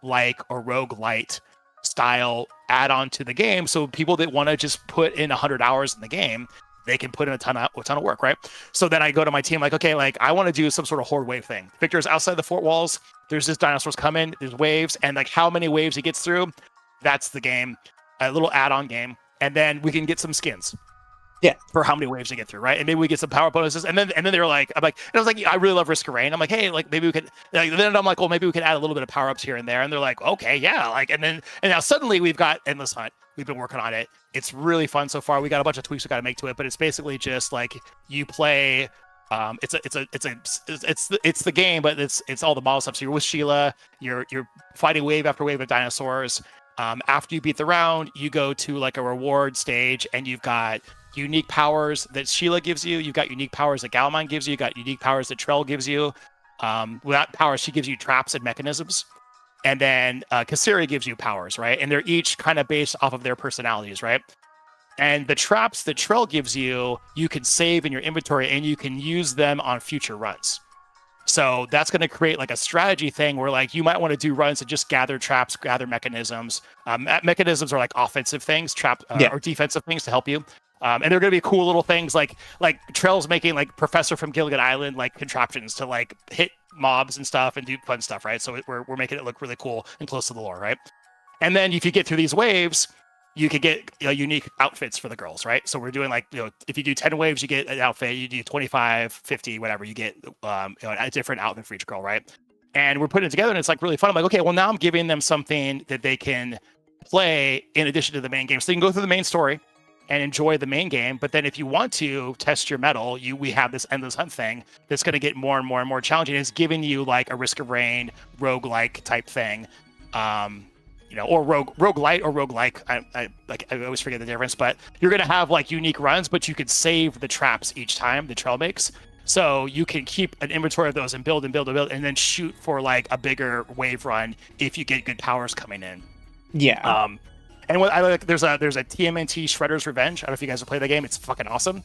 like or roguelite style add-on to the game, so people that want to just put in 100 hours in the game, they can put in a ton of work, right? So then I go to my team like, okay, like I want to do some sort of horde wave thing. Victor's outside the fort walls. There's this dinosaurs coming. There's waves, and like how many waves he gets through, that's the game. A little add-on game, and then we can get some skins. Yeah. For how many waves they get through, right? And maybe we get some power bonuses, and then they were like, and I was like, I really love Risk of Rain. I'm like, hey, like maybe we could. Like, then I'm like, well, maybe we could add a little bit of power ups here and there. And they're like, okay, yeah, like, and now suddenly we've got Endless Hunt. We've been working on it. It's really fun so far. We got a bunch of tweaks we got to make to it, but it's basically just like you play. It's the game, but it's all the model stuff. So you're with Sheila. You're fighting wave after wave of dinosaurs. After you beat the round, you go to like a reward stage, and you've got unique powers that Sheila gives you. You've got unique powers that Galamine gives you. You got unique powers that Trell gives you. Without powers, she gives you traps and mechanisms. And then Kassiri gives you powers, right? And they're each kind of based off of their personalities, right? And the traps that Trell gives you, you can save in your inventory and you can use them on future runs. So that's going to create like a strategy thing where like you might want to do runs and just gather traps, gather mechanisms. Mechanisms are like offensive things, or defensive things to help you. And they're going to be cool little things like Trell's making like Professor from Gilligan Island like contraptions to like hit mobs and stuff and do fun stuff, right? So we're making it look really cool and close to the lore, right? And then if you get through these waves, you could get unique outfits for the girls, right? So we're doing like, if you do 10 waves, you get an outfit. You do 25, 50, whatever, you get a different outfit for each girl, right? And we're putting it together and it's like really fun. I'm like, okay, well now I'm giving them something that they can play in addition to the main game. So they can go through the main story and enjoy the main game, but then if you want to test your mettle, we have this Endless Hunt thing that's going to get more and more and more challenging. It's giving you like a Risk of Rain roguelike type thing, or roguelite or roguelike. I always forget the difference, but you're gonna have like unique runs, but you could save the traps each time the trail makes. So you can keep an inventory of those and build, and then shoot for like a bigger wave run if you get good powers coming in. Yeah. And what I like, there's a TMNT Shredder's Revenge. I don't know if you guys have played the game. It's fucking awesome.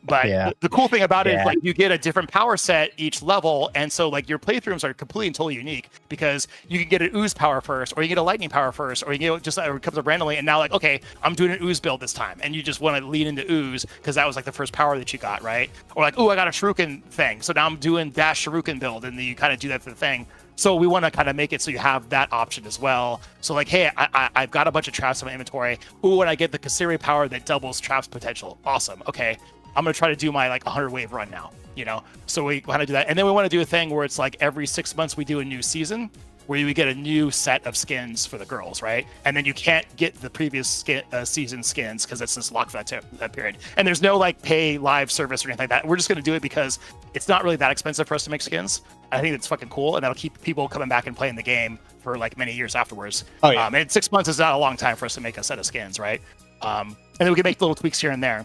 But the cool thing about it is like you get a different power set each level, and so like your playthroughs are completely and totally unique because you can get an ooze power first, or you get a lightning power first, or you get just it comes up randomly. And now like, okay, I'm doing an ooze build this time, and you just want to lean into ooze because that was like the first power that you got, right? Or like, oh, I got a shuriken thing, so now I'm doing dash shuriken build, and then you kind of do that for the thing. So we want to kind of make it so you have that option as well. So like, hey, I've got a bunch of traps in my inventory. Ooh, when I get the Kasiri power that doubles traps potential. Awesome. Okay, I'm going to try to do my like 100 wave run now, So we want to do that. And then we want to do a thing where it's like every 6 months we do a new season where we get a new set of skins for the girls, right? And then you can't get the previous season skins because it's just locked for that period. And there's no like pay live service or anything like that. We're just going to do it because it's not really that expensive for us to make skins. I think it's fucking cool, and that'll keep people coming back and playing the game for like many years afterwards. Oh yeah. And 6 months is not a long time for us to make a set of skins, right? And then we can make little tweaks here and there.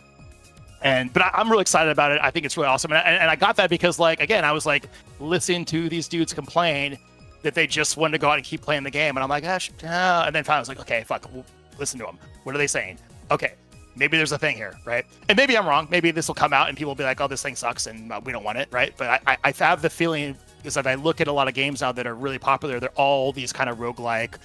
But I'm really excited about it. I think it's really awesome, and I got that because like again, I was like listening to these dudes complain that they just wanted to go out and keep playing the game, and I'm like, and then finally I was like, okay, fuck, we'll listen to them. What are they saying? Okay, maybe there's a thing here, right? And maybe I'm wrong. Maybe this will come out and people will be like, oh, this thing sucks and we don't want it, right? But I have the feeling is that I look at a lot of games now that are really popular. They're all these kind of roguelike,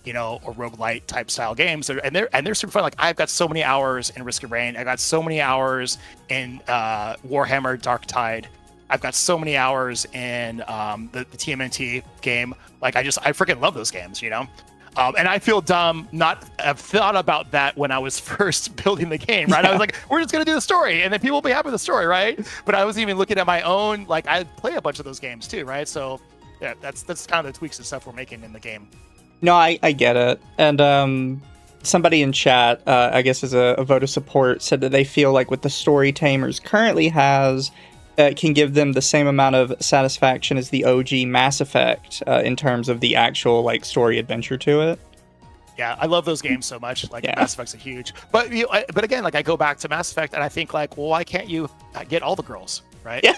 or roguelite type style games, and they're super fun. Like I've got so many hours in Risk of Rain. I got so many hours in Warhammer Dark Tide. I've got so many hours in the TMNT game. Like I freaking love those games, And I feel dumb not have thought about that when I was first building the game, right? I was like, we're just gonna do the story, and then people will be happy with the story, right? But I was even looking at my own, like I play a bunch of those games too, right? So yeah, that's kind of the tweaks and stuff we're making in the game. No, I get it. And somebody in chat, I guess as a vote of support, said that they feel like what the story Tamers currently has can give them the same amount of satisfaction as the OG Mass Effect in terms of the actual like story adventure to it. Yeah, I love those games so much. Like Mass Effect's a huge, but but again, like I go back to Mass Effect and I think like, well, why can't you get all the girls, right? Yeah.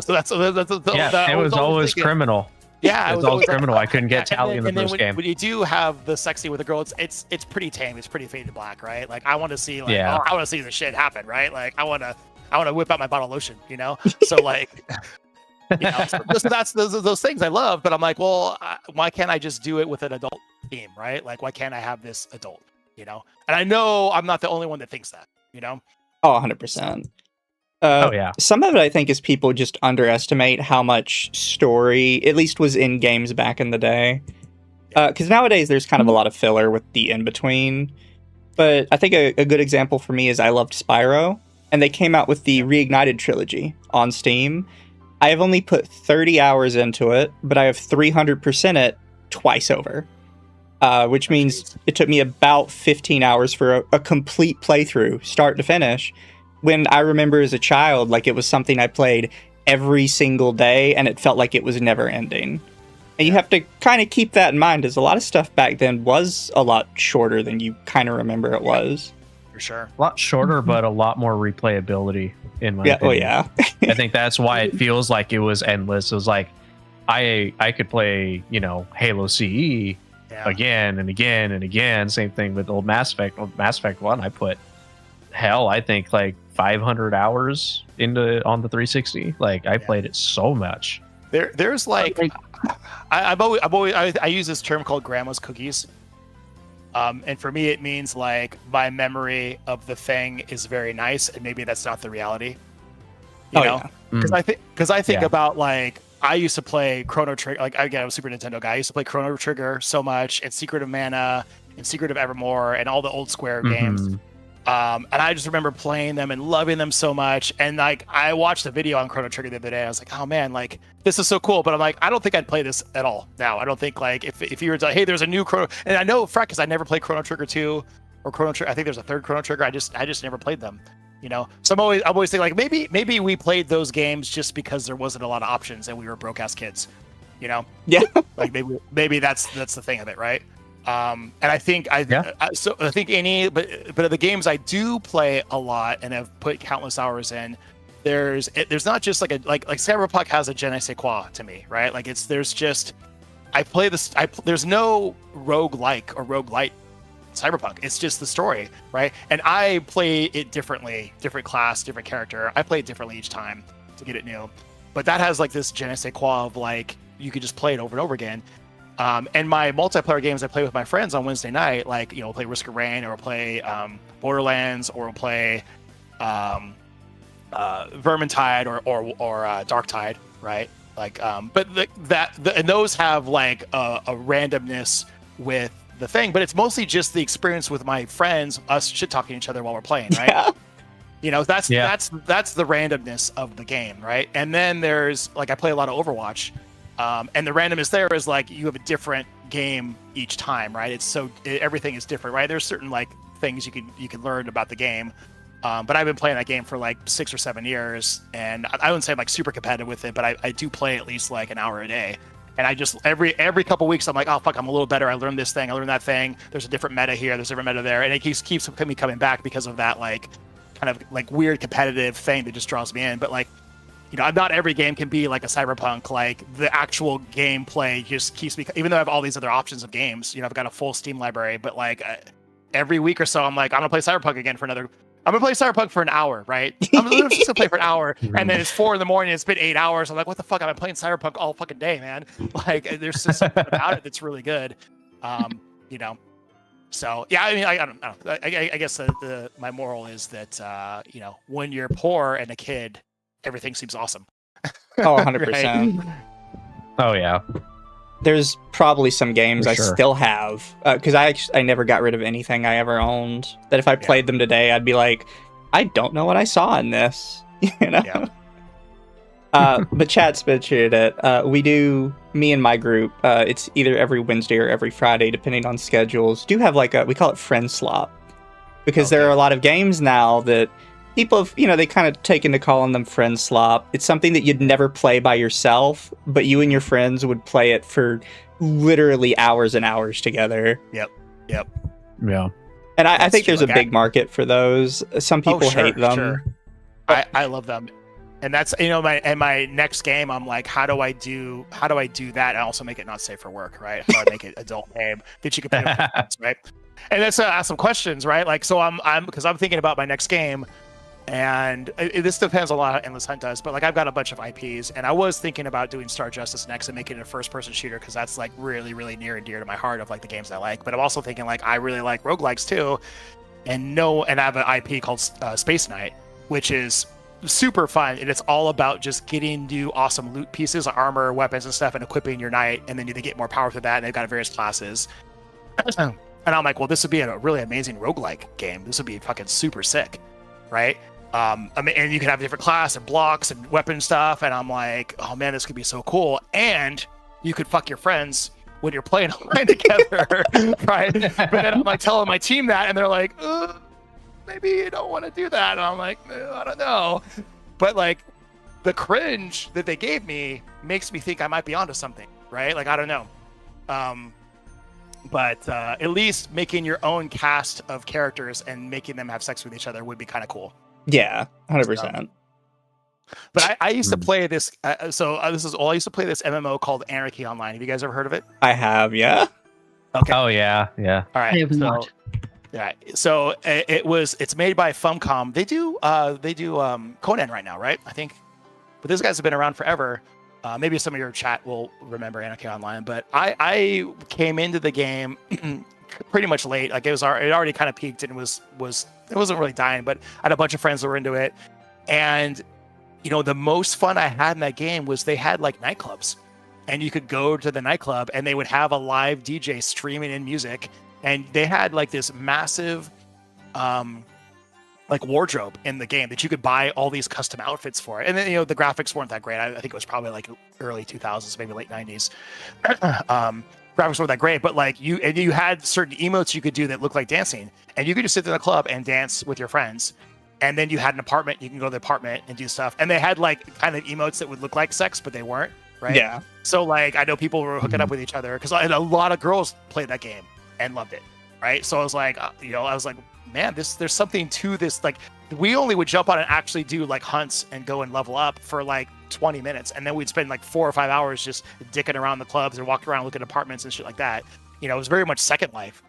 So that's it was always criminal. Yeah, it was always criminal. I couldn't get Tally in the first game. When you do have the sexy with a girl, it's pretty tame. It's pretty faded black, right? Like I want to see I want to see the shit happen, right? Like I want to whip out my bottle of lotion, So like, so that's those things I love. But I'm like, well, why can't I just do it with an adult theme, right? Like, why can't I have this adult, And I know I'm not the only one that thinks that, Oh, 100%. Yeah. Some of it, I think, is people just underestimate how much story, at least was in games back in the day. Because nowadays there's kind of a lot of filler with the in-between. But I think a good example for me is I loved Spyro. And they came out with the Reignited trilogy on Steam. I have only put 30 hours into it, but I have 300% it twice over. Which means it took me about 15 hours for a complete playthrough, start to finish. When I remember as a child, like it was something I played every single day, and it felt like it was never ending. And you have to kind of keep that in mind, as a lot of stuff back then was a lot shorter than you kind of remember it was. For sure. A lot shorter, but a lot more replayability in my opinion. Oh yeah. I think that's why it feels like it was endless. It was like I could play, Halo CE again and again and again. Same thing with old Mass Effect. Old Mass Effect 1, I put I think like 500 hours on the 360. Like I played it so much. There's like I use this term called grandma's cookies. And for me, it means like my memory of the thing is very nice, and maybe that's not the reality. You know, because I think about like I used to play Chrono Trigger. Like again, I was a Super Nintendo guy. I used to play Chrono Trigger so much, and Secret of Mana, and Secret of Evermore, and all the old Square games. And I just remember playing them and loving them so much. And like I watched a video on Chrono Trigger the other day. I was like, oh man, like this is so cool. But I'm like, I don't think I'd play this at all now. I don't think like if you were to like, hey, there's a new Chrono, and I know for because I never played Chrono Trigger 2 or Chrono Trigger. I think there's a third Chrono Trigger. I just never played them. So I'm always thinking like maybe we played those games just because there wasn't a lot of options and we were broke ass kids. Yeah. Like maybe that's the thing of it, right? And I think I think but of the games I do play a lot and have put countless hours in, there's not just like Cyberpunk has a je ne sais quoi to me, right? Like there's no roguelike or roguelite Cyberpunk. It's just the story, right? And I play it differently, different class, different character. I play it differently each time to get it new. But that has like this je ne sais quoi of like you could just play it over and over again. And my multiplayer games I play with my friends on Wednesday night, like we'll play Risk of Rain, or we'll play Borderlands, or we'll play Vermintide or Darktide, right? Like, and those have like a randomness with the thing, but it's mostly just the experience with my friends, us shit talking each other while we're playing, right? Yeah. That's the randomness of the game, right? And then there's like I play a lot of Overwatch, and the randomness there is like you have a different game each time, right? Everything is different, right? There's certain like things you can learn about the game. But I've been playing that game for like 6 or 7 years, and I wouldn't say I'm like super competitive with it, but I do play at least like an hour a day. And I just every couple weeks I'm like, oh fuck, I'm a little better. I learned this thing, I learned that thing. There's a different meta here, there's a different meta there, and it keeps me coming back because of that like kind of like weird competitive thing that just draws me in. But like, not every game can be like a Cyberpunk. Like the actual gameplay just keeps me, even though I have all these other options of games. I've got a full Steam library, but like every week or so I'm like, I'm gonna play Cyberpunk again I'm gonna play Cyberpunk for an hour, right? I'm just gonna play for an hour, and then it's 4 a.m. It's been 8 hours. I'm like, what the fuck? I've been playing Cyberpunk all fucking day, man. Like, there's just something about it that's really good, So yeah, I mean, I don't know. I guess my moral is that when you're poor and a kid, everything seems awesome. Oh, 100%. Right? Oh yeah. There's probably some games For I sure. still have, because I never got rid of anything I ever owned, that if I played them today, I'd be like, I don't know what I saw in this, Yeah. But Chat's mentioned it. Me and my group, it's either every Wednesday or every Friday, depending on schedules, do have like we call it friend slop, because there are a lot of games now that people have, they kind of taken to calling them friend slop. It's something that you'd never play by yourself, but you and your friends would play it for literally hours and hours together. Yep. Yeah. And I think true. there's a big market for those. Some people hate them. Sure. I love them. And that's my next game. I'm like, how do I do that and also make it not safe for work, right? How do I make it adult game that you can play with friends, right? And that's ask some questions, right? Like, so I'm thinking about my next game, and this depends a lot how Endless Hunt does, but like I've got a bunch of IPs, and I was thinking about doing Star Justice next and making it a first-person shooter because that's like really, really near and dear to my heart of like the games I like. But I'm also thinking like I really like roguelikes too, and I have an IP called Space Knight, which is super fun, and it's all about just getting new awesome loot pieces, armor, weapons, and stuff, and equipping your knight, and then you get more power through that, and they've got various classes. And I'm like, well, this would be a really amazing roguelike game. This would be fucking super sick, right? I mean, and you can have different class and blocks and weapon stuff, and I'm like, oh man, this could be so cool. And you could fuck your friends when you're playing online together, right? But then I'm like telling my team that, and they're like, maybe you don't want to do that. And I'm like, I don't know. But like the cringe that they gave me makes me think I might be onto something, right? Like, I don't know. But at least making your own cast of characters and making them have sex with each other would be kind of cool. Yeah, 100%. But I used to play this. I used to play this MMO called Anarchy Online. Have you guys ever heard of it? I have, yeah. Okay. Oh yeah. All right. I have not. Yeah. So it's made by Funcom. They do Conan right now, right? I think. But those guys have been around forever. Maybe some of your chat will remember Anarchy Online, but I came into the game pretty much late. Like it already kind of peaked and it wasn't really dying, but I had a bunch of friends that were into it. And the most fun I had in that game was they had like nightclubs, and you could go to the nightclub and they would have a live DJ streaming in music, and they had like this massive like wardrobe in the game that you could buy all these custom outfits for. And then the graphics weren't that great. I think it was probably like early 2000s, maybe late 90s. Graphics weren't that great, but like you had certain emotes you could do that looked like dancing, and you could just sit in the club and dance with your friends. And then you had an apartment, you can go to the apartment and do stuff. And they had like kind of emotes that would look like sex, but they weren't, right? Yeah. So like I know people were hooking up with each other because a lot of girls played that game. and loved it. Right. So I was like, man, there's something to this. Like, we only would jump on and actually do like hunts and go and level up for like 20 minutes. And then we'd spend like 4 or 5 hours just dicking around the clubs and walking around looking at apartments and shit like that. It was very much Second Life,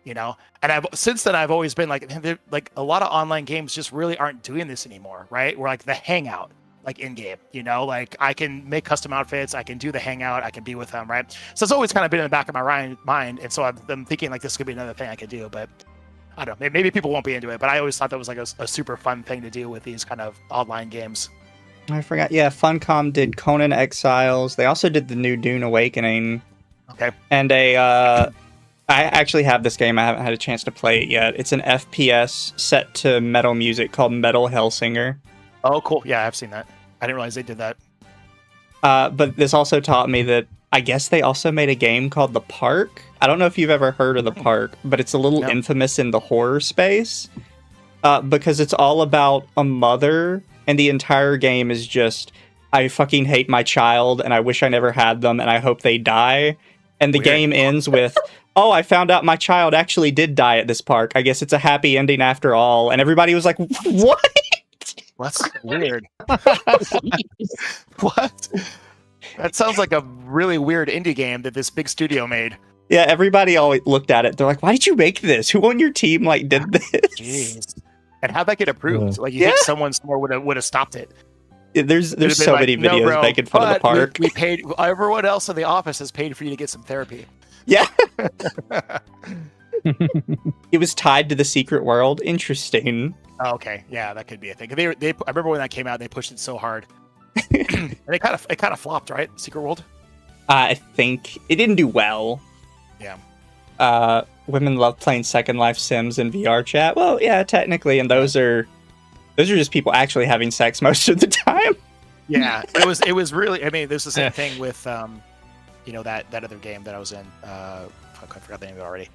and since then I've always been like a lot of online games just really aren't doing this anymore. Right. We're like the hangout, like in game, like I can make custom outfits. I can do the hangout. I can be with them. Right. So it's always kind of been in the back of my mind. And so I'm thinking like this could be another thing I could do, but I don't know. Maybe people won't be into it, but I always thought that was like a super fun thing to do with these kind of online games. I forgot. Yeah, Funcom did Conan Exiles. They also did the new Dune Awakening. Okay. And I actually have this game. I haven't had a chance to play it yet. It's an FPS set to metal music called Metal Hellsinger. Oh, cool. Yeah, I've seen that. I didn't realize they did that. But this also taught me that I guess they also made a game called The Park. I don't know if you've ever heard of The Park, but it's a little infamous in the horror space because it's all about a mother, and the entire game is just, I fucking hate my child, and I wish I never had them, and I hope they die. And the game ends with, oh, I found out my child actually did die at this park. I guess it's a happy ending after all. And everybody was like, what? That's weird. What? That sounds like a really weird indie game that this big studio made. Yeah, everybody always looked at it. They're like, why did you make this? Who on your team did this? Jeez. And how'd that get approved? Like, you think someone somewhere would have stopped it? Yeah, there's so many videos making fun of The Park. We paid, everyone else in the office has paid for you to get some therapy. Yeah. It was tied to the Secret World. Interesting. Oh, okay, yeah, that could be a thing. I remember when that came out, they pushed it so hard. And it kind of flopped, right? Secret World. I think it didn't do well. Yeah. Women love playing Second Life Sims in VR chat. Well, yeah, technically, and those are just people actually having sex most of the time. Yeah, it was really. I mean, this is the same thing with that other game that I was in. I forgot the name of it already.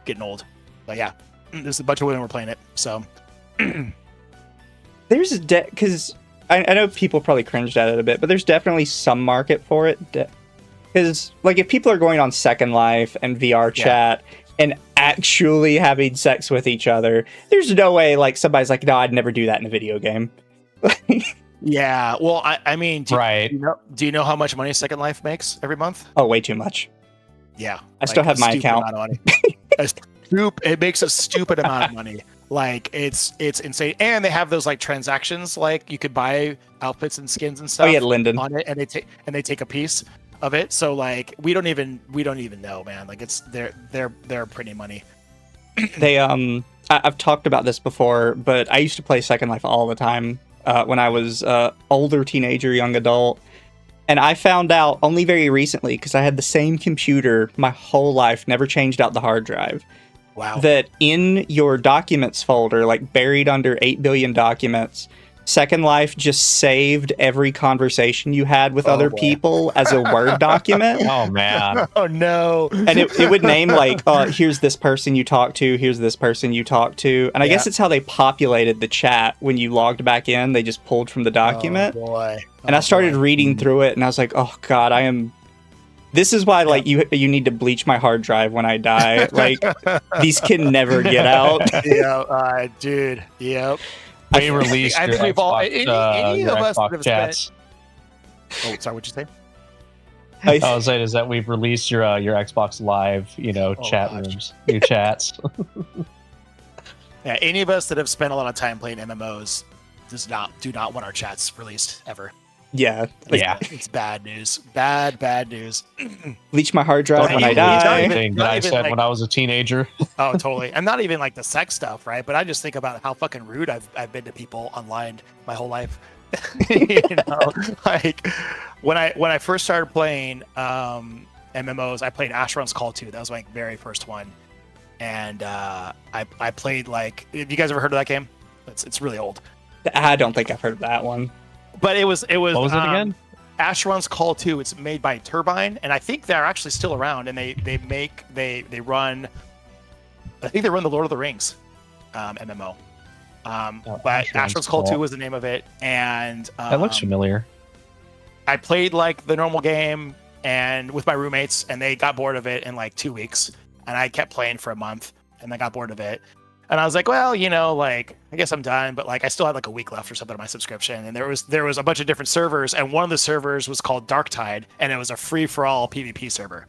Getting old, but yeah, there's a bunch of women were playing it. So there's because I know people probably cringed at it a bit, but there's definitely some market for it. Because like if people are going on Second Life and VR chat and actually having sex with each other, there's no way like somebody's like, no, I'd never do that in a video game. Yeah, well, I mean, do you know how much money Second Life makes every month? Oh, way too much. Yeah, I still have my account. It makes a stupid amount of money. Like it's insane, and they have those like transactions, like you could buy outfits and skins and stuff. Oh yeah, Linden on it, and they take a piece of it. So like we don't even know, man. Like they're pretty money. They I've talked about this before, but I used to play Second Life all the time when I was older teenager, young adult. And I found out only very recently, because I had the same computer my whole life, never changed out the hard drive. Wow. That in your documents folder, like buried under 8 billion documents, Second Life just saved every conversation you had with other people as a Word document. Oh, man. Oh, no. And it would name like, here's this person you talk to, here's this person you talk to. And I guess it's how they populated the chat when you logged back in. They just pulled from the document. Oh, boy. And I started reading through it, and I was like, oh, God, this is why, like, you need to bleach my hard drive when I die. Like, these can never get out. Yeah, dude. Yep. We released your Xbox, any of us Xbox chats. Oh, sorry, what'd you say? I was saying is that we've released your Xbox Live, chat rooms, new chats. Yeah, any of us that have spent a lot of time playing MMOs do not want our chats released ever. Yeah. It's bad news. Bad news. Bleach my hard drive when I die. Anything that I said when I was a teenager. Oh, totally. And not even like the sex stuff, right? But I just think about how fucking rude I've been to people online my whole life. Like when I first started playing MMOs, I played Asheron's Call 2. That was my very first one. And I played like, have you guys ever heard of that game? It's really old. I don't think I've heard of that one. But it was what was it again? Asheron's Call 2. It's made by Turbine, and I think they're actually still around, and they run, I think they run the Lord of the Rings MMO. But Asheron's Call 2 was the name of it, and that looks familiar. I played like the normal game and with my roommates, and they got bored of it in like 2 weeks. and I kept playing for a month, and then got bored of it. And I was like, well, you know, like I guess I'm done, but like I still had like a week left or something on my subscription, and there was a bunch of different servers, and one of the servers was called Dark Tide, and it was a free for all PvP server.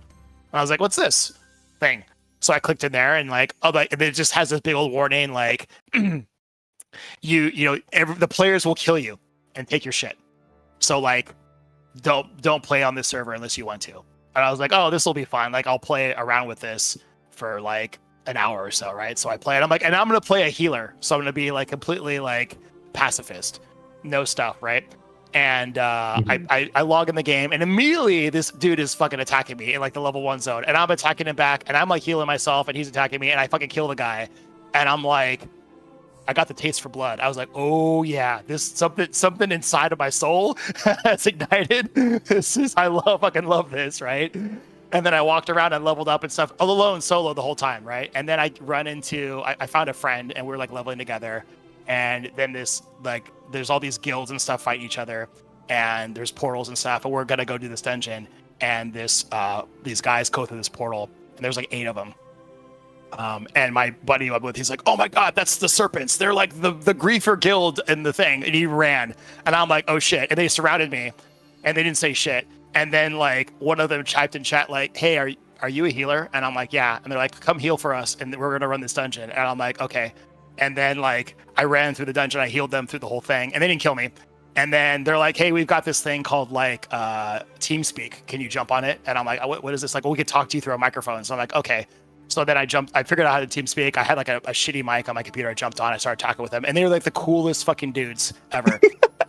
And I was like, what's this thing? So I clicked in there, and like, oh, like it just has this big old warning, like the players will kill you and take your shit. So like, don't play on this server unless you want to. And I was like, oh, this will be fine. Like I'll play around with this for like an hour or so, right? So I play it. I'm like, and I'm gonna play a healer, so I'm gonna be like completely like pacifist, no stuff, right? And I log in the game, and immediately this dude is fucking attacking me in like the level 1 zone, and I'm attacking him back, and I'm like healing myself, and he's attacking me, and I fucking kill the guy, and I'm like, I got the taste for blood. I was like, oh yeah, this something inside of my soul has ignited. I fucking love this, right? And then I walked around and leveled up and stuff, alone, solo the whole time, right? And then I found a friend, and we were like leveling together. And then there's all these guilds and stuff fighting each other, and there's portals and stuff, and we're gonna go do this dungeon. And these guys go through this portal, and there's like 8 of them. And my buddy I'm with, he's like, oh my god, that's the serpents. They're like the griefer guild in the thing. And he ran, and I'm like, oh shit. And they surrounded me, and they didn't say shit. And then like one of them typed in chat like, hey, are you a healer? And I'm like, yeah. And they're like, come heal for us, and we're gonna run this dungeon. And I'm like, okay. And then like I ran through the dungeon, I healed them through the whole thing, and they didn't kill me. And then they're like, hey, we've got this thing called like TeamSpeak. Can you jump on it? And I'm like, what is this? Like, well, we could talk to you through a microphone. So I'm like, okay. So then I figured out how to TeamSpeak. I had like a shitty mic on my computer. I jumped on, I started talking with them, and they were like the coolest fucking dudes ever.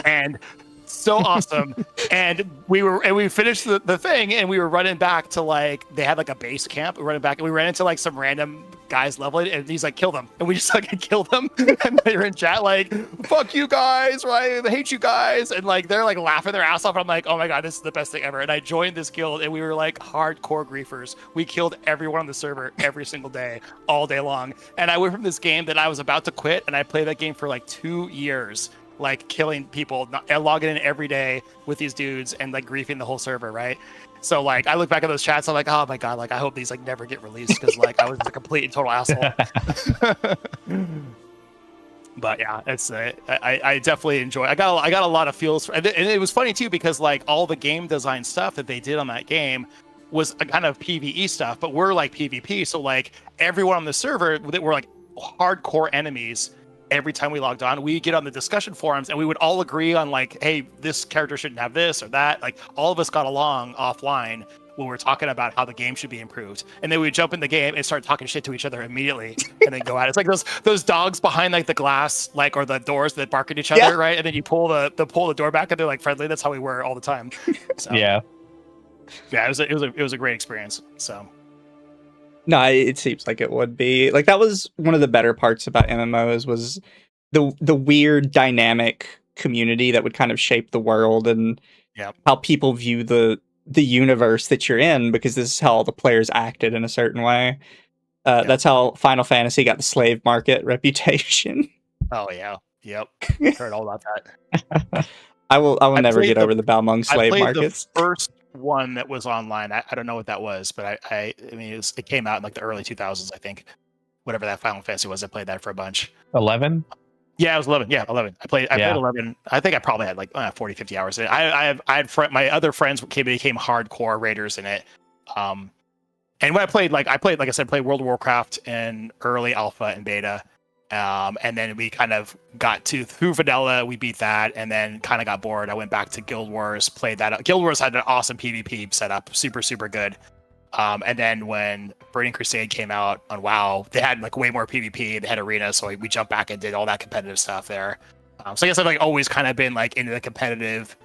And so awesome. And we finished the thing, and we were running back to like, they had like a base camp. We were running back, and we ran into like some random guys leveling, and he's like, kill them. And we just fucking killed them. And they were in chat like, fuck you guys, right? I hate you guys. And like, they're like laughing their ass off. I'm like, oh my god, this is the best thing ever. And I joined this guild, and we were like hardcore griefers. We killed everyone on the server every single day, all day long. And I went from this game that I was about to quit, and I played that game for like 2 years, like killing people, logging in every day with these dudes and like griefing the whole server, right? So like I look back at those chats, I'm like, oh my god, like I hope these like never get released, because like I was a complete and total asshole. But yeah, it's I definitely enjoy. I got a lot of feels and it was funny too, because like all the game design stuff that they did on that game was a kind of PvE stuff, but we're like PvP, so like everyone on the server that were like hardcore enemies. Every time we logged on, we get on the discussion forums, and we would all agree on like, hey, this character shouldn't have this or that. Like all of us got along offline when we were talking about how the game should be improved, and then we would jump in the game and start talking shit to each other immediately, and then go at it. It's like those dogs behind like the glass, like, or the doors that bark at each other, right? And then you pull the door back, and they're like friendly. That's how we were all the time. So, yeah, it was a great experience. So. No, it seems like it would be. Like that was one of the better parts about MMOs, was the weird dynamic community that would kind of shape the world, and how people view the universe that you're in, because this is how all the players acted in a certain way. That's how Final Fantasy got the slave market reputation. Oh yeah. Yep. Heard all about that. I will never get over the Balmung slave markets. The first one that was online. I don't know what that was, but I mean it came out in like the early 2000s, I think. Whatever that Final Fantasy was, I played that for a bunch. 11? Yeah, it was 11. Yeah, 11. I played 11. I think I probably had like 40, 50 hours in it. I had my other friends became hardcore raiders in it. And when I played, like I said, played World of Warcraft in early alpha and beta. And then we kind of got through vanilla, we beat that, and then kind of got bored. I went back to Guild Wars, played that. Guild Wars had an awesome PvP setup, super, super good. And then when Burning Crusade came out on WoW, they had like way more PvP. They had arenas, so we jumped back and did all that competitive stuff there. So I guess I've like always kind of been like into the competitive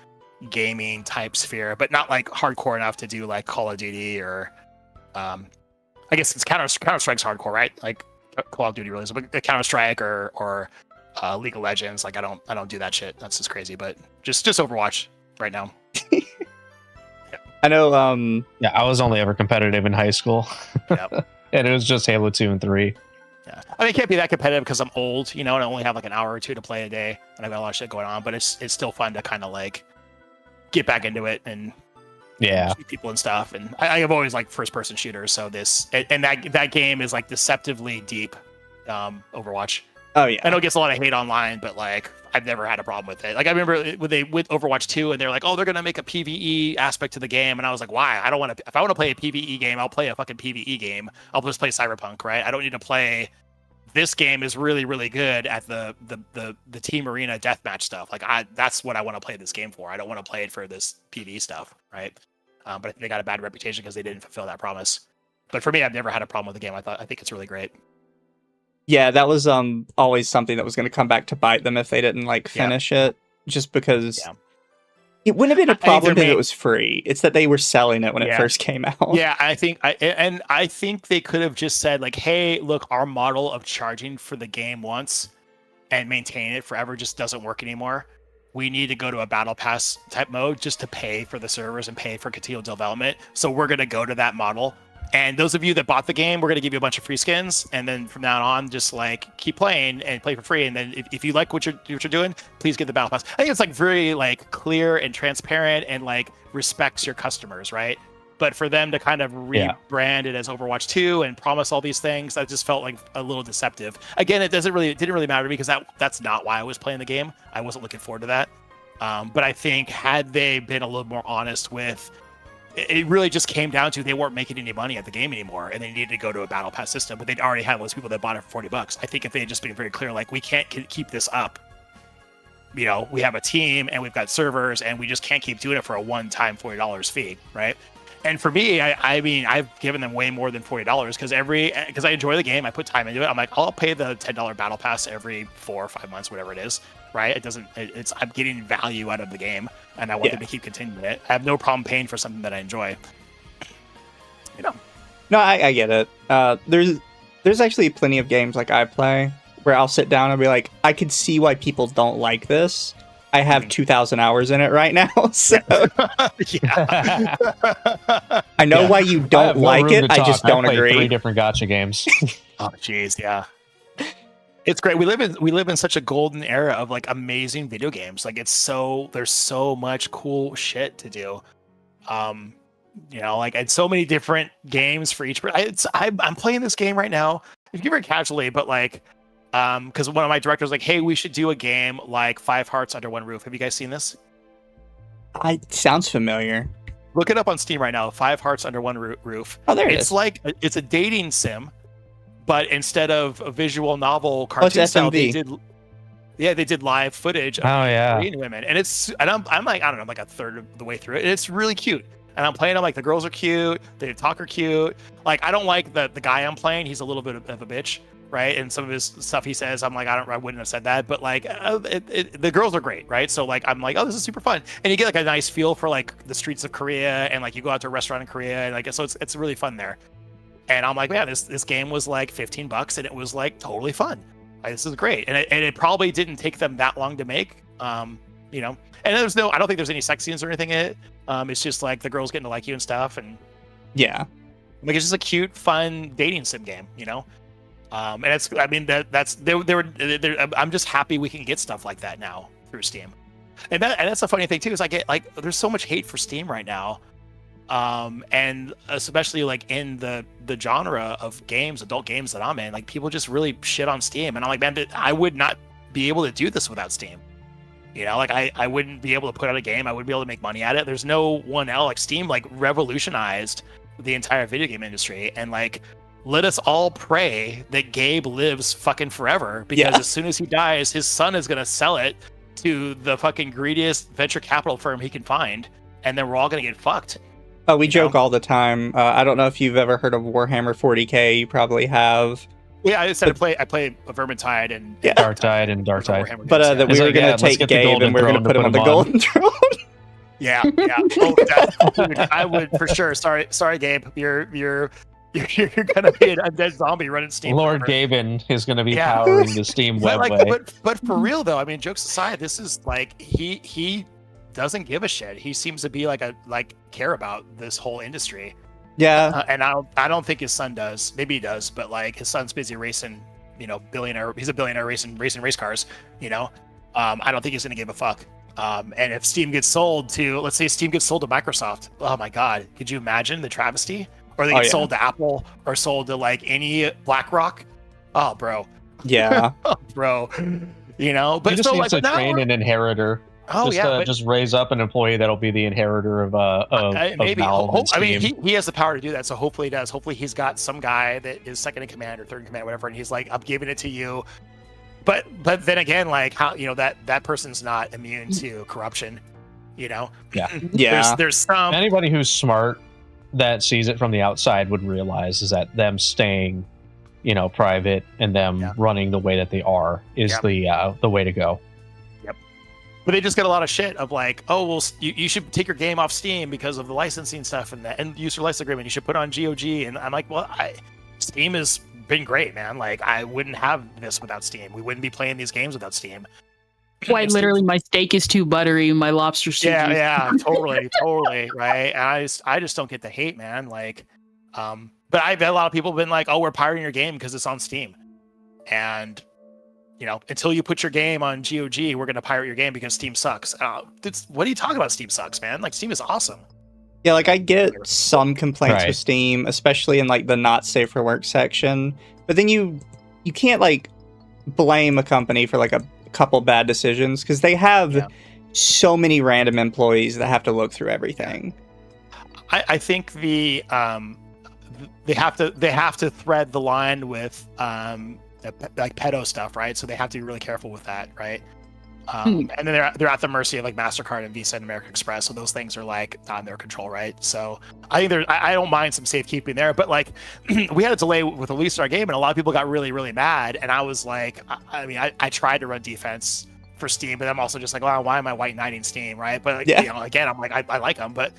gaming type sphere, but not like hardcore enough to do like Call of Duty or I guess it's Counter Strike's hardcore, right? Like Call of Duty really is, but Counter Strike or League of Legends, like I don't do that shit. That's just crazy. But just Overwatch right now. I know. I was only ever competitive in high school. Yep. And it was just Halo 2 and 3. Yeah, I mean, it can't be that competitive because I'm old, and I only have like an hour or two to play a day, and I got a lot of shit going on. But it's still fun to kind of like get back into it and Yeah. shoot people and stuff. And I have always liked first person shooters, so that game is like deceptively deep. Overwatch. Oh yeah. I know it gets a lot of hate online, but like I've never had a problem with it. Like I remember with Overwatch 2, and they're like, oh, they're gonna make a PvE aspect to the game, and I was like, why? I don't want to. If I want to play a PvE game, I'll play a fucking PvE game. I'll just play Cyberpunk, right? I don't need to play. This game is really, really good at the team arena deathmatch stuff. Like that's what I want to play this game for. I don't want to play it for this PvE stuff, right? But I think they got a bad reputation because they didn't fulfill that promise. But for me, I've never had a problem with the game. I think it's really great. Yeah, that was always something that was going to come back to bite them if they didn't like finish it. Just because it wouldn't have been a problem if it was free. It's that they were selling it when it first came out. Yeah, I think they could have just said like, hey, look, our model of charging for the game once and maintaining it forever just doesn't work anymore. We need to go to a battle pass type mode just to pay for the servers and pay for continual development. So we're going to go to that model. And those of you that bought the game, we're going to give you a bunch of free skins. And then from now on, just like keep playing and play for free. And then if you like what you're doing, please get the battle pass. I think it's like very like clear and transparent and like respects your customers, right? But for them to kind of rebrand it as Overwatch 2 and promise all these things, that just felt like a little deceptive. Again, it didn't really matter to me because that's not why I was playing the game. I wasn't looking forward to that. But I think had they been a little more honest with, it really just came down to they weren't making any money at the game anymore, and they needed to go to a battle pass system. But they'd already had those people that bought it for $40. I think if they had just been very clear, like we can't keep this up. You know, we have a team and we've got servers, and we just can't keep doing it for a one-time $40 fee, right? And for me, I mean, I've given them way more than $40 because I enjoy the game. I put time into it. I'm like, I'll pay the $10 battle pass every 4 or 5 months, whatever it is, right? I'm getting value out of the game, and I want them to keep continuing it. I have no problem paying for something that I enjoy. You know? No, I get it. There's actually plenty of games like I play where I'll sit down and be like, I could see why people don't like this. I have 2,000 hours in it right now, so I know why you don't like it. I just don't agree. 3 different gacha games. Oh, jeez, yeah. It's great. We live in such a golden era of like amazing video games. Like there's so much cool shit to do. You know, like and so many different games for each. I'm playing this game right now. If you very casually, but like. Because one of my directors was like, hey, we should do a game like 5 Hearts Under One Roof. Have you guys seen this? It sounds familiar. Look it up on Steam right now. 5 Hearts Under One Roof. Oh, there it is. It's like it's a dating sim, but instead of a visual novel cartoon style, they did live footage of Korean women, and I'm like, I don't know, I'm like a third of the way through it, and it's really cute. And I'm playing them like the girls are cute, the talk are cute. Like I don't like the guy I'm playing. He's a little bit of a bitch. Right, and some of his stuff he says, I'm like, I wouldn't have said that, but like, the girls are great, right? So like, I'm like, oh, this is super fun, and you get like a nice feel for like the streets of Korea, and like you go out to a restaurant in Korea, and like, so it's really fun there. And I'm like, man, this game was like $15, and it was like totally fun. Like, this is great, and it probably didn't take them that long to make, you know. And I don't think there's any sex scenes or anything in it. It's just like the girls getting to like you and stuff, and like it's just a cute, fun dating sim game, you know. And I'm just happy we can get stuff like that now through Steam. And that's a funny thing too, is I get like, there's so much hate for Steam right now. And especially like in the genre of games, adult games that I'm in, like people just really shit on Steam. And I'm like, man, I would not be able to do this without Steam. You know, like I wouldn't be able to put out a game. I wouldn't be able to make money at it. There's no 1L, like Steam like revolutionized the entire video game industry. And like, let us all pray that Gabe lives fucking forever, because as soon as he dies, his son is going to sell it to the fucking greediest venture capital firm he can find, and then we're all going to get fucked. Oh, we joke all the time. I don't know if you've ever heard of Warhammer 40k. You probably have. Yeah, I said I play Vermintide and Darktide. But that we were going to take Gabe and we're going to put him on the golden throne. Yeah. Oh, dude, I would for sure. Sorry, Gabe. You're gonna be an undead zombie running Steam. Lord Gaben is gonna be powering the Steam webway. But for real though, I mean, jokes aside, this is like he doesn't give a shit. He seems to be care about this whole industry. Yeah. And I don't think his son does. Maybe he does, but like his son's busy racing. You know, billionaire. He's a billionaire racing race cars. You know, I don't think he's gonna give a fuck. And if Steam gets sold to, let's say Steam gets sold to Microsoft, oh my God, could you imagine the travesty? Or they get sold to Apple or sold to like any BlackRock. Oh, bro. Yeah. Oh, bro. You know, but you just so need like to train an inheritor. Oh yeah, just raise up an employee that'll be the inheritor of maybe. Valve and I mean, Steam. he has the power to do that, so hopefully he does. Hopefully he's got some guy that is second in command or third in command, whatever, and he's like, I'm giving it to you. But then again, like how that person's not immune to corruption. You know. Yeah. Yeah. There's some Anybody who's smart that sees it from the outside would realize is that them staying, private and them running the way that they are is the way to go. But they just get a lot of shit of like, oh, well, you should take your game off Steam because of the licensing stuff and the end user license agreement. You should put it on GOG. And I'm like, well, Steam has been great, man. Like, I wouldn't have this without Steam. We wouldn't be playing these games without Steam. Quite literally, my steak is too buttery, my lobster's too juicy. Yeah, totally, right. And I just don't get the hate, man. Like, but I've had a lot of people been like, oh, we're pirating your game because it's on Steam, and until you put your game on GOG, we're going to pirate your game because Steam sucks. What are you talking about? Steam sucks, man. Like, Steam is awesome. Yeah, like I get some complaints with Steam, especially in like the not safe for work section. But then you can't like blame a company for like a couple bad decisions because they have so many random employees that have to look through everything. I think they have to thread the line with like pedo stuff, right? So they have to be really careful with that, right? And then they're at the mercy of like MasterCard and Visa and American Express, so those things are like not in their control, right? So I think I don't mind some safekeeping there, but like we had a delay with releasing our game, and a lot of people got really, really mad, and I was like, I tried to run defense for Steam, but I'm also just like, well, why am I white knighting Steam, right? But like, again, I'm like, I like them, but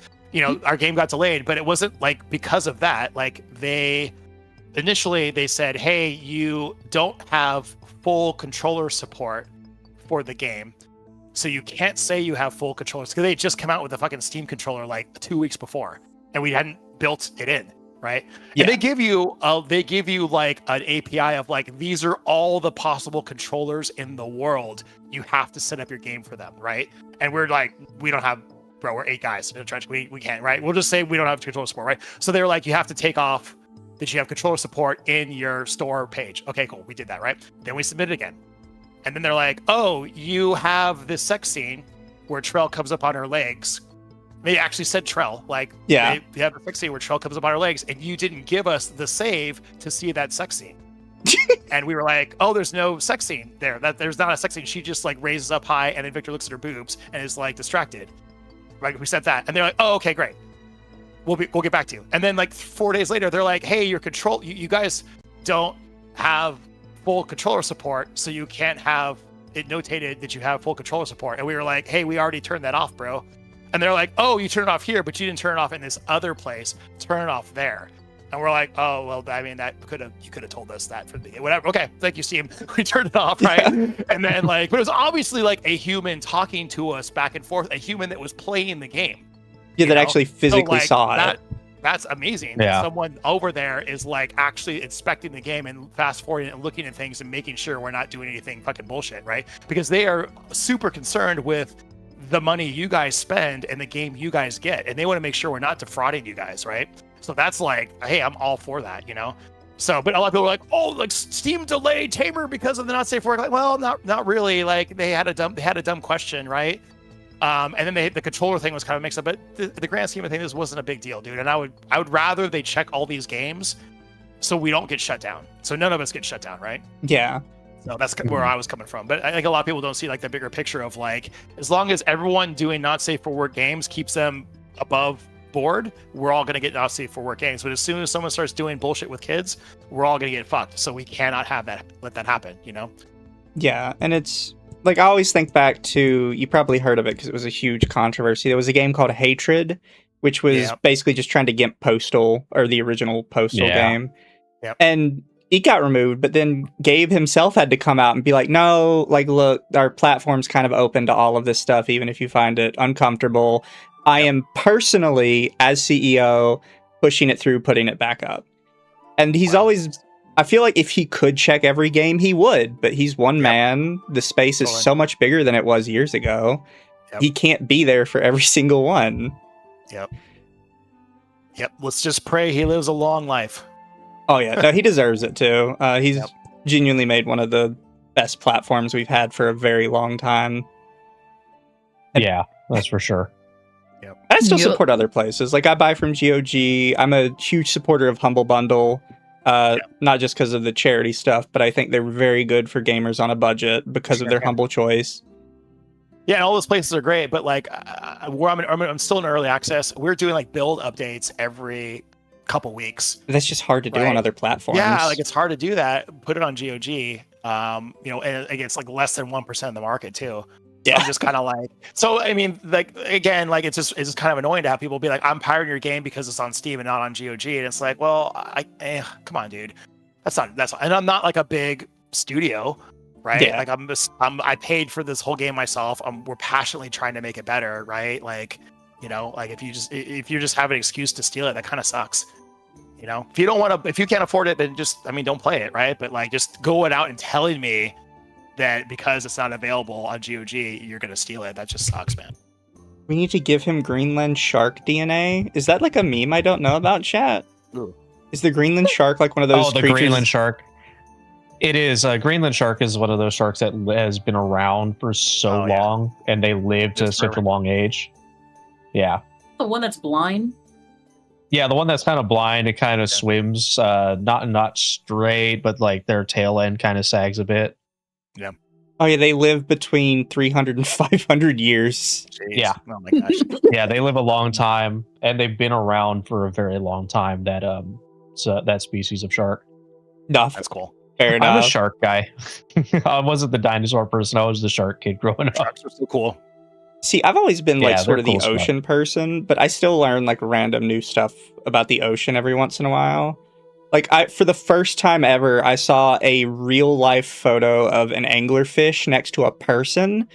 our game got delayed, but it wasn't like because of that. Like initially they said, hey, you don't have full controller support for the game, so you can't say you have full controllers, because they just come out with a fucking Steam controller like 2 weeks before and we hadn't built it in, right? And they give you like an API of like, these are all the possible controllers in the world, you have to set up your game for them, right? And we're like, we don't have, bro, we're 8 guys in a trench, we can't, right? We'll just say we don't have controller support, right? So they're like, you have to take off that you have controller support in your store page. Okay, cool, we did that, right? Then we submit it again. And then they're like, oh, you have this sex scene where Trell comes up on her legs. They actually said Trell. Like, they have a sex scene where Trell comes up on her legs, and you didn't give us the save to see that sex scene. And we were like, oh, there's no sex scene there. There's not a sex scene. She just like raises up high, and then Victor looks at her boobs and is like distracted. Right? We said that. And they're like, oh, okay, great. We'll get back to you. And then like 4 days later, they're like, hey, your control, you guys don't have full controller support, so you can't have it notated that you have full controller support. And we were like, hey, we already turned that off, bro. And they're like, oh, you turned it off here, but you didn't turn it off in this other place. Turn it off there. And we're like, oh, well, I mean, you could have told us that from the beginning. Whatever. Okay, thank you, Steam. We turned it off, right? And then like, but it was obviously like a human talking to us back and forth, a human that was playing the game. Yeah, that actually physically saw it. That's amazing. Yeah. Someone over there is like actually inspecting the game and fast forwarding and looking at things and making sure we're not doing anything fucking bullshit, right? Because they are super concerned with the money you guys spend and the game you guys get, and they want to make sure we're not defrauding you guys, right? So that's like, hey, I'm all for that, So, but a lot of people were like, oh, like Steam delayed Tamer because of the not safe work. Like, well, not really. Like they had a dumb question, right? And then the controller thing was kind of mixed up, but the grand scheme of things, this wasn't a big deal, dude. And I would rather they check all these games so we don't get shut down. So none of us get shut down, right? Yeah. So that's where I was coming from. But I think a lot of people don't see like the bigger picture of like, as long as everyone doing not safe for work games keeps them above board, we're all going to get not safe for work games. But as soon as someone starts doing bullshit with kids, we're all going to get fucked. So we cannot let that happen, Yeah, and it's like, I always think back to, you probably heard of it because it was a huge controversy. There was a game called Hatred, which was basically just trying to get Postal, or the original Postal game. Yep. And it got removed, but then Gabe himself had to come out and be like, no, like, look, our platform's kind of open to all of this stuff, even if you find it uncomfortable. I am personally, as CEO, pushing it through, putting it back up. And he's always... I feel like if he could check every game, he would, but he's one man. The space is so much bigger than it was years ago. he can't be there for every single one. Yep. Let's just pray he lives a long life. Oh yeah, no, he deserves it too. He's Yep. genuinely made one of the best platforms we've had for a very long time. Yeah, that's for sure. I still Yep. support other places. Like I buy from GOG. I'm a huge supporter of Humble Bundle. Not just because of the charity stuff, but I think they're very good for gamers on a budget because of their humble choice. Yeah, and all those places are great, but like where I'm still in early access. We're doing like build updates every couple weeks. That's just hard to do on other platforms. Yeah, like it's hard to do that. Put it on GOG. And it's like less than 1% of the market too. Yeah, I'm just kind of like, so I mean, like again, like it's just kind of annoying to have people be like, I'm pirating your game because it's on Steam and not on GOG, and it's like, well, come on, dude, that's not, and I'm not like a big studio, right? Yeah. Like I paid for this whole game myself. We're passionately trying to make it better, right? Like, like if you just have an excuse to steal it, that kind of sucks. If you don't want to, if you can't afford it, then just, don't play it, right? But like, just going out and telling me that because it's not available on GOG, you're gonna steal it. That just sucks, man. We need to give him Greenland shark DNA. Is that like a meme I don't know about, chat? Ooh. Is the Greenland shark like one of those the creatures? Greenland shark. It is. Greenland shark is one of those sharks that has been around for so long, and they live to such a long age. Yeah. The one that's blind. Yeah, the one that's kind of blind. It kind of swims, not straight, but like their tail end kind of sags a bit. Yeah. Oh yeah, they live between 300 and 500 years. Jeez. Yeah. Oh my gosh. Yeah, they live a long time, and they've been around for a very long time. That species of shark. No, That's cool. fair enough. I'm a shark guy. I wasn't the dinosaur person. I was the shark kid growing up. Sharks are so cool. See, I've always been like sort of they're the cool ocean person, but I still learn like random new stuff about the ocean every once in a while. Like for the first time ever, I saw a real life photo of an anglerfish next to a person,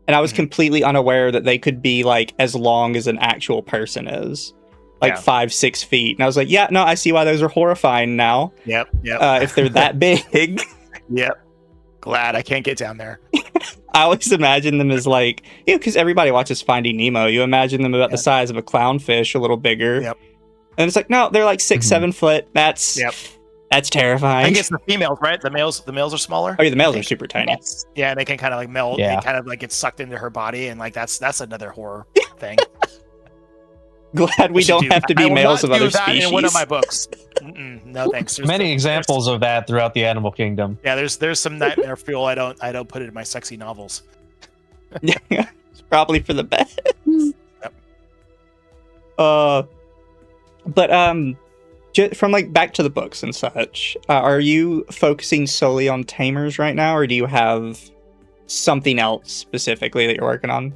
and I was completely unaware that they could be like as long as an actual person is, like 5-6 feet. And I was like, yeah, no, I see why those are horrifying now. Yep. If they're that big. Yep. Glad I can't get down there. I always imagine them as like, because everybody watches Finding Nemo. You imagine them about the size of a clownfish, a little bigger. Yep. And it's like, no, they're like 6-7 foot. That's terrifying. I think it's the females, right? The males are smaller. Oh yeah, the males are super tiny. Yeah, they can kind of like melt. Yeah. They kind of like get sucked into her body, and like that's another horror thing. Glad we don't have to be males of other species. In one of my books. No thanks. There's many examples of that throughout the animal kingdom. Yeah, there's some nightmare fuel. I don't put it in my sexy novels. Yeah, it's probably for the best. Yep. But from like back to the books and such, are you focusing solely on Tamers right now, or do you have something else specifically that you're working on?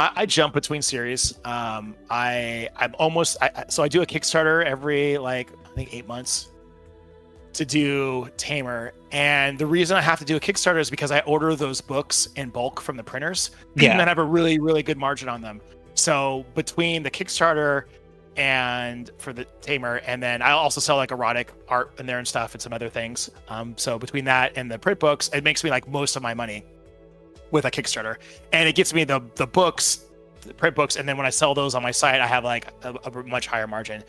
I jump between series. So I do a Kickstarter every I think 8 months to do Tamer, and the reason I have to do a Kickstarter is because I order those books in bulk from the printers, and I have a really, really good margin on them. So between the Kickstarter and for the Tamer, and then I also sell like erotic art in there and stuff and some other things. So between that and the print books, it makes me like most of my money with a Kickstarter, and it gets me the books, the print books, and then when I sell those on my site, I have like a much higher margin.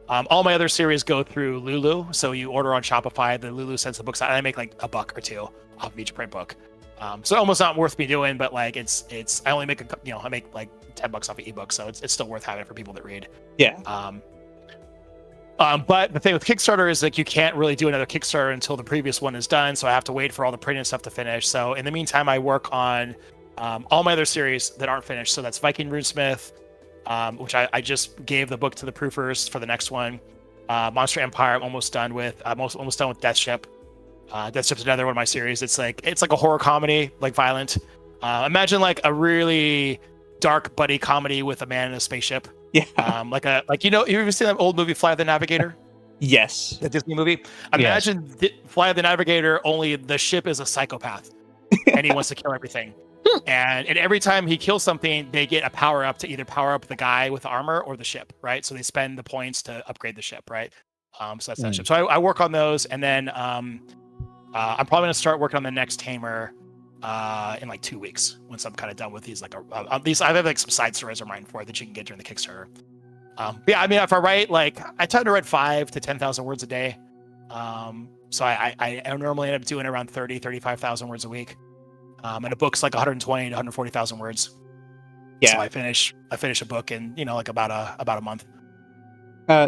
All my other series go through Lulu, so you order on Shopify, the Lulu sends the books out, and I make like $1 or $2 off of each print book. So almost not worth me doing, but like it's I only make I make like $10 off of ebook, so it's still worth having for people that read. Yeah. But the thing with Kickstarter is like you can't really do another Kickstarter until the previous one is done, so I have to wait for all the printing stuff to finish. So in the meantime, I work on all my other series that aren't finished. So that's Viking Runesmith, which I just gave the book to the proofers for the next one. Monster Empire, I'm almost done with. I'm almost done with Death Ship. Death Ship's another one of my series. It's like a horror comedy, like violent. Imagine like a really dark buddy comedy with a man in a spaceship. Yeah. You ever seen that old movie Fly the Navigator? Yes. The Disney movie. Imagine Fly the Navigator, only the ship is a psychopath, and he wants to kill everything. And every time he kills something, they get a power up to either power up the guy with the armor or the ship, right? So they spend the points to upgrade the ship, right? So that's that ship. So I work on those, and then I'm probably gonna start working on the next Tamer in like 2 weeks once I'm kind of done with these. These I have like some side stories of mine for it that you can get during the Kickstarter. But yeah, I mean, if I write I tend to write 5 to 10,000 words a day. So I normally end up doing around 35,000 words a week. And a book's like 120 to 140,000 words. Yeah. So I finish a book in like about a month.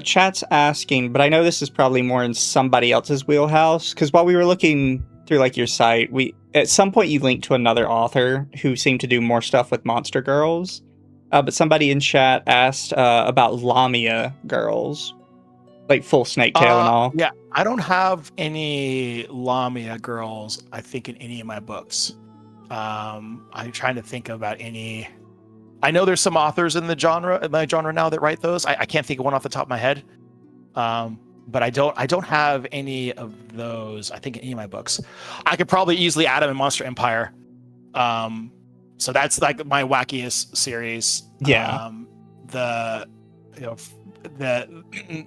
Chat's asking, but I know this is probably more in somebody else's wheelhouse, because while we were looking through like your site, at some point you linked to another author who seemed to do more stuff with monster girls. But somebody in chat asked about Lamia girls, like full snake tail and all. Yeah, I don't have any Lamia girls, I think, in any of my books. I'm trying to think about any. I know there's some authors in my genre now that write those. I can't think of one off the top of my head. But I don't have any of those, I think, in any of my books. I could probably easily add them in Monster Empire. So that's like my wackiest series. Yeah.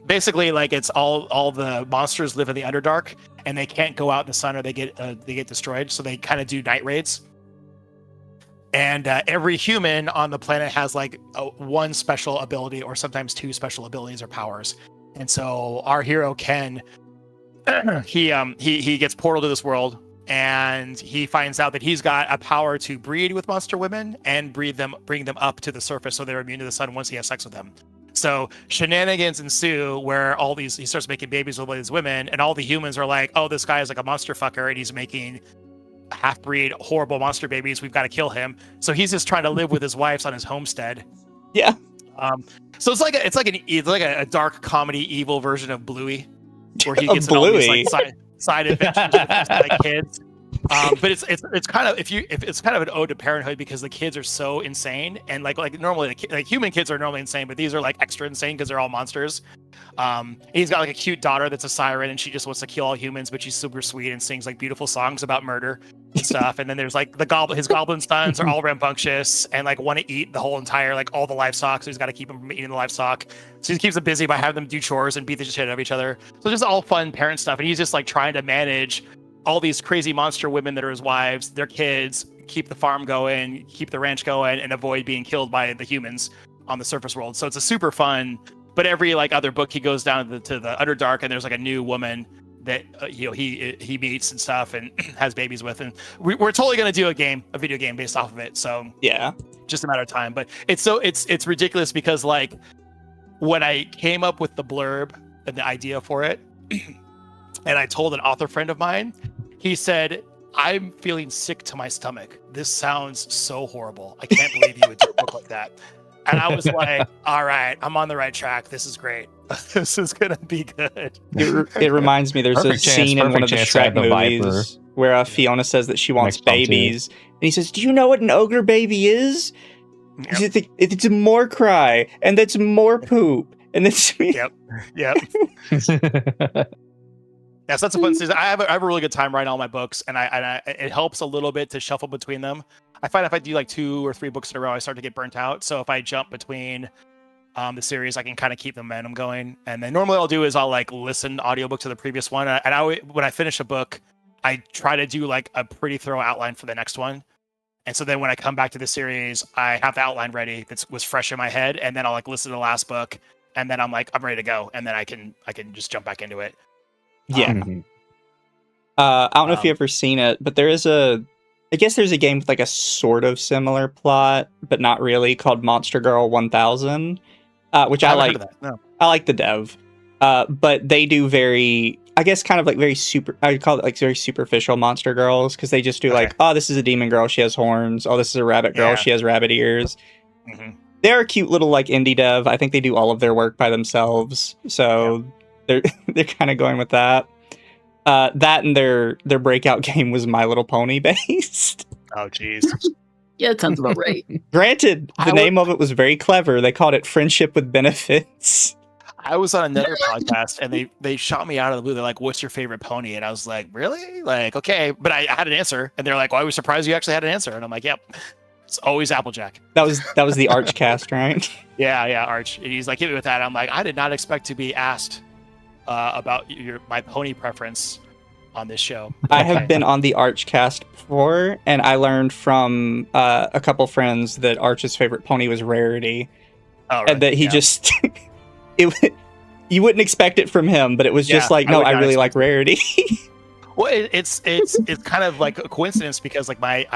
Basically, like, it's all the monsters live in the Underdark and they can't go out in the sun or they get destroyed. So they kind of do night raids. And every human on the planet has like one special ability or sometimes 2 special abilities or powers. And so our hero Ken, he gets portaled to this world, and he finds out that he's got a power to breed with monster women and bring them up to the surface so they're immune to the sun once he has sex with them. So shenanigans ensue where he starts making babies with all these women, and all the humans are like, oh, this guy is like a monster fucker and he's making half-breed horrible monster babies. We've got to kill him. So he's just trying to live with his wives on his homestead. Yeah. So it's like a dark comedy evil version of Bluey, where he gets all Bluey. these like side adventures with like kids. But it's kind of it's kind of an ode to parenthood, because the kids are so insane, and like normally like human kids are normally insane, but these are like extra insane because they're all monsters. He's got like a cute daughter that's a siren, and she just wants to kill all humans, but she's super sweet and sings like beautiful songs about murder and stuff. And then there's like his goblin sons are all rambunctious and like want to eat the whole entire like all the livestock, so he's got to keep them from eating the livestock. So he keeps them busy by having them do chores and beat the shit out of each other. So just all fun parent stuff, and he's just like trying to manage all these crazy monster women that are his wives, their kids, keep the farm going, keep the ranch going, and avoid being killed by the humans on the surface world. So it's a super fun. But every like other book, he goes down to the Underdark, and there's like a new woman that he meets and stuff and has babies with, and we're totally gonna do a video game based off of it. So Yeah. just a matter of time. But it's ridiculous, because like when I came up with the blurb and the idea for it, and I told an author friend of mine, he said, "I'm feeling sick to my stomach. This sounds so horrible. I can't believe you would do a book like that." And I was like, all right, I'm on the right track. This is great. This is going to be good. It reminds me, there's a scene in one of the Shrek movies where Fiona says that she wants babies. And he says, do you know what an ogre baby is? Yep. It's more cry, and that's more poop. And that's Yep. Yeah, so that's a fun season. I have a really good time writing all my books, and it helps a little bit to shuffle between them. I find if I do like 2 or 3 books in a row, I start to get burnt out. So if I jump between the series, I can kind of keep the momentum going. And then normally I'll do is I'll like listen to audiobook to the previous one. When I finish a book, I try to do like a pretty thorough outline for the next one. And so then when I come back to the series, I have the outline ready that was fresh in my head, and then I'll like listen to the last book, and then I'm ready to go, and then I can just jump back into it. Yeah. I don't know if you've ever seen it, but there's a game with like a sort of similar plot, but not really, called Monster Girl 1000, which I like. No. I like the dev, but they do very, I guess, kind of like very super. I would call it like very superficial monster girls, because they just do like, oh, this is a demon girl, she has horns. Oh, this is a rabbit girl, she has rabbit ears. Mm-hmm. They're a cute little like indie dev. I think they do all of their work by themselves, so they're kind of going with that. That and their breakout game was My Little Pony based. Oh, jeez. Yeah, that sounds about right. Granted, the name of it was very clever. They called it Friendship with Benefits. I was on another podcast, and they shot me out of the blue. They're like, "What's your favorite pony?" And I was like, "Really?" Like, okay, but I had an answer, and they're like, "Well, I was surprised you actually had an answer." And I'm like, "Yep, it's always Applejack." That was the Archcast, right? Yeah, Arch. And he's like, "Hit me with that." I'm like, "I did not expect to be asked about my pony preference on this show. I have been on the Archcast before, and I learned from a couple friends that Arch's favorite pony was Rarity, Oh, right. and that he just you wouldn't expect it from him, but it was just Yeah, like, I no, would I not really like expect Rarity. Well, it's kind of like a coincidence because like I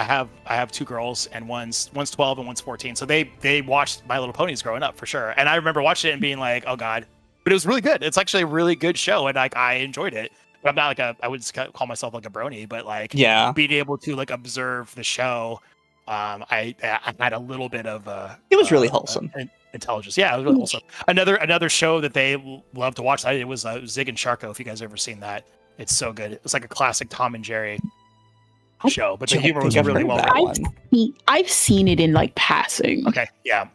have two girls and one's 12 and one's 14, so they watched My Little Ponies growing up for sure, and I remember watching it and being like, oh god, but it was really good. It's actually a really good show, and like I enjoyed it. But I'm not like I would call myself like a brony, but like Yeah. being able to like observe the show, I had a little bit of It was really wholesome. Intelligence. Yeah, it was really wholesome. Another show that they love to watch. It was Zig and Sharko. If you guys ever seen that. It's so good. It's like a classic Tom and Jerry show, but the humor was really well written. I've seen it in like passing. Okay, yeah,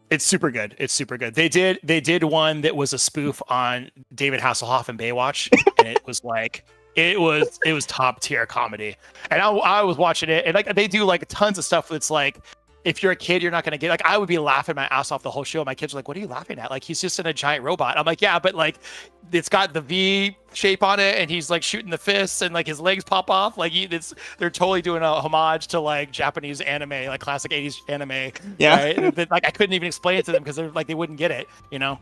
it's super good. It's super good. They did one that was a spoof on David Hasselhoff and Baywatch, and it was like it was top tier comedy. And I was watching it, and like they do like tons of stuff that's like, if you're a kid, you're not gonna get, like, I would be laughing my ass off the whole show. My kids are like, what are you laughing at? Like, he's just in a giant robot. I'm like, yeah, but like it's got the V shape on it and he's like shooting the fists and like his legs pop off. Like they're totally doing a homage to like Japanese anime, like classic 80s anime. Yeah. Right? Like I couldn't even explain it to them because they're like, they wouldn't get it, you know?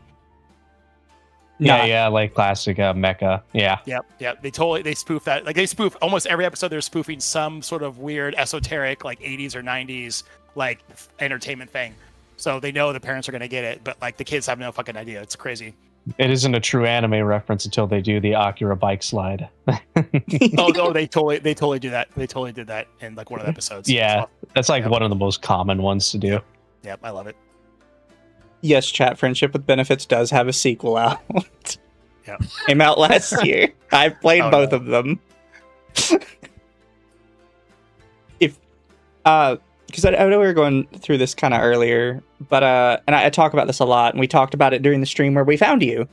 Yeah, like classic mecha. Yeah. Yep. They spoof that. Like they spoof almost every episode. They're spoofing some sort of weird esoteric like 80s or 90s like entertainment thing. So they know the parents are gonna get it, but like the kids have no fucking idea. It's crazy. It isn't a true anime reference until they do the Akira bike slide. Oh no, they totally do that. They totally did that in like one of the episodes. Yeah, that's like Yep. one of the most common ones to do. Yep, I love it. Yes, chat, Friendship with Benefits does have a sequel out. Yeah. Came out last year. I've played both of them. Because I know we were going through this kind of earlier, but and I talk about this a lot, and we talked about it during the stream where we found you,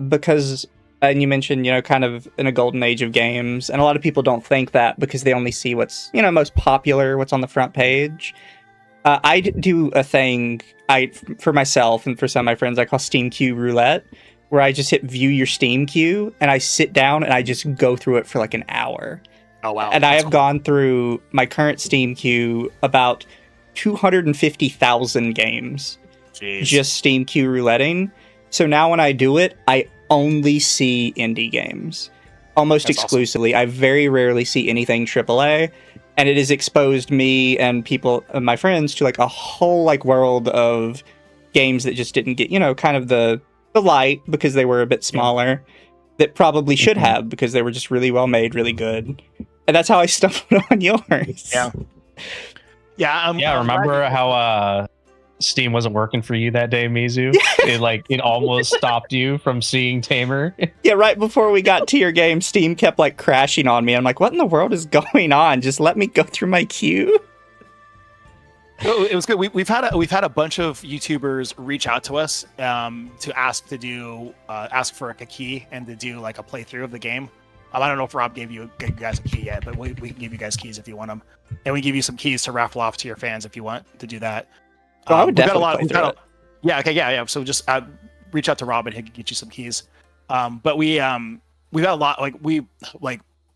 because and you mentioned, you know, kind of in a golden age of games, and a lot of people don't think that because they only see what's, you know, most popular, what's on the front page. I do a thing for myself and for some of my friends I call Steam Queue Roulette, where I just hit view your Steam queue and I sit down and I just go through it for like an hour. Oh wow! And I have gone through my current Steam queue about 250,000 games. Jeez. Just Steam queue rouletting. So now when I do it, I only see indie games. Almost That's exclusively. Awesome. I very rarely see anything AAA. And it has exposed me and people, my friends, to like a whole like world of games that just didn't get, you know, kind of the light because they were a bit smaller. Yeah. That probably should have because they were just really well made, really good. And that's how I stumbled on yours. Yeah. Yeah. Remember how Steam wasn't working for you that day, Mizu? Yeah. It almost stopped you from seeing Tamer. Yeah, right before we got to your game, Steam kept like crashing on me. I'm like, what in the world is going on? Just let me go through my queue. It was good. We've had a bunch of YouTubers reach out to us to ask for like a key and to do like a playthrough of the game. I don't know if Rob gave you guys a key yet, but we can give you guys keys if you want them, and we give you some keys to raffle off to your fans if you want to do that. I would definitely play through it. Yeah. Okay. Yeah. So just reach out to Rob and he can get you some keys. But we've got a lot.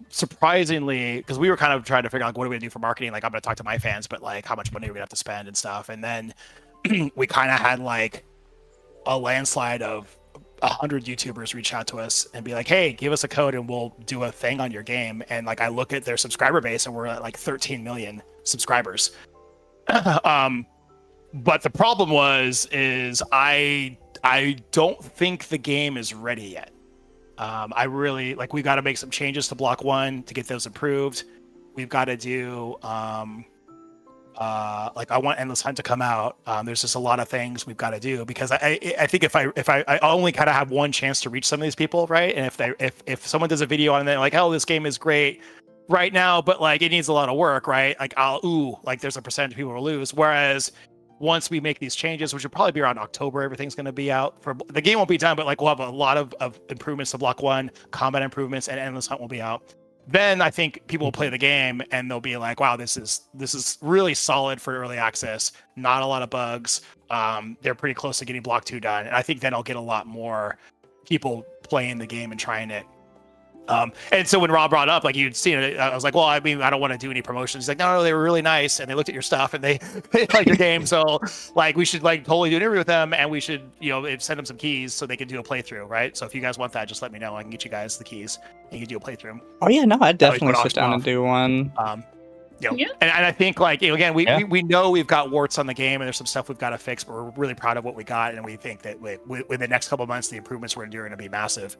Surprisingly, because we were kind of trying to figure out like, what are we gonna do for marketing? Like, I'm gonna talk to my fans, but like, how much money are we gonna have to spend and stuff? And then we kind of had like a landslide of 100 YouTubers reach out to us and be like, "Hey, give us a code and we'll do a thing on your game." And like, I look at their subscriber base and we're at like 13 million subscribers. But the problem is I don't think the game is ready yet. I really like, we've got to make some changes to block 1 to get those improved. We've got to do like, I want Endless Hunt to come out. There's just a lot of things we've got to do because I think if I only kind of have one chance to reach some of these people, right? And if someone does a video on it like, oh, this game is great right now, but like it needs a lot of work, right? Like like there's a percentage of people will lose. Whereas once we make these changes, which will probably be around October, everything's going to be out. For the game won't be done, but like we'll have a lot of improvements to block 1, combat improvements, and Endless Hunt will be out. Then I think people will play the game and they'll be like, wow, this is really solid for early access. Not a lot of bugs. They're pretty close to getting block 2 done. And I think then I'll get a lot more people playing the game and trying it. And so when Rob brought up, like you'd seen it, I was like, well, I mean, I don't want to do any promotions. He's like, no, they were really nice, and they looked at your stuff and they liked your game. So like, we should like totally do an interview with them, and we should, send them some keys so they can do a playthrough, right? So if you guys want that, just let me know. I can get you guys the keys and you can do a playthrough. Oh yeah, no, I'd definitely sit down and do one. And I think like, again, we know we've got warts on the game and there's some stuff we've got to fix, but we're really proud of what we got, and we think that with the next couple of months, the improvements we're going to be massive.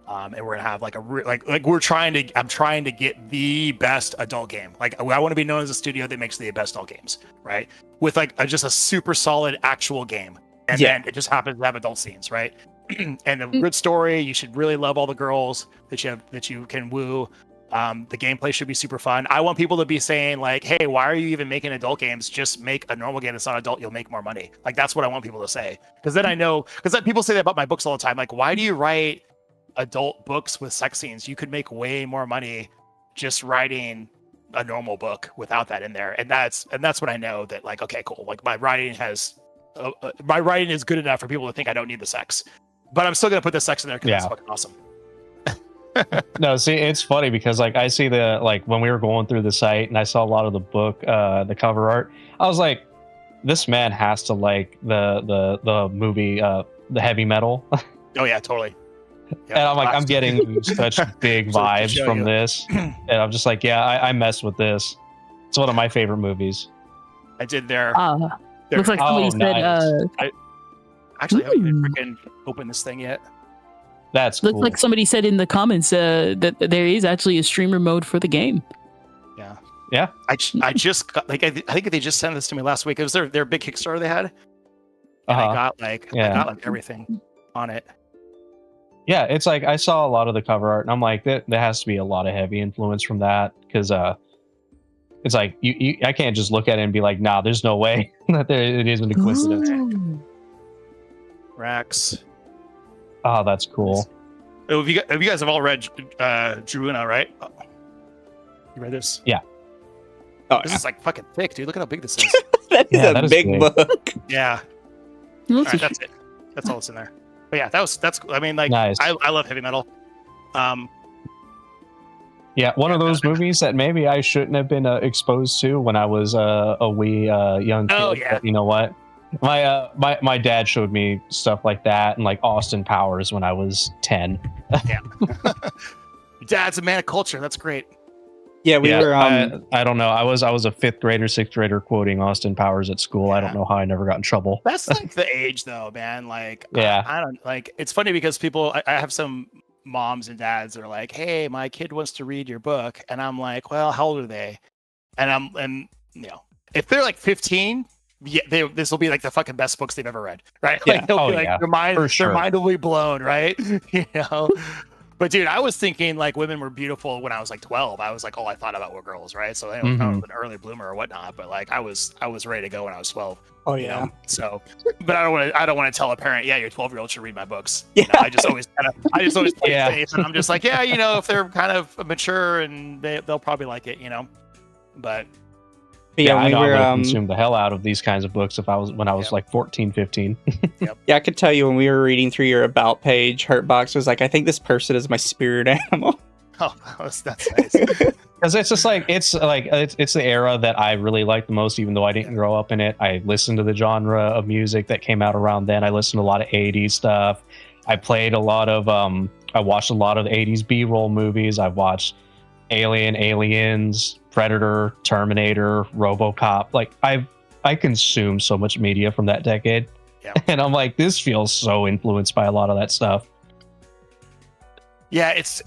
And we're gonna have like I'm trying to get the best adult game. Like I want to be known as a studio that makes the best adult games, right? With like just a super solid actual game, and then it just happens to have adult scenes, right? And a good story. You should really love all the girls that you can woo. The gameplay should be super fun. I want people to be saying like, "Hey, why are you even making adult games? Just make a normal game that's not adult. You'll make more money." Like that's what I want people to say, because then I know. Because people say that about my books all the time. Like, why do you write adult books with sex scenes? You could make way more money just writing a normal book without that in there. And that's what I know, that like, okay, cool. Like my writing is good enough for people to think I don't need the sex, but I'm still gonna put the sex in there because it's fucking awesome. No, see, it's funny because like I see when we were going through the site and I saw a lot of the book, the cover art, I was like, this man has to like the movie, the Heavy Metal. Oh yeah, totally. And I'm like, I'm getting such big vibes from this. And I'm just like, yeah, I messed with this. It's one of my favorite movies. I did their looks like somebody said, nice. I actually haven't even freaking opened this thing yet. That's looks cool. like somebody said in the comments that there is actually a streamer mode for the game. Yeah. I just got, like, I think they just sent this to me last week. It was their big Kickstarter they had. And I got like everything on it. Yeah, it's like I saw a lot of the cover art, and I'm like, there has to be a lot of heavy influence from that, because it's like I can't just look at it and be like, nah, there's no way that it isn't a coincidence. Rax. Oh, that's cool. Oh, you guys have all read Druuna, right? You read this? Yeah. Oh, this is like fucking thick, dude. Look at how big this is. that is a big book. Yeah. All right, that's it. That's all that's in there. But yeah, that's. I mean, like, nice. I love heavy metal. Yeah, one of those movies that maybe I shouldn't have been exposed to when I was a wee young kid. Oh yeah. But you know what? My dad showed me stuff like that and like Austin Powers when I was 10. Yeah. Dad's a man of culture. That's great. Yeah, we were. I don't know. I was a 5th grader, 6th grader quoting Austin Powers at school. Yeah. I don't know how I never got in trouble. That's like the age, though, man. Like, yeah, I don't like. It's funny because people. I have some moms and dads that are like, "Hey, my kid wants to read your book," and I'm like, "Well, how old are they?" And if they're like 15, yeah, this will be like the fucking best books they've ever read, right? Yeah. Like, they'll be like, their mind will be blown, right? But dude, I was thinking like women were beautiful when I was like 12. I was like, all I thought about were girls, right? So I was an early bloomer or whatnot, but like I was ready to go when I was 12. Oh yeah. So, but I don't want to tell a parent, yeah, your 12-year-old should read my books. Yeah. I just always play it safe, and I'm just like, yeah, if they're kind of mature and they'll probably like it, But yeah, we were consumed the hell out of these kinds of books when I was like 14, 15. Yep. Yeah, I could tell you when we were reading through your about page, Hurtbox was like, I think this person is my spirit animal. Oh, that's nice. Because it's just like it's the era that I really like the most, even though I didn't grow up in it. I listened to the genre of music that came out around then. I listened to a lot of 80s stuff. I played a lot of I watched a lot of the 80s B-roll movies. I've watched Aliens, Predator, Terminator, RoboCop. Like I consumed so much media from that decade. Yeah. And I'm like, this feels so influenced by a lot of that stuff. Yeah, it's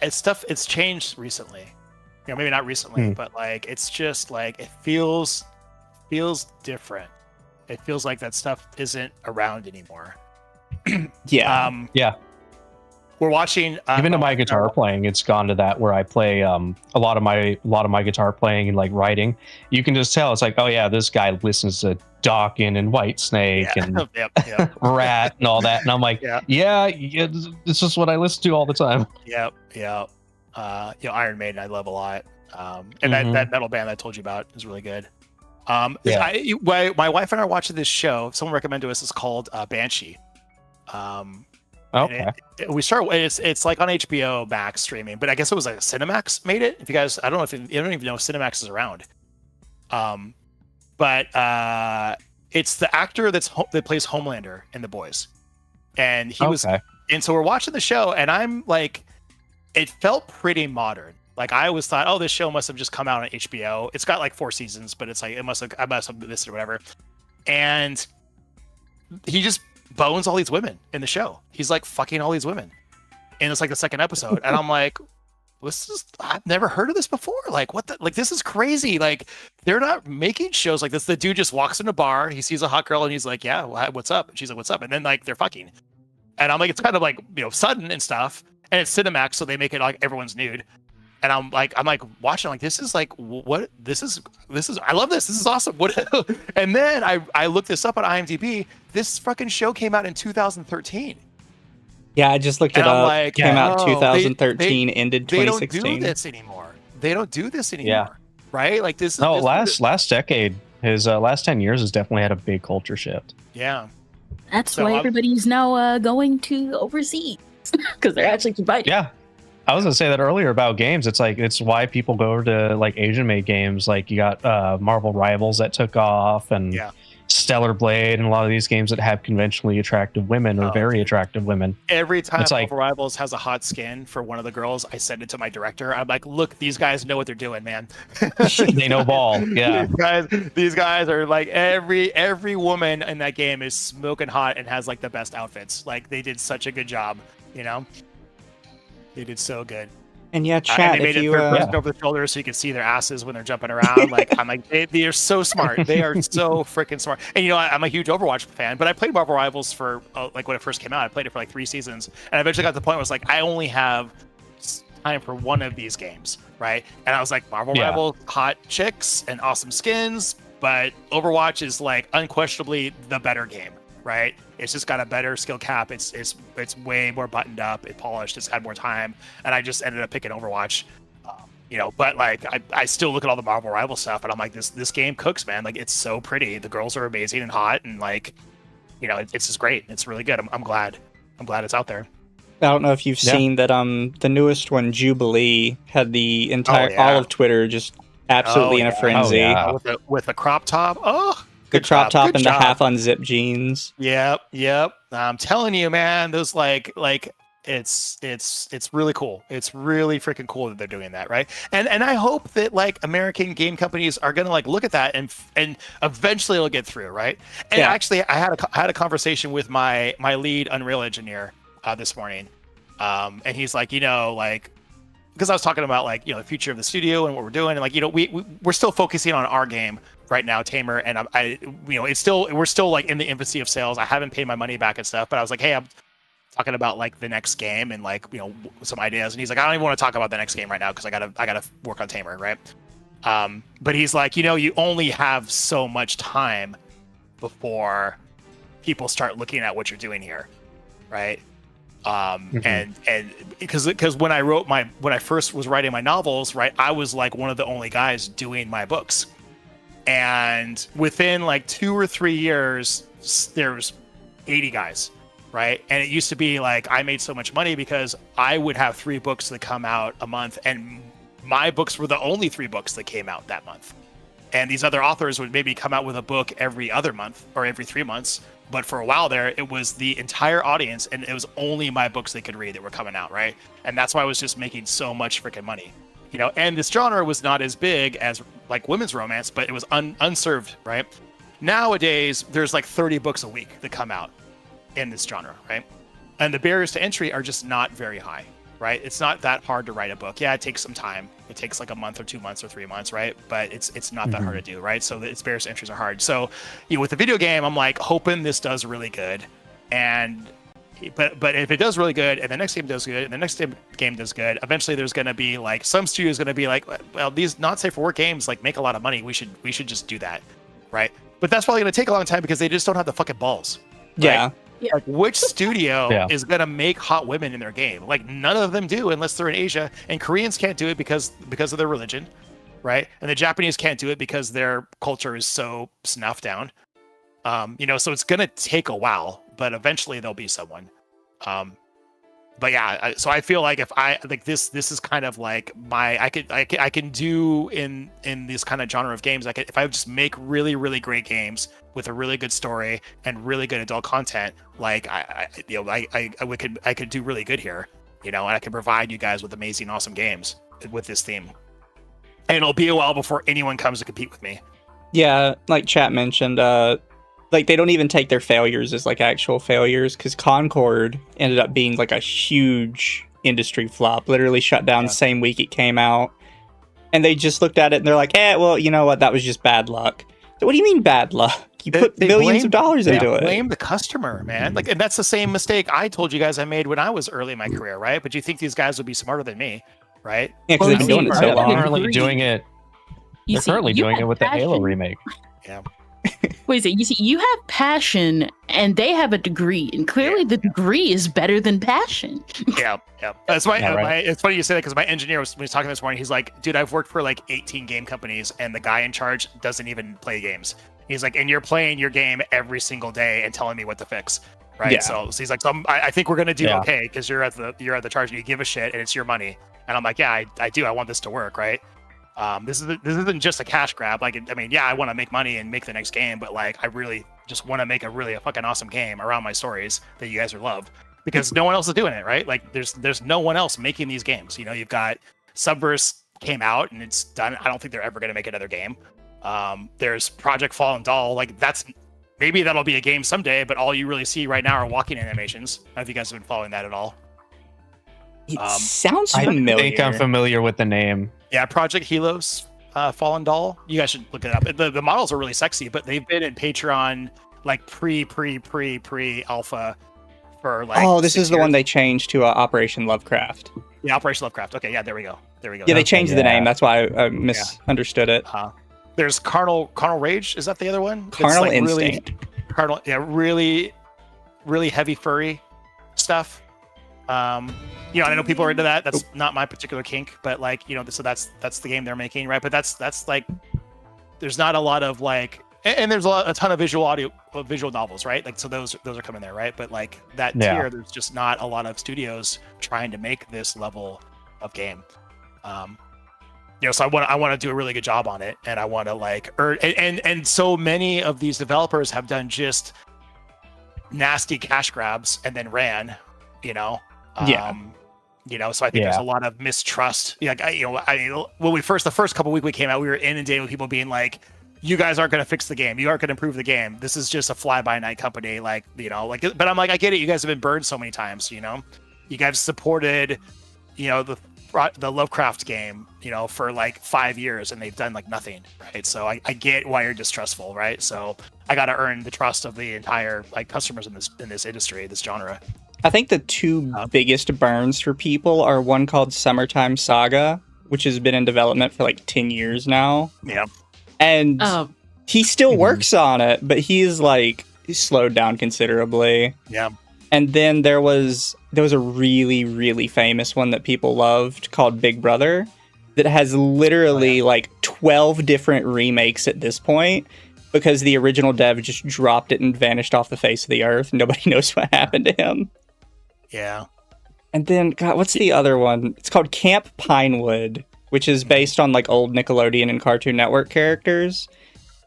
stuff. It's changed recently. Maybe not recently, but like it's just like it feels different. It feels like that stuff isn't around anymore. Yeah. Yeah. We're watching. Even to my guitar playing, it's gone to that where I play a lot of my guitar playing and like writing. You can just tell it's like, oh yeah, this guy listens to Dawkins and Whitesnake and Rat and all that, and I'm like, yeah, this is what I listen to all the time. Yep. Iron Maiden, I love a lot, and that metal band I told you about is really good. My wife and I are watching this show. Someone recommended to us. It's called Banshee. Okay. It's like on HBO Max streaming, but I guess it was like Cinemax made it. If you guys, I don't know if you don't even know if Cinemax is around. But it's the actor that plays Homelander in The Boys, and he was, and so we're watching the show, and I'm like, it felt pretty modern. Like I always thought, oh, this show must have just come out on HBO. It's got like 4 seasons, but it's like I must have missed it or whatever. And he just bones all these women in the show. He's like fucking all these women, and it's like the second episode, and I'm like, I've never heard of this before. Like what the, like this is crazy. Like they're not making shows like this. The dude just walks in a bar, he sees a hot girl, and he's like, yeah, what's up? And she's like, what's up? And then like they're fucking, and I'm like, it's kind of like, you know, sudden and stuff, and it's Cinemax, so they make it like everyone's nude. And I'm like watching, like, this is like, what? This is, I love this. This is awesome. What? And then I looked this up on IMDb. This fucking show came out in 2013. Yeah, I just looked it up. Like, came out 2013, ended 2016. They don't do this anymore. They don't do this anymore. Yeah. Right? Like this. No, last decade, his last 10 years has definitely had a big culture shift. Yeah. That's why everybody's now going to overseas because they're actually invited. Yeah. I was gonna say that earlier about games. It's like it's why people go over to like Asian-made games. Like you got Marvel Rivals that took off, and Stellar Blade, and a lot of these games that have conventionally attractive women or very attractive women. Every time Marvel Rivals has a hot skin for one of the girls, I send it to my director. I'm like, look, these guys know what they're doing, man. They know ball. Yeah, these guys are like every woman in that game is smoking hot and has like the best outfits. Like they did such a good job, you know. They did so good. And yeah, chat. And they made it third person over the shoulder so you can see their asses when they're jumping around. Like I'm like, they are so smart. They are so freaking smart. And you know, I'm a huge Overwatch fan, but I played Marvel Rivals for like when it first came out. I played it for like 3 seasons, and I eventually got to the point where it's like I only have time for one of these games, right? And I was like, Marvel Rivals, hot chicks and awesome skins, but Overwatch is like unquestionably the better game. Right, it's just got a better skill cap. It's way more buttoned up. It polished. It's had more time, and I just ended up picking Overwatch. You know, but like I still look at all the Marvel Rival stuff, and I'm like, this game cooks, man. Like it's so pretty. The girls are amazing and hot, and like, you know, it's just great. It's really good. I'm glad it's out there. I don't know if you've seen that. The newest one, Jubilee, had the entire all of Twitter just absolutely in a frenzy. With a crop top. Oh. Good crop top and the half unzipped jeans. Yep. I'm telling you, man, those like it's really cool. It's really freaking cool that they're doing that, right? And I hope that like American game companies are gonna like look at that and eventually it'll get through, right? And actually, I had a conversation with my lead Unreal engineer this morning, and he's like, you know, like. Because I was talking about like, you know, the future of the studio and what we're doing, and like, you know, we're still focusing on our game right now, Tamer, and I you know, we're still like in the infancy of sales. I haven't paid my money back and stuff, but I was like, hey, I'm talking about like the next game and like, you know, some ideas, and he's like, I don't even want to talk about the next game right now because I gotta work on Tamer, right? But he's like, you know, you only have so much time before people start looking at what you're doing here, right? And because when I first was writing my novels, right, I was like one of the only guys doing my books, and within like 2 or 3 years there's 80 guys, right? And it used to be like I made so much money because I would have 3 books that come out a month, and my books were the only 3 books that came out that month, and these other authors would maybe come out with a book every other month or every 3 months. But for a while there, it was the entire audience, and it was only my books they could read that were coming out, right? And that's why I was just making so much freaking money, you know. And this genre was not as big as like women's romance, but it was unserved, right? Nowadays, there's like 30 books a week that come out in this genre, right? And the barriers to entry are just not very high, right? It's not that hard to write a book. Yeah, it takes some time. It takes like a month or 2 months or 3 months, right? But it's not that hard to do, right? So its barriers to entries are hard. So, you know, with the video game, I'm like hoping this does really good, and but if it does really good, and the next game does good, and the next game does good, eventually there's going to be like some studio's going to be like, well, these not safe for work games like make a lot of money. We should just do that, right? But that's probably going to take a long time because they just don't have the fucking balls. Right? Yeah. Like which studio is gonna make hot women in their game? Like none of them do unless they're in Asia, and Koreans can't do it because of their religion, right? And the Japanese can't do it because their culture is so snuffed down. You know, so it's gonna take a while, but eventually there'll be someone. but yeah, so I feel like if I like this is kind of like I can do in this kind of genre of games. If I just make really really great games with a really good story and really good adult content, like I could do really good here, and I can provide you guys with amazing awesome games with this theme, and it'll be a while before anyone comes to compete with me. Yeah, like chat mentioned, like they don't even take their failures as like actual failures, because Concord ended up being like a huge industry flop, literally shut down the same week it came out, and they just looked at it and they're like, well, you know what, that was just bad luck. So what do you mean bad luck? You put millions of dollars into it. Blame the customer, man. Like, and that's the same mistake I told you guys I made when I was early in my career, right? But you think these guys would be smarter than me, right? Yeah, because they've been doing it so long. They're currently doing it. They're currently doing it with the Halo remake. Yeah. Wait a second, you see, you have passion and they have a degree, and clearly the degree is better than passion. Yeah. That's why it's funny you say that, because my engineer when he was talking this morning, he's like, dude, I've worked for like 18 game companies and the guy in charge doesn't even play games. He's like, and you're playing your game every single day and telling me what to fix. Right. Yeah. So he's like, I think we're gonna do okay, because you're at the charge and you give a shit and it's your money. And I'm like, yeah, I do. I want this to work, right? This isn't just a cash grab. Like, I mean, yeah, I want to make money and make the next game, but like, I really just want to make a fucking awesome game around my stories that you guys are love, because no one else is doing it, right? Like, there's no one else making these games. You've got Subverse came out and it's done. I don't think they're ever going to make another game. There's Project Fallen Doll. Like, maybe that'll be a game someday, but all you really see right now are walking animations. I don't know if you guys have been following that at all. It sounds familiar. I think I'm familiar with the name. Yeah, Project Helos, Fallen Doll. You guys should look it up. The models are really sexy, but they've been in Patreon like pre alpha for like. Oh, this is the one they changed to Operation Lovecraft. Yeah, Operation Lovecraft. Okay, yeah, there we go. Yeah, they changed the name. That's why I misunderstood it. There's Carnal Rage. Is that the other one? Carnal Instinct. Really, really heavy furry stuff. I know people are into that. That's not my particular kink, but like, so that's the game they're making, right? But that's like, there's not a lot of like, and there's a ton of visual novels, right? Like, so those are coming there, right? But like that tier, there's just not a lot of studios trying to make this level of game. So I want to do a really good job on it, and I want to like earn, and so many of these developers have done just nasty cash grabs and then ran, so I think there's a lot of mistrust. When the first couple weeks we came out, we were inundated with people being like, you guys aren't going to fix the game. You aren't going to improve the game. This is just a fly-by-night company. But I'm like, I get it. You guys have been burned so many times, You guys supported, the Lovecraft game, for like 5 years, and they've done like nothing, right? So I get why you're distrustful, right? So I got to earn the trust of the entire like customers in this industry, this genre. I think the two biggest burns for people are one called Summertime Saga, which has been in development for like 10 years now. Yeah. And he still works on it, but he's slowed down considerably. Yeah. And then there was a really, really famous one that people loved called Big Brother that has literally like 12 different remakes at this point, because the original dev just dropped it and vanished off the face of the earth. Nobody knows what happened to him. Yeah. And then, God, what's the other one? It's called Camp Pinewood, which is based on like old Nickelodeon and Cartoon Network characters.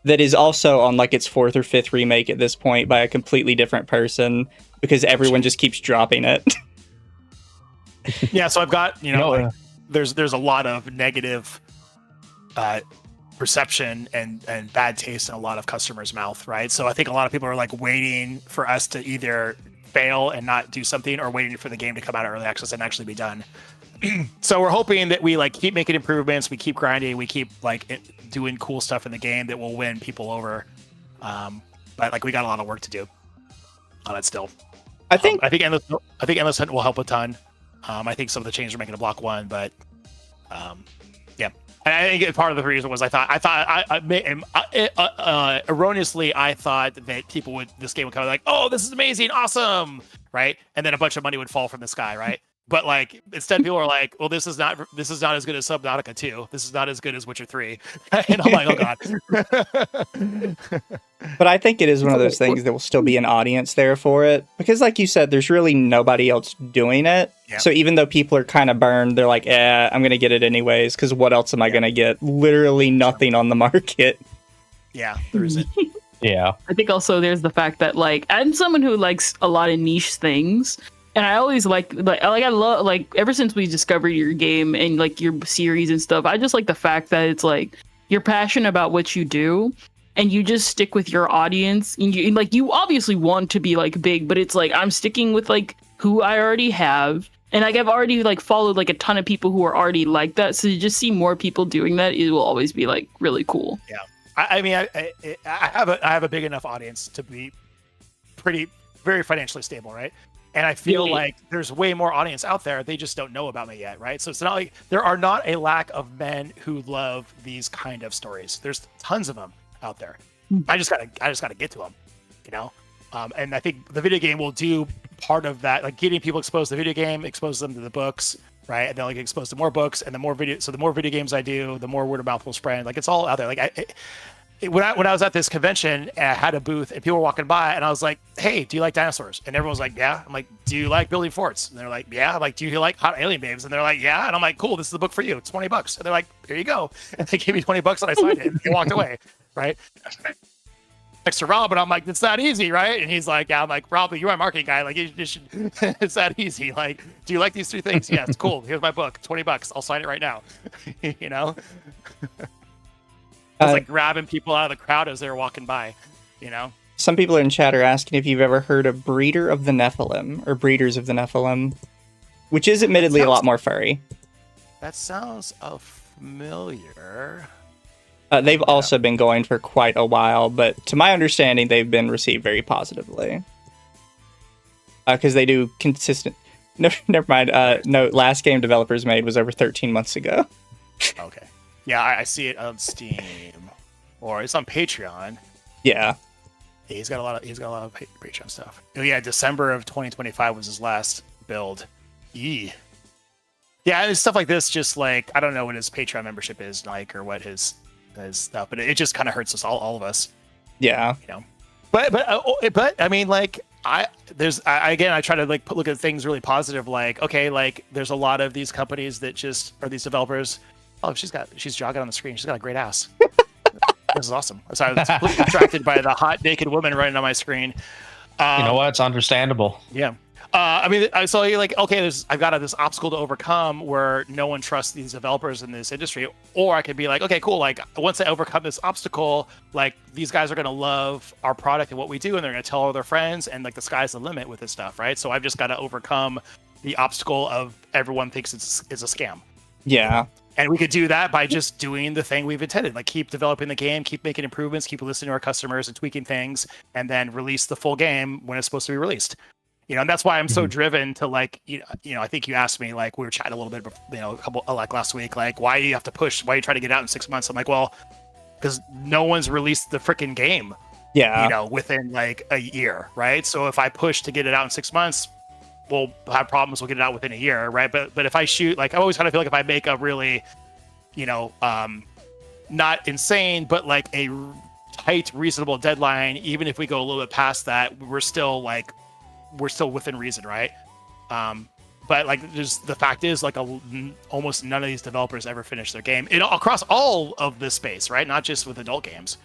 That is also on like its 4th or 5th remake at this point by a completely different person, because everyone just keeps dropping it. Yeah, so I've got, there's a lot of negative perception and bad taste in a lot of customers' mouth, right? So I think a lot of people are like waiting for us to either fail and not do something, or waiting for the game to come out of early access and actually be done. So we're hoping that we like keep making improvements, we keep grinding, we keep like doing cool stuff in the game that will win people over. But like, we got a lot of work to do on it still. I think Endless Hunt will help a ton. I think some of the changes are making to Block 1, but yeah. And I think part of the reason was erroneously I thought that this game would come like, oh, this is amazing, awesome, right? And then a bunch of money would fall from the sky, right? But like instead, people are like, "Well, this is not as good as Subnautica 2. This is not as good as Witcher 3." And I'm like, "Oh god." But I think it is one of those things that will still be an audience there for it. Because like you said, there's really nobody else doing it. Yeah. So even though people are kind of burned, they're like, I'm going to get it anyways. Because what else am I going to get? Literally nothing on the market. Yeah, there isn't. Yeah. I think also there's the fact that like I'm someone who likes a lot of niche things, and I always like I love like ever since we discovered your game and like your series and stuff, I just like the fact that it's like you're passionate about what you do and you just stick with your audience, and you obviously want to be like big, but it's like I'm sticking with like who I already have. And like I've already like followed like a ton of people who are already like that, so to just see more people doing that, it will always be like really cool. Yeah. I mean, I have a big enough audience to be very financially stable, right? And I feel like there's way more audience out there. They just don't know about me yet, right? So it's not like there are not a lack of men who love these kind of stories. There's tons of them out there. I just gotta get to them, you know. And I think the video game will do part of that, like getting people exposed to the video game, expose them to the books, right? And they'll get exposed to more books, and the more video games I do, the more word of mouth will spread. Like it's all out there. Like when I was at this convention, and I had a booth, and people were walking by, and I was like, "Hey, do you like dinosaurs?" And everyone was like, "Yeah." I'm like, "Do you like building forts?" And they're like, "Yeah." I'm like, "Do you like hot alien babes?" And they're like, "Yeah." And I'm like, "Cool, this is the book for you. It's $20." And they're like, "Here you go." And they gave me $20, and I signed it, and they walked away, right? Next to Rob, and I'm like, "It's that easy, right?" And he's like, "Yeah." I'm like, "Rob, you're my marketing guy. Like, you should. It's that easy. Like, do you like these 3 things? Yeah, it's cool. Here's my book, $20. I'll sign it right now." You know. I was like grabbing people out of the crowd as they were walking by, you know. Some people in chat are asking if you've ever heard of Breeder of the Nephilim or Breeders of the Nephilim, which is admittedly a lot more furry. That sounds familiar. They've also been going for quite a while, but to my understanding, they've been received very positively. Because they do consistent... No, never mind. No, last game developers made was over 13 months ago. Okay. Yeah, I see it on Steam, or it's on Patreon. Yeah. He's got a lot of Patreon stuff. Oh yeah, December of 2025 was his last build. Yeah, and stuff like this. Just like I don't know what his Patreon membership is like, or what his stuff, but it just kind of hurts us all of us. Yeah. You know, but I mean, like I try to like look at things really positive. Like okay, like there's a lot of these companies that just are these developers. Oh, she's jogging on the screen. She's got a great ass. This is awesome. So I was completely attracted by the hot naked woman running on my screen. You know what? It's understandable. Yeah. I mean, so you're like, okay, I've got this obstacle to overcome where no one trusts these developers in this industry. Or I could be like, okay, cool. Like once I overcome this obstacle, like these guys are going to love our product and what we do. And they're going to tell all their friends, and like the sky's the limit with this stuff. Right. So I've just got to overcome the obstacle of everyone thinks it's a scam. Yeah. And we could do that by just doing the thing we've intended, like keep developing the game, keep making improvements, keep listening to our customers and tweaking things, and then release the full game when it's supposed to be released. You know, and that's why I'm so driven to like, you know, I think you asked me, like, we were chatting a little bit, you know, like last week, like, why do you have to push? Why do you try to get out in 6 months? I'm like, well, because no one's released the freaking game, Yeah. you know, within like a year, right? So if I push to get it out in 6 months, we'll have problems. We'll get it out within a year, right? But if I shoot, like, I always kind of feel like if I make a really, you know, not insane, but like a tight, reasonable deadline, even if we go a little bit past that, we're still within reason, right? But like, the fact is, like, almost none of these developers ever finish their game across all of this space, right? Not just with adult games,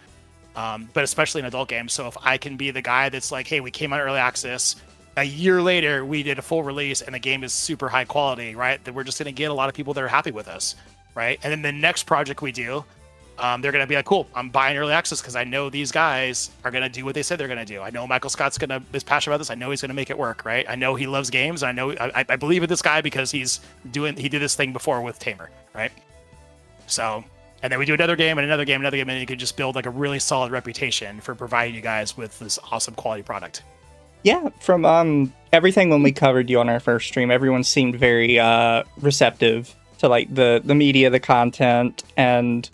but especially in adult games. So if I can be the guy that's like, hey, we came out early access, a year later we did a full release, and the game is super high quality, right? That we're just going to get a lot of people that are happy with us, right? And then the next project we do, they're going to be like, cool, I'm buying early access because I know these guys are going to do what they said they're going to do. I know Michael Scott's is passionate about this. I know he's going to make it work, right? I know he loves games. I know I believe in this guy because he did this thing before with Tamer, right? So, and then we do another game and another game, and you can just build like a really solid reputation for providing you guys with this awesome quality product. Yeah, from everything when we covered you on our first stream, everyone seemed very receptive to like the media, the content, and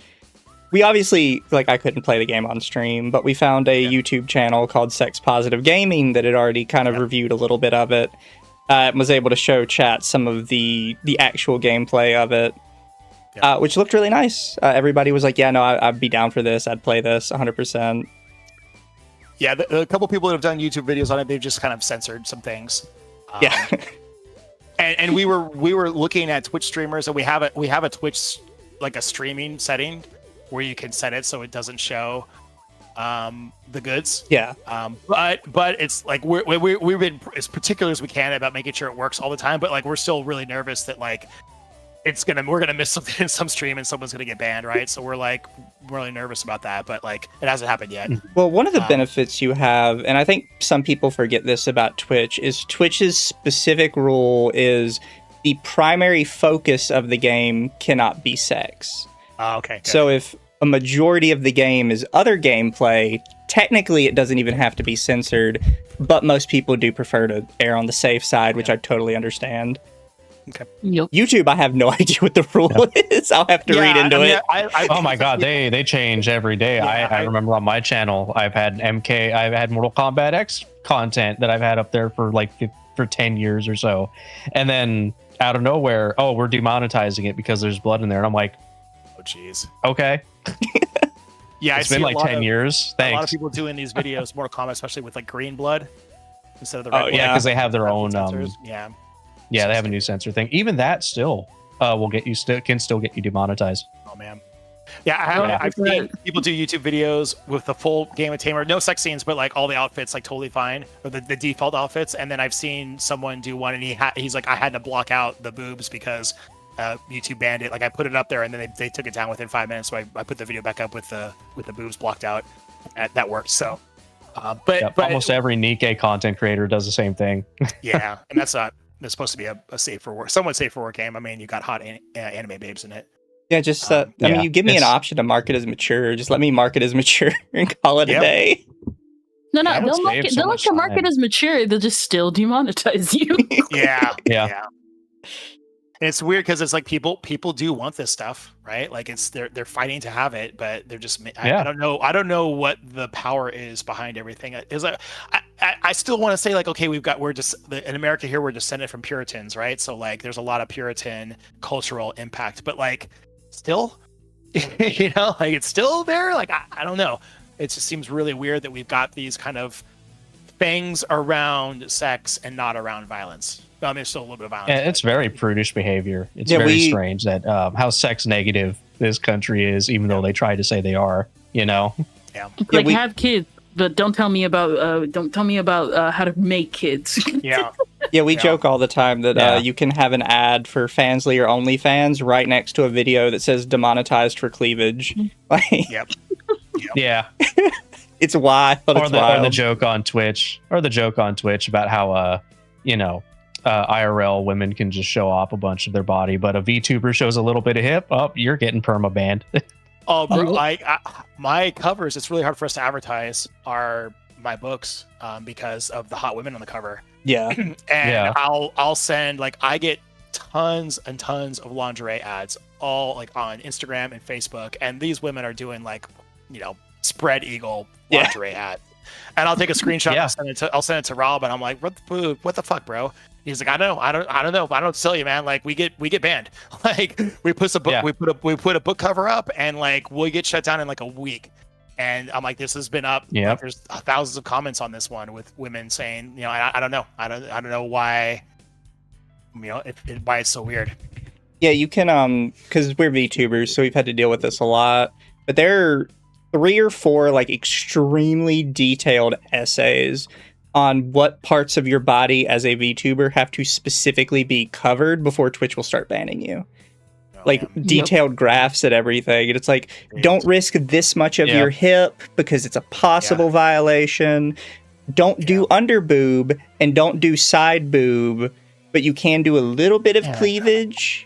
we obviously, like, I couldn't play the game on stream, but we found a YouTube channel called Sex Positive Gaming that had already kind of reviewed a little bit of it. was able to show chat some of the actual gameplay of it, which looked really nice. Everybody was like, "Yeah, no, I'd be down for this. I'd play this 100%." Yeah, a couple people that have done YouTube videos on it, they've just kind of censored some things. Yeah. And we were looking at Twitch streamers, and we have a Twitch, like a streaming setting where you can set it so it doesn't show the goods. Yeah. But it's like we've been as particular as we can about making sure it works all the time. But like we're still really nervous that like we're gonna miss something in some stream and someone's gonna get banned, right? So we're like really nervous about that. But like it hasn't happened yet. Well, one of the benefits you have, and I think some people forget this about Twitch, is Twitch's specific rule is the primary focus of the game cannot be sex. Okay. Good. So if a majority of the game is other gameplay, technically it doesn't even have to be censored, but most people do prefer to err on the safe side, which I totally understand. Okay. Yep. YouTube, I have no idea what the rule is. I'll have to read into it. Oh my god, they change every day. I remember on my channel, I've had Mortal Kombat X content that I've had up there for 10 years or so. And then out of nowhere, we're demonetizing it because there's blood in there. And I'm like, oh jeez. Okay. Yeah, it's been like 10 years. Thanks. A lot of people doing these videos, Mortal Kombat, especially with like green blood instead of the red blood. Yeah, because they have their own Yeah, they have a new censor thing. Even that still will get you can still get you demonetized. Oh man. Yeah, I've seen people do YouTube videos with the full game of Tamer, no sex scenes, but like all the outfits like totally fine, or the default outfits. And then I've seen someone do one, and he's like, I had to block out the boobs because YouTube banned it. Like I put it up there, and then they took it down within 5 minutes. So I put the video back up with the boobs blocked out. That worked. So, but almost every Nikkei content creator does the same thing. Yeah, and that's supposed to be a safe for work, somewhat safe for work game. I mean, you got hot anime babes in it. Yeah, just I mean, you give me an option to mark it as mature. Just let me mark it as mature and call it a day. No, they'll mark it as mature. They'll just still demonetize you. Yeah. And it's weird because it's like people do want this stuff, right? Like they're fighting to have it, but they're just I don't know what the power is behind everything. Is I still want to say like, okay, we're just in America here, we're descended from Puritans, right? So like there's a lot of Puritan cultural impact, but like still, you know, like it's still there. Like I don't know. It just seems really weird that we've got these kind of things around sex and not around violence. I mean, there's still a little bit of violence. Yeah, it's very prudish behavior. It's very strange that how sex negative this country is, even though they try to say they are. You know. Yeah. Like have kids, but don't tell me about how to make kids. Yeah. Yeah, we joke all the time that you can have an ad for Fansly or OnlyFans right next to a video that says demonetized for cleavage. Yep. Yeah. It's wild. Or the joke on Twitch about how IRL women can just show off a bunch of their body, but a VTuber shows a little bit of hip. Oh, you're getting perma-banned. Oh, bro, my covers, it's really hard for us to advertise my books because of the hot women on the cover. Yeah. And I'll send, like, I get tons and tons of lingerie ads all like on Instagram and Facebook, and these women are doing like, you know, spread eagle lingerie ad. And I'll take a screenshot and I'll send it to Rob, and I'm like, what the fuck, bro? He's like, I don't know. I don't tell you, man. Like we get banned. Like we put a book, we put a book cover up, and like we'll get shut down in like a week. And I'm like, this has been up. Yeah. Like, there's thousands of comments on this one with women saying, you know, I don't know. I don't know why. You know, why it's so weird. Yeah, you can because we're VTubers, so we've had to deal with this a lot. But there are 3 or 4 like extremely detailed essays on what parts of your body as a VTuber have to specifically be covered before Twitch will start banning you. Detailed graphs and everything. And it's like, don't risk this much of your hip because it's a possible violation. Don't do under boob and don't do side boob, but you can do a little bit of cleavage.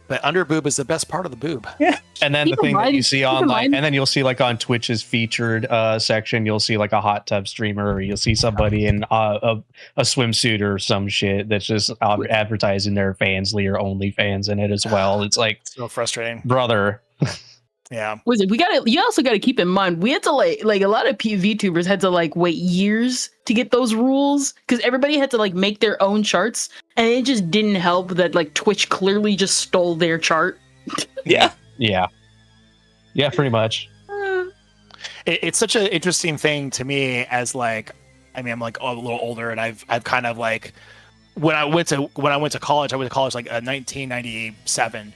But under boob is the best part of the boob. Yeah. And then the thing that you see online, and then you'll see like on Twitch's featured section, you'll see like a hot tub streamer, or you'll see somebody in a swimsuit or some shit that's just advertising their Fansly or OnlyFans in it as well. It's like so frustrating, brother. Yeah. Was it? You also gotta keep in mind we had to like a lot of VTubers had to like wait years to get those rules because everybody had to like make their own charts, and it just didn't help that like Twitch clearly just stole their chart. Yeah. Yeah. Yeah, pretty much. It's such an interesting thing to me as like, I mean, I'm like a little older, and I've kind of like when I went to college. I went to college like 1997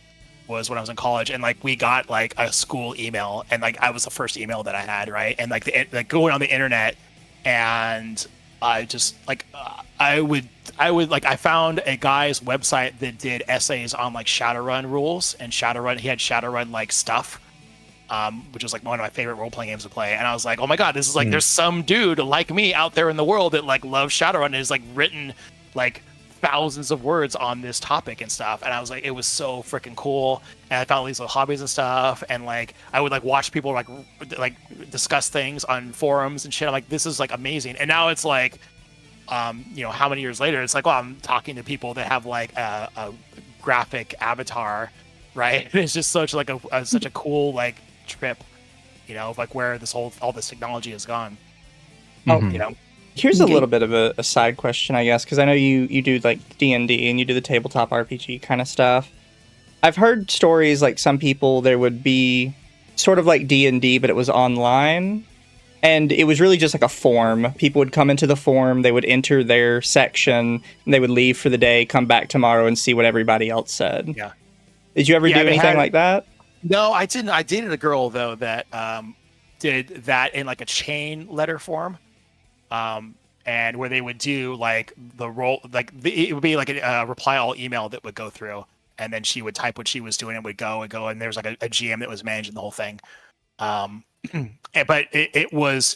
was when I was in college, and like we got like a school email, and like I was the first email that I had, right? And like like going on the internet, and I just like I would like I found a guy's website that did essays on like Shadowrun rules and Shadowrun. He had Shadowrun like stuff. Which was like one of my favorite role-playing games to play, and I was like, oh my god, this is like there's some dude like me out there in the world that like loves Shadowrun and has like written like thousands of words on this topic and stuff. And I was like, it was so freaking cool. And I found all these little hobbies and stuff, and like I would like watch people like discuss things on forums and shit. I'm like, this is like amazing. And now it's like you know, how many years later, it's like, well, I'm talking to people that have like a graphic avatar, right? And it's just such like such a cool like trip, you know, of like where all this technology has gone. Oh, you know. Here's a little bit of a side question, I guess, because I know you do like D&D and you do the tabletop RPG kind of stuff. I've heard stories like some people, there would be sort of like D&D, but it was online, and it was really just like a form. People would come into the form, they would enter their section, and they would leave for the day, come back tomorrow, and see what everybody else said. Yeah. Did you ever do anything like that? No, I didn't. I dated a girl though that did that in like a chain letter form, and where they would do like the role, like it would be like a reply all email that would go through, and then she would type what she was doing and would go, and there's like a GM that was managing the whole thing. But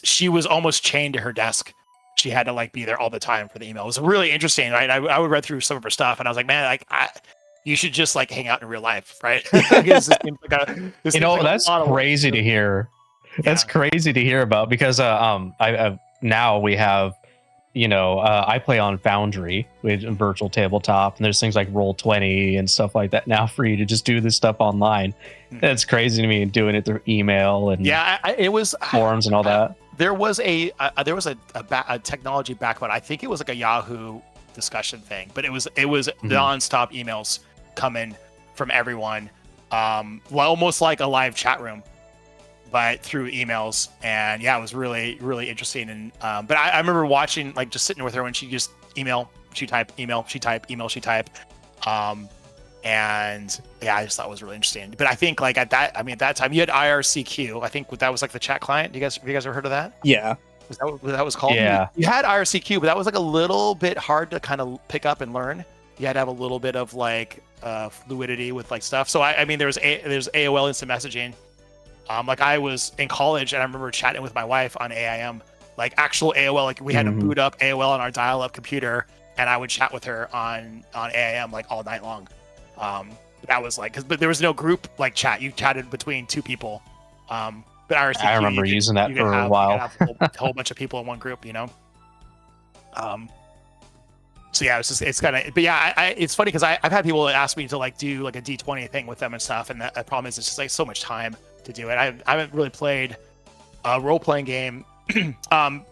she was almost chained to her desk. She had to like be there all the time for the email. It was really interesting, right? I would read through some of her stuff, and I was like, man, like you should just like hang out in real life, right? That's crazy to hear. Yeah. That's crazy to hear about because now we have, you know, I play on Foundry with virtual tabletop, and there's things like Roll20 and stuff like that now for you to just do this stuff online. It's crazy to me doing it through email and it was forums and all that. There was a technology backbone. I think it was like a Yahoo discussion thing, but it was nonstop emails coming from everyone, almost like a live chat room, but through emails. And yeah, it was really, really interesting. And but I remember watching, like just sitting with her when she just email, she type, email, she type, email, she type. And yeah, I just thought it was really interesting. But I think like at that time you had IRCQ. I think that was like the chat client. Have you guys ever heard of that? Yeah. Was that what that was called? Yeah. You had IRCQ, but that was like a little bit hard to kind of pick up and learn. You had to have a little bit of like fluidity with like stuff. So I mean, there's AOL instant messaging. Like I was in college and I remember chatting with my wife on AIM, like actual AOL. Like we had to boot up AOL on our dial-up computer, and I would chat with her on AIM like all night long. That was like, but there was no group like chat. You chatted between two people. But IRCQ, I remember using that for a while. You could have a whole bunch of people in one group, you know. So yeah, it's kind of, but yeah, it's funny because I've had people ask me to like do like a D20 thing with them and stuff, and the problem is it's just like so much time to do it. I haven't really played a role-playing game,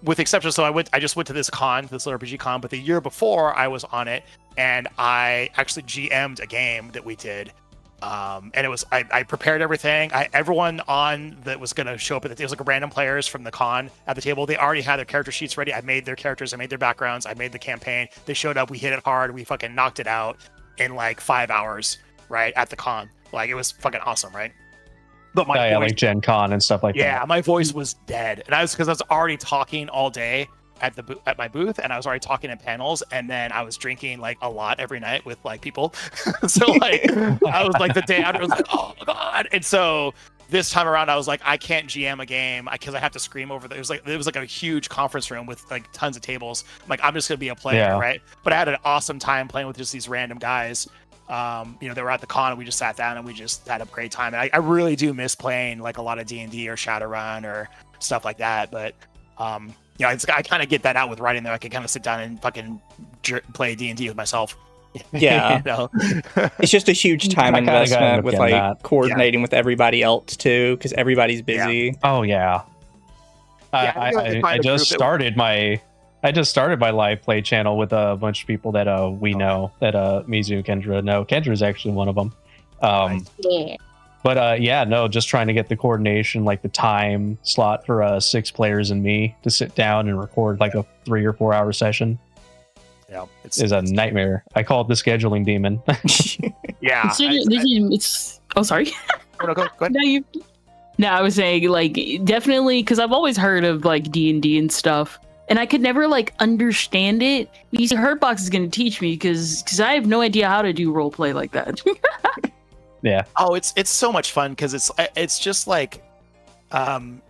with exception. So I just went to this little RPG con, but the year before I was on it, and I actually GM'd a game that we did. And it was I prepared everything. Everyone on that was gonna show up it was like random players from the con at the table. They already had their character sheets ready. I made their characters, I made their backgrounds, I made the campaign. They showed up, we hit it hard, we fucking knocked it out in like 5 hours, right, at the con. Like it was fucking awesome, right? But my voice, like Gen Con and stuff like that. Yeah, my voice was dead, and because I was already talking all day at my booth, and I was already talking in panels, and then I was drinking like a lot every night with like people. So like I was like the day after I was like, oh my god. And so this time around I was like, I can't GM a game because I have to scream over it was like a huge conference room with like tons of tables. I'm like, I'm just gonna be a player, right? But I had an awesome time playing with just these random guys. You know, they were at the con, and we just sat down and we just had a great time. And I really do miss playing like a lot of D&D or Shadowrun or stuff like that. But you know, I kind of get that out with writing, though. I can kind of sit down and fucking play D&D with myself, Yeah. You know? It's just a huge time I kinda got investment with again like that. coordinating with everybody else too, because everybody's busy. Oh yeah. Yeah, I think they find I a just group started my live play channel with a bunch of people that we know that Mizu, Kendra know. Kendra's actually one of them. Nice. Yeah. But yeah, no, just trying to get the coordination, like the time slot for 6 players and me to sit down and record like a 3 or 4 hour session Yeah, is a nightmare. I call it the scheduling demon. Yeah. It's oh sorry. Go ahead. No, I was saying like definitely because I've always heard of like D&D and stuff, and I could never like understand it. Because Hurtbox is going to teach me because I have no idea how to do role play like that. Yeah. Oh, it's so much fun because it's just like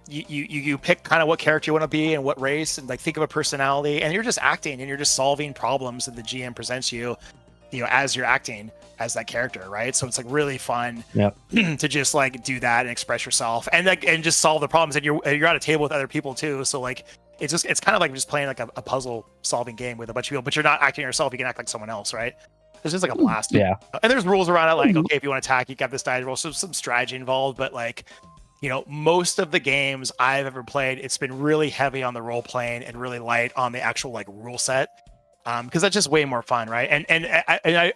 you pick kind of what character you want to be and what race, and like think of a personality, and you're just acting and you're just solving problems that the GM presents you as you're acting as that character, right? So it's like really fun to just like do that and express yourself and just solve the problems, and you're at a table with other people too. So like it's kind of like just playing like a puzzle solving game with a bunch of people, but you're not acting yourself. You can act like someone else, right? It's just like a blast. Yeah. And there's rules around it, like, okay, if you want to attack, you got this die roll, so some strategy involved, but like, most of the games I've ever played, it's been really heavy on the role playing and really light on the actual like rule set. Because that's just way more fun, right? And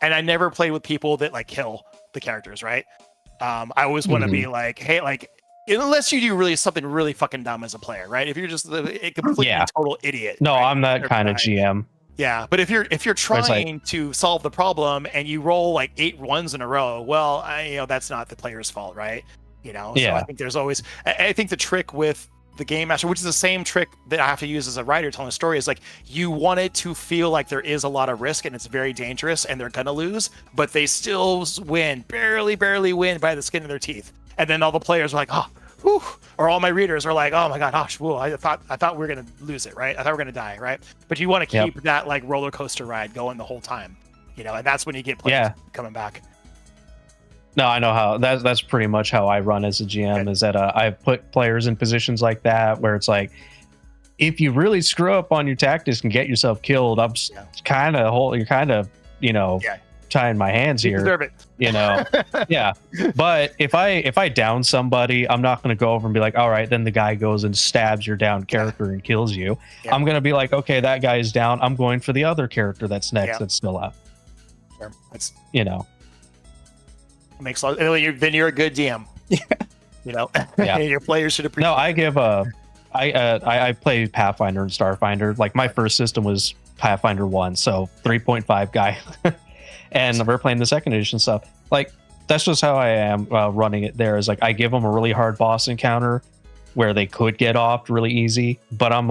I never played with people that like kill the characters, right? I always want to be like, hey, like, unless you do really something really fucking dumb as a player, right? If you're just a completely total idiot. No, right? I'm that kind of GM. Yeah, but if you're trying to solve the problem and you roll like 8 ones in a row, well, that's not the player's fault, right? So I think there's always, I think the trick with the game master, which is the same trick that I have to use as a writer telling a story, is like you want it to feel like there is a lot of risk and it's very dangerous and they're gonna lose, but they still win, barely win by the skin of their teeth. And then all the players are like, oh, whew, or all my readers are like, oh my god, gosh, whoa, I thought we were gonna lose it, right? I thought we were gonna die, right? But you want to keep that like roller coaster ride going the whole time, and that's when you get players coming back. No, I know how that's pretty much how I run as a GM. Is that I put players in positions like that where it's like, if you really screw up on your tactics and get yourself killed, I'm kind of tying my hands here. You deserve it. Yeah. But if I down somebody, I'm not going to go over and be like, all right, then the guy goes and stabs your down character and kills you. Yeah. I'm going to be like, okay, that guy is down. I'm going for the other character that's next that's still up. Sure. That's makes a lot. Then you're a good DM. Your players should appreciate. No, I give I play Pathfinder and Starfinder. Like my first system was Pathfinder 1, so 3.5 guy. And we're playing the second edition stuff. Like that's just how I am running it. There is like I give them a really hard boss encounter where they could get off really easy, but I'm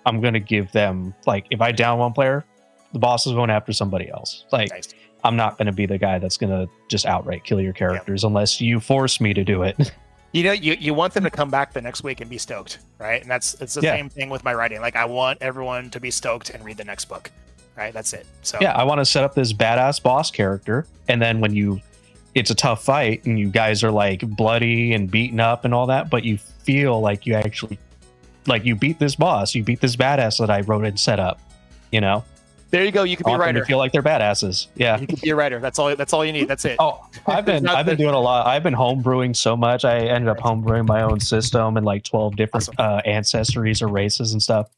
gonna give them, like, if I down one player, the boss is going after somebody else. Like nice. I'm not gonna be the guy that's gonna just outright kill your characters unless you force me to do it. You want them to come back the next week and be stoked, right? And it's the same thing with my writing. Like I want everyone to be stoked and read the next book. Right, that's it. So I want to set up this badass boss character, and then when it's a tough fight, and you guys are like bloody and beaten up and all that, but you feel like you actually, like, you beat this boss, you beat this badass that I wrote and set up. There you go. You can be a writer. Feel like they're badasses. Yeah, you can be a writer. That's all you need. That's it. Oh, I've been doing a lot. I've been homebrewing so much. I ended up homebrewing my own system and like 12 different ancestries or races and stuff.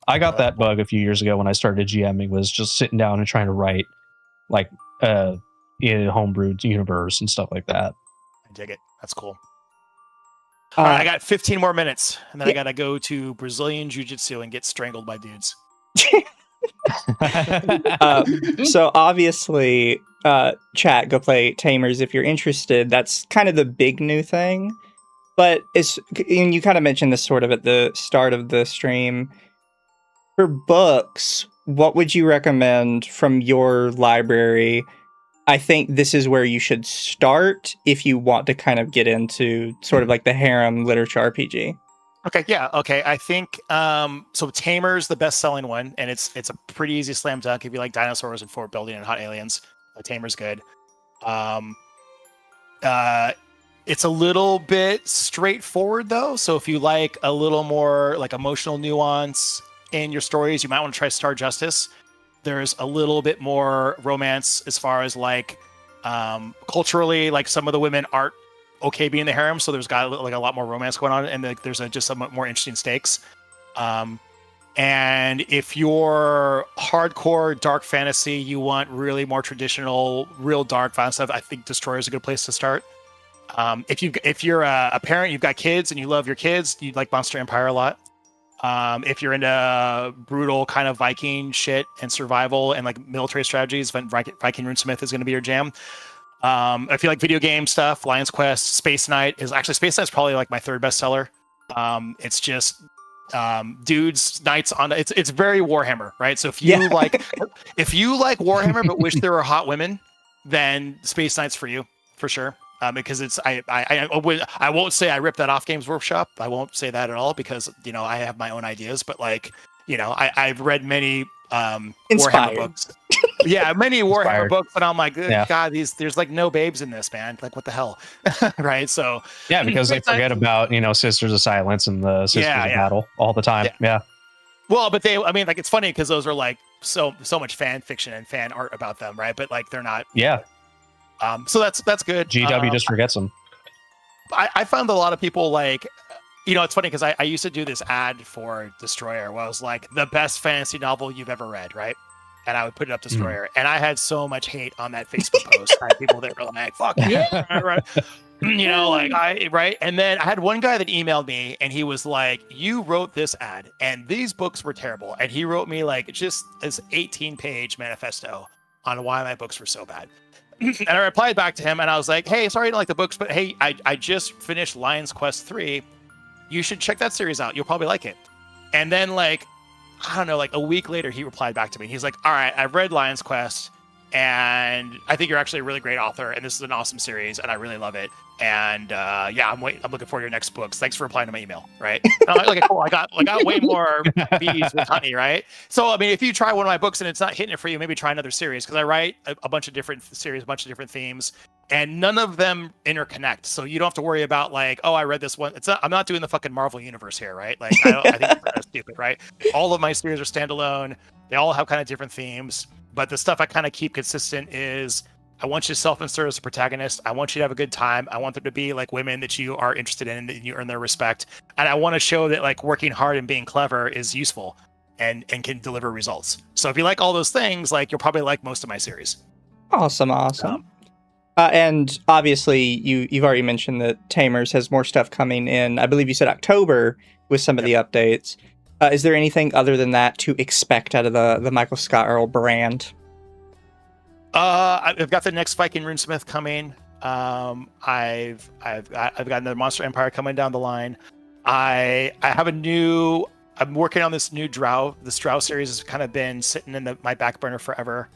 I got that bug a few years ago when I started GMing, was just sitting down and trying to write like in a homebrewed universe and stuff like that. I dig it. That's cool. All right, I got 15 more minutes, and then I gotta go to Brazilian Jiu-Jitsu and get strangled by dudes. So obviously, chat, go play Tamers if you're interested. That's kind of the big new thing. But and you kind of mentioned this sort of at the start of the stream. For books, what would you recommend from your library? I think this is where you should start if you want to kind of get into sort of like the Harem literature RPG. Okay, yeah, okay. I think so. Tamer's the best-selling one, and it's a pretty easy slam dunk if you like dinosaurs and fort building and hot aliens. Tamer's good. It's a little bit straightforward though, so if you like a little more like emotional nuance in your stories, you might want to try Star Justice. There's a little bit more romance as far as like culturally, like some of the women aren't okay being the harem, so there's got like a lot more romance going on, and like, there's just some more interesting stakes. And if you're hardcore dark fantasy, you want really more traditional, real dark violent stuff, I think Destroyer is a good place to start. If you're a parent, you've got kids, and you love your kids, you like Monster Empire a lot. If you're into brutal kind of Viking shit and survival and like military strategies, Viking Runesmith is going to be your jam. If you like video game stuff, Lion's Quest, Space Knight is probably like my third bestseller. It's just dudes knights on it's very Warhammer, right? So if you like Warhammer but wish there were hot women, then Space Knight's for you for sure. Because it's I won't say I ripped that off Games Workshop. I won't say that at all, because I have my own ideas, but like I've read many Warhammer books. Yeah, many Warhammer books, but I'm like, God, there's like no babes in this, man. Like, what the hell, right? So yeah, because they forget about Sisters of Silence and the Sisters of Battle all the time. Yeah. Well, but like it's funny because those are like so much fan fiction and fan art about them, right? But like they're not. Yeah. So that's good. GW just forgets them. I found a lot of people like, it's funny because I used to do this ad for Destroyer where I was like, the best fantasy novel you've ever read, right? And I would put it up Destroyer, and I had so much hate on that Facebook post. I had people that were like, "Fuck yeah," right? Right. And then I had one guy that emailed me, and he was like, "You wrote this ad, and these books were terrible." And he wrote me like just this 18-page manifesto on why my books were so bad. And I replied back to him, and I was like, "Hey, sorry I didn't like the books, but hey, I just finished Lion's Quest 3. You should check that series out. You'll probably like it." And then like, I don't know, like a week later, he replied back to me. He's like, "All right, I've read Lion's Quest, and I think you're actually a really great author, and this is an awesome series, and I really love it. And I'm looking forward to your next books. Thanks for replying to my email." Right? And I'm like, okay, cool. I got way more bees with honey, right? So I mean, if you try one of my books and it's not hitting it for you, maybe try another series, because I write a bunch of different series, a bunch of different themes, and none of them interconnect. So you don't have to worry about like, oh, I read this one. I'm not doing the fucking Marvel universe here, right? Like I think that's kind of stupid, right? All of my series are standalone. They all have kind of different themes. But the stuff I kind of keep consistent is I want you to self-insert as a protagonist. I want you to have a good time. I want them to be like women that you are interested in, that you earn their respect. And I want to show that like working hard and being clever is useful and can deliver results. So if you like all those things, like you'll probably like most of my series. Awesome. And obviously you've already mentioned that Tamers has more stuff coming in. I believe you said October with some of the updates. Is there anything other than that to expect out of the Michael Scott Earle brand? I've got the next Viking Runesmith coming. I've got another Monster Empire coming down the line. I'm working on this new Drow. This Drow series has kind of been sitting in my back burner forever.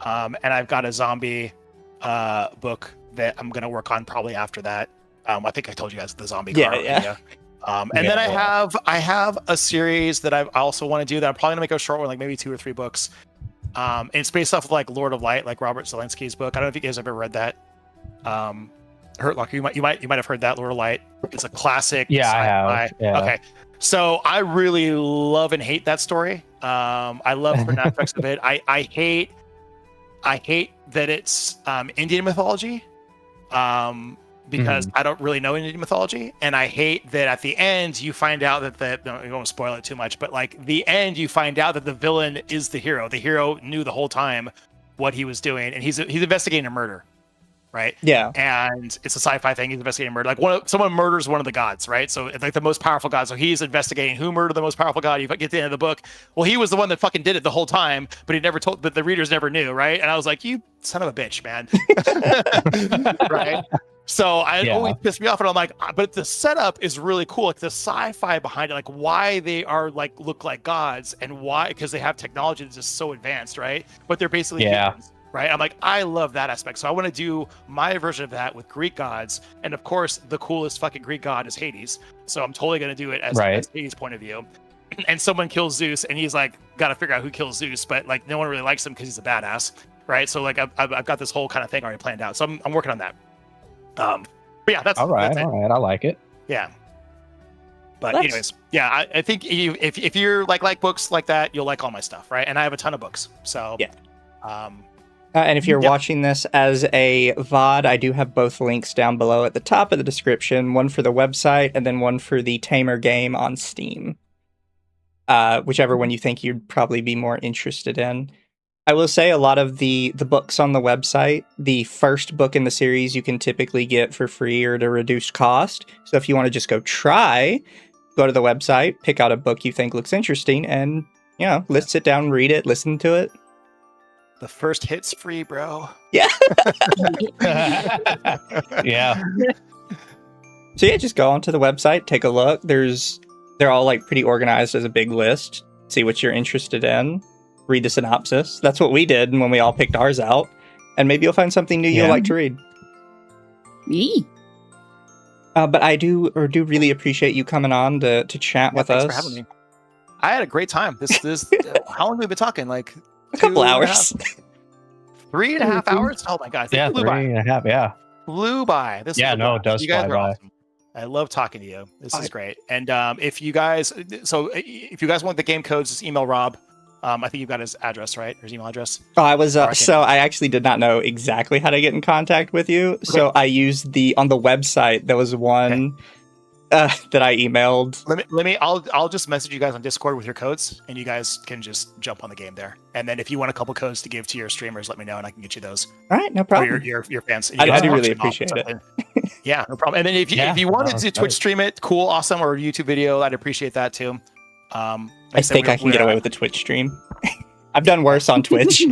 And I've got a zombie book that I'm going to work on probably after that. I think I told you guys the zombie car. Yeah. And then I have a series that I also want to do that I'm probably gonna make a short one, like maybe 2 or 3 books. And it's based off of like Lord of Light, like Robert Zelensky's book. I don't know if you guys have ever read that. Hurt Locker, you might have heard that. Lord of Light. It's a classic. Yeah, sci-fi. I have. Yeah. Okay. So I really love and hate that story. I love certain aspects of it. I hate that it's Indian mythology. Because I don't really know Indian mythology, and I hate that at the end you find out that I won't spoil it too much, but like the end you find out that the villain is the hero. The hero knew the whole time what he was doing, and he's investigating a murder, right? Yeah. And it's a sci-fi thing. He's investigating murder. Like someone murders one of the gods, right? So it's like the most powerful god. So he's investigating who murdered the most powerful god. You get to the end of the book. Well, he was the one that fucking did it the whole time, but the readers never knew, right? And I was like, you son of a bitch, man. Right? So it always pissed me off, and I'm like, but the setup is really cool. Like the sci-fi behind it, like why they are like look like gods, and why, because they have technology that's just so advanced, right? But they're basically humans, right? I'm like, I love that aspect. So I want to do my version of that with Greek gods, and of course, the coolest fucking Greek god is Hades. So I'm totally going to do it as Hades' point of view. And someone kills Zeus, and he's like, got to figure out who kills Zeus, but like no one really likes him because he's a badass, right? So like I've got this whole kind of thing already planned out. So I'm working on that. But yeah, that's all right. That's all right, I like it. Yeah. But Let's- anyways, yeah, I think if you're like books like that, you'll like all my stuff, right? And I have a ton of books, so Yeah. Um, And if you're Yep. watching this as a VOD, I do have both links down below at the top of the description, one for the website and then one for the Tamer game on Steam. Whichever one you think you'd probably be more interested in. I will say a lot of the books on the website, the first book in the series you can typically get for free or at a reduced cost. So if you want to just go try, go to the website, pick out a book you think looks interesting, and, you know, let's sit down, read it, listen to it. the first hit's free, bro. Yeah. So yeah, just go onto the website, take a look. They're all like pretty organized as a big list. See what you're interested in. Read the synopsis. That's what we did when we all picked ours out. And maybe you'll find something new you'll Yeah. like to read. Yee. But I do really appreciate you coming on to chat with Thanks us. for having me. I had a great time. This how long have we been talking? Like A couple 2.5 hours. 3.5 hours? Oh my god. Yeah, It flew by. 3.5. Yeah. Flew by. This Yeah, was a no, it blast. does You guys fly were by. awesome. I love talking to you. This is great. And if you guys want the game codes, just email Rob. I think you've got his address, right? Or his email address. Oh, I was Or I can- so I actually did not know exactly how to get in contact with you. So I used on the website there was one that I emailed. I'll just message you guys on Discord with your codes, and you guys can just jump on the game there. And then if you want a couple codes to give to your streamers, let me know, and I can get you those. All right, no Or problem. your fans. And I you guys do can really watch them all. appreciate it. Yeah, no problem. And then if you wanted to Twitch stream it, cool, awesome, or YouTube video, I'd appreciate that too. I think I can get away with the Twitch stream. I've done worse on Twitch.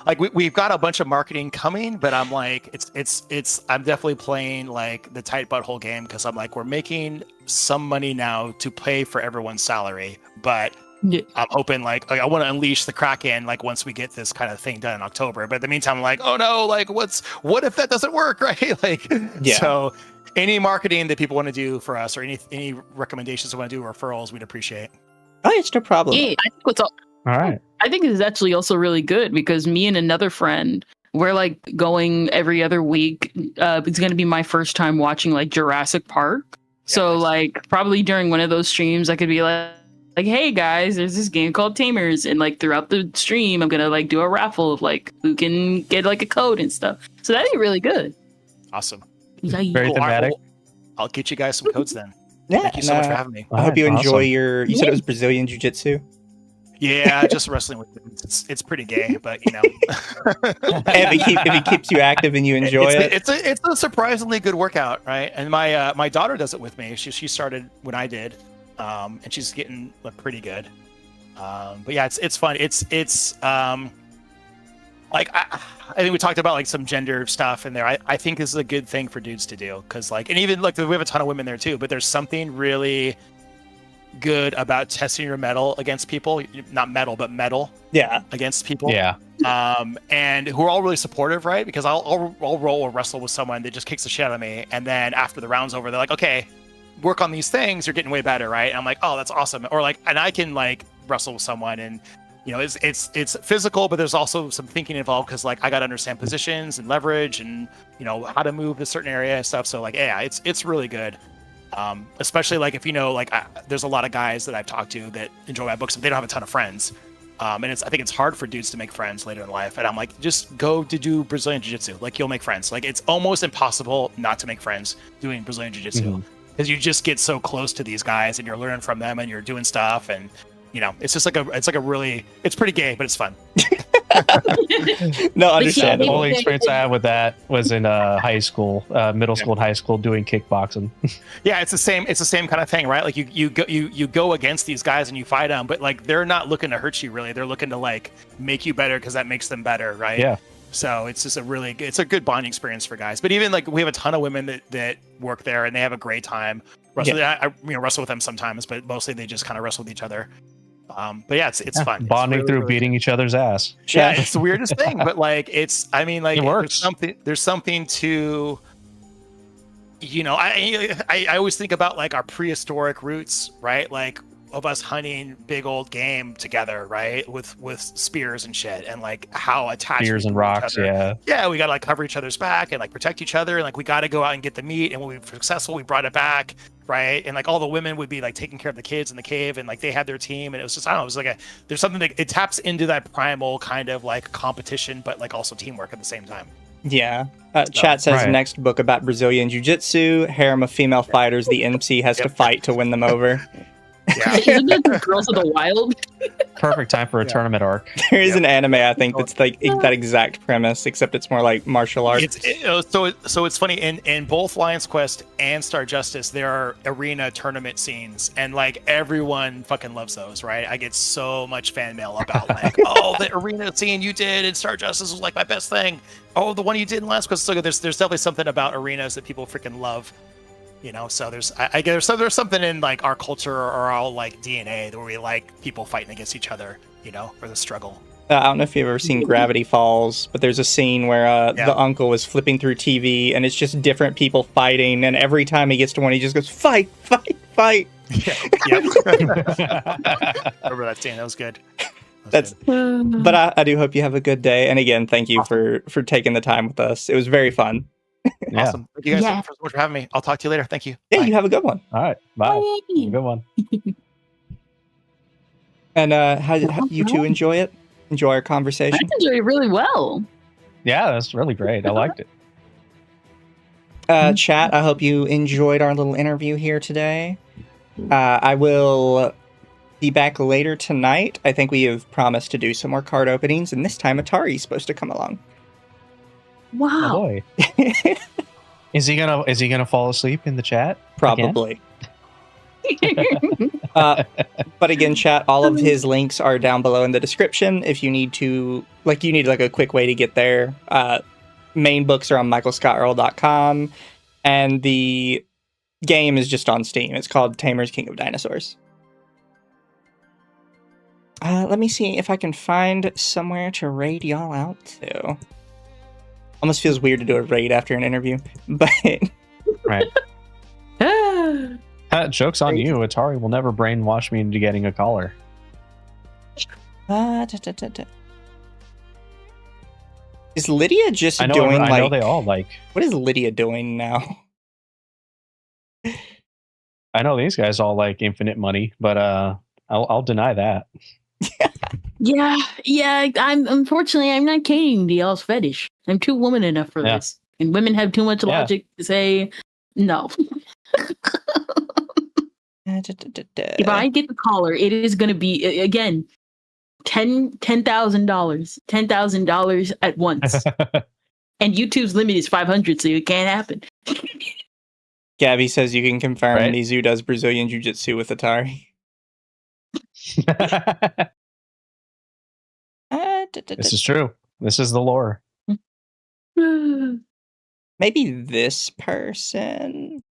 Like we've got a bunch of marketing coming, but I'm like, I'm definitely playing like the tight butthole game because I'm like, we're making some money now to pay for everyone's salary, but Yeah. I'm hoping like I want to unleash the Kraken like once we get this kind of thing done in October. But in the meantime, I'm like, oh no, like what if that doesn't work, right? Like, Yeah. So any marketing that people want to do for us or any recommendations they want to do, referrals, we'd appreciate. Oh, it's no problem. Yeah, I think what's all, All right. I think this is actually also really good because me and another friend, we're like going every other week. It's going to be my first time watching like Jurassic Park. So nice. like probably during one of those streams, I could be like, hey guys, there's this game called Tamers, and like throughout the stream, I'm gonna like do a raffle of like who can get like a code and stuff. So that'd be really good. Awesome. Yeah. Very Cool. All right, thematic. well, I'll get you guys some codes then. Yeah, Thank you so much for having me. I hope you Alright, enjoy awesome. you said it was Brazilian Jiu-Jitsu. Yeah, just wrestling with them. It's pretty gay, but you know. If it keeps you active and you enjoy it. It's a surprisingly good workout, right? And my daughter does it with me. She started when I did, and she's getting pretty good. But yeah, it's fun. It's like I think we talked about like some gender stuff in there. I think this is a good thing for dudes to do because like, and even like we have a ton of women there too. But there's something really good about testing your metal against people, not metal, but metal Yeah. against people. Yeah. And who are all really supportive, right? Because I'll roll or wrestle with someone that just kicks the shit out of me, and then after the round's over, they're like, okay, work on these things, you're getting way better, right? And I'm like, oh, that's awesome. Or like, and I can like wrestle with someone, and you know, it's physical, but there's also some thinking involved because like I got to understand positions and leverage, and you know how to move a certain area and stuff. So like, yeah, it's really good. Especially like if you know, like there's a lot of guys that I've talked to that enjoy my books, but they don't have a ton of friends. And I think it's hard for dudes to make friends later in life. And I'm like, just go to do Brazilian Jiu-Jitsu. Like you'll make friends. Like it's almost impossible not to make friends doing Brazilian Jiu-Jitsu because you just get so close to these guys and you're learning from them and you're doing stuff. And you know, it's just like it's pretty gay, but it's fun. No, The understandable. only experience I had with that was in high school, middle school and high school, doing kickboxing. Yeah, it's the same kind of thing, right? Like you go against these guys and you fight them, but like they're not looking to hurt you really. They're looking to like make you better because that makes them better, right? Yeah. So it's just it's a good bonding experience for guys. But even like we have a ton of women that work there and they have a great time. I wrestle with them sometimes, but mostly they just kind of wrestle with each other. But yeah, it's fun. It's Bonding really, through really beating each other's ass. yeah, it's the weirdest thing, but like It works. there's something to, you know, I always think about like our prehistoric roots, right? Like of us hunting big old game together, right? With spears and shit, and like how attached Spears we and were to each rocks, other. yeah. Yeah, we gotta like cover each other's back and like protect each other, and like we gotta go out and get the meat, and when we're successful, we brought it back. right? And like all the women would be like taking care of the kids in the cave, and like they had their team, and it was just, I don't know, it was like there's something that it taps into that primal kind of like competition, but like also teamwork at the same time. Yeah. Chat says Right. next book about Brazilian Jiu-Jitsu, harem of female fighters the MC has to fight to win them over. Yeah. Isn't it the Girls of the Wild? Perfect time for a Yeah. tournament arc. There is an anime, I think, that's like that exact premise, except it's more like martial arts. So it's funny in both Lion's Quest and Star Justice there are arena tournament scenes, and like everyone fucking loves those, right? I get so much fan mail about like, oh, the arena scene you did in Star Justice was like my best thing. Oh, the one you did in Lion's Quest. So there's definitely something about arenas that people freaking love. You know, so there's there's something in like our culture or our like DNA where we like people fighting against each other, you know, for the struggle. I don't know if you've ever seen Gravity Falls, but there's a scene where the uncle is flipping through TV, and it's just different people fighting, and every time he gets to one, he just goes, fight, fight, fight. Yeah. Remember that scene? That was good. But I do hope you have a good day, and again, thank you for taking the time with us. It was very fun. Yeah. Awesome. Thank you guys so much for having me. I'll talk to you later. Thank you. Yeah, Bye. you have a good one. All right. Bye. Good one. And how you two enjoy it? Enjoy our conversation? I enjoy it really well. Yeah, that's really great. I liked it. Chat, I hope you enjoyed our little interview here today. I will be back later tonight. I think we have promised to do some more card openings, and this time Atari's supposed to come along. Oh, Wow. boy. Is he gonna fall asleep in the chat? Probably. But again, chat, all of his links are down below in the description. If you need to, you need a quick way to get there. Main books are on michaelscottearl.com, and the game is just on Steam. It's called Tamer's King of Dinosaurs. Let me see if I can find somewhere to raid y'all out to. Almost feels weird to do a raid after an interview, but Right. Joke's on you. Atari will never brainwash me into getting a collar. Is Lydia just doing I know they all like. What is Lydia doing now? I know these guys all like infinite money, but I'll deny that. Yeah. I'm not catering to y'all's fetish. I'm too woman enough for this, and women have too much logic to say no. If I get the collar, it is going to be again $10,000 at once, and YouTube's limit is 500, so it can't happen. Gabby says you can confirm Right. Mizu does Brazilian Jiu-Jitsu with Atari. This is true. This is the lore. Maybe this person.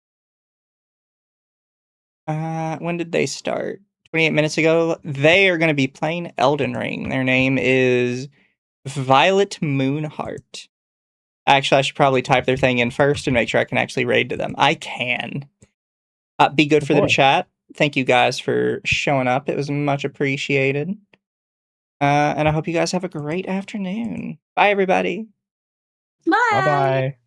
When did they start? 28 minutes ago. They are going to be playing Elden Ring. Their name is Violet Moonheart. Actually, I should probably type their thing in first and make sure I can actually raid to them. I can. Be good for the chat. Thank you guys for showing up. It was much appreciated. And I hope you guys have a great afternoon. Bye, everybody. Bye. Bye-bye.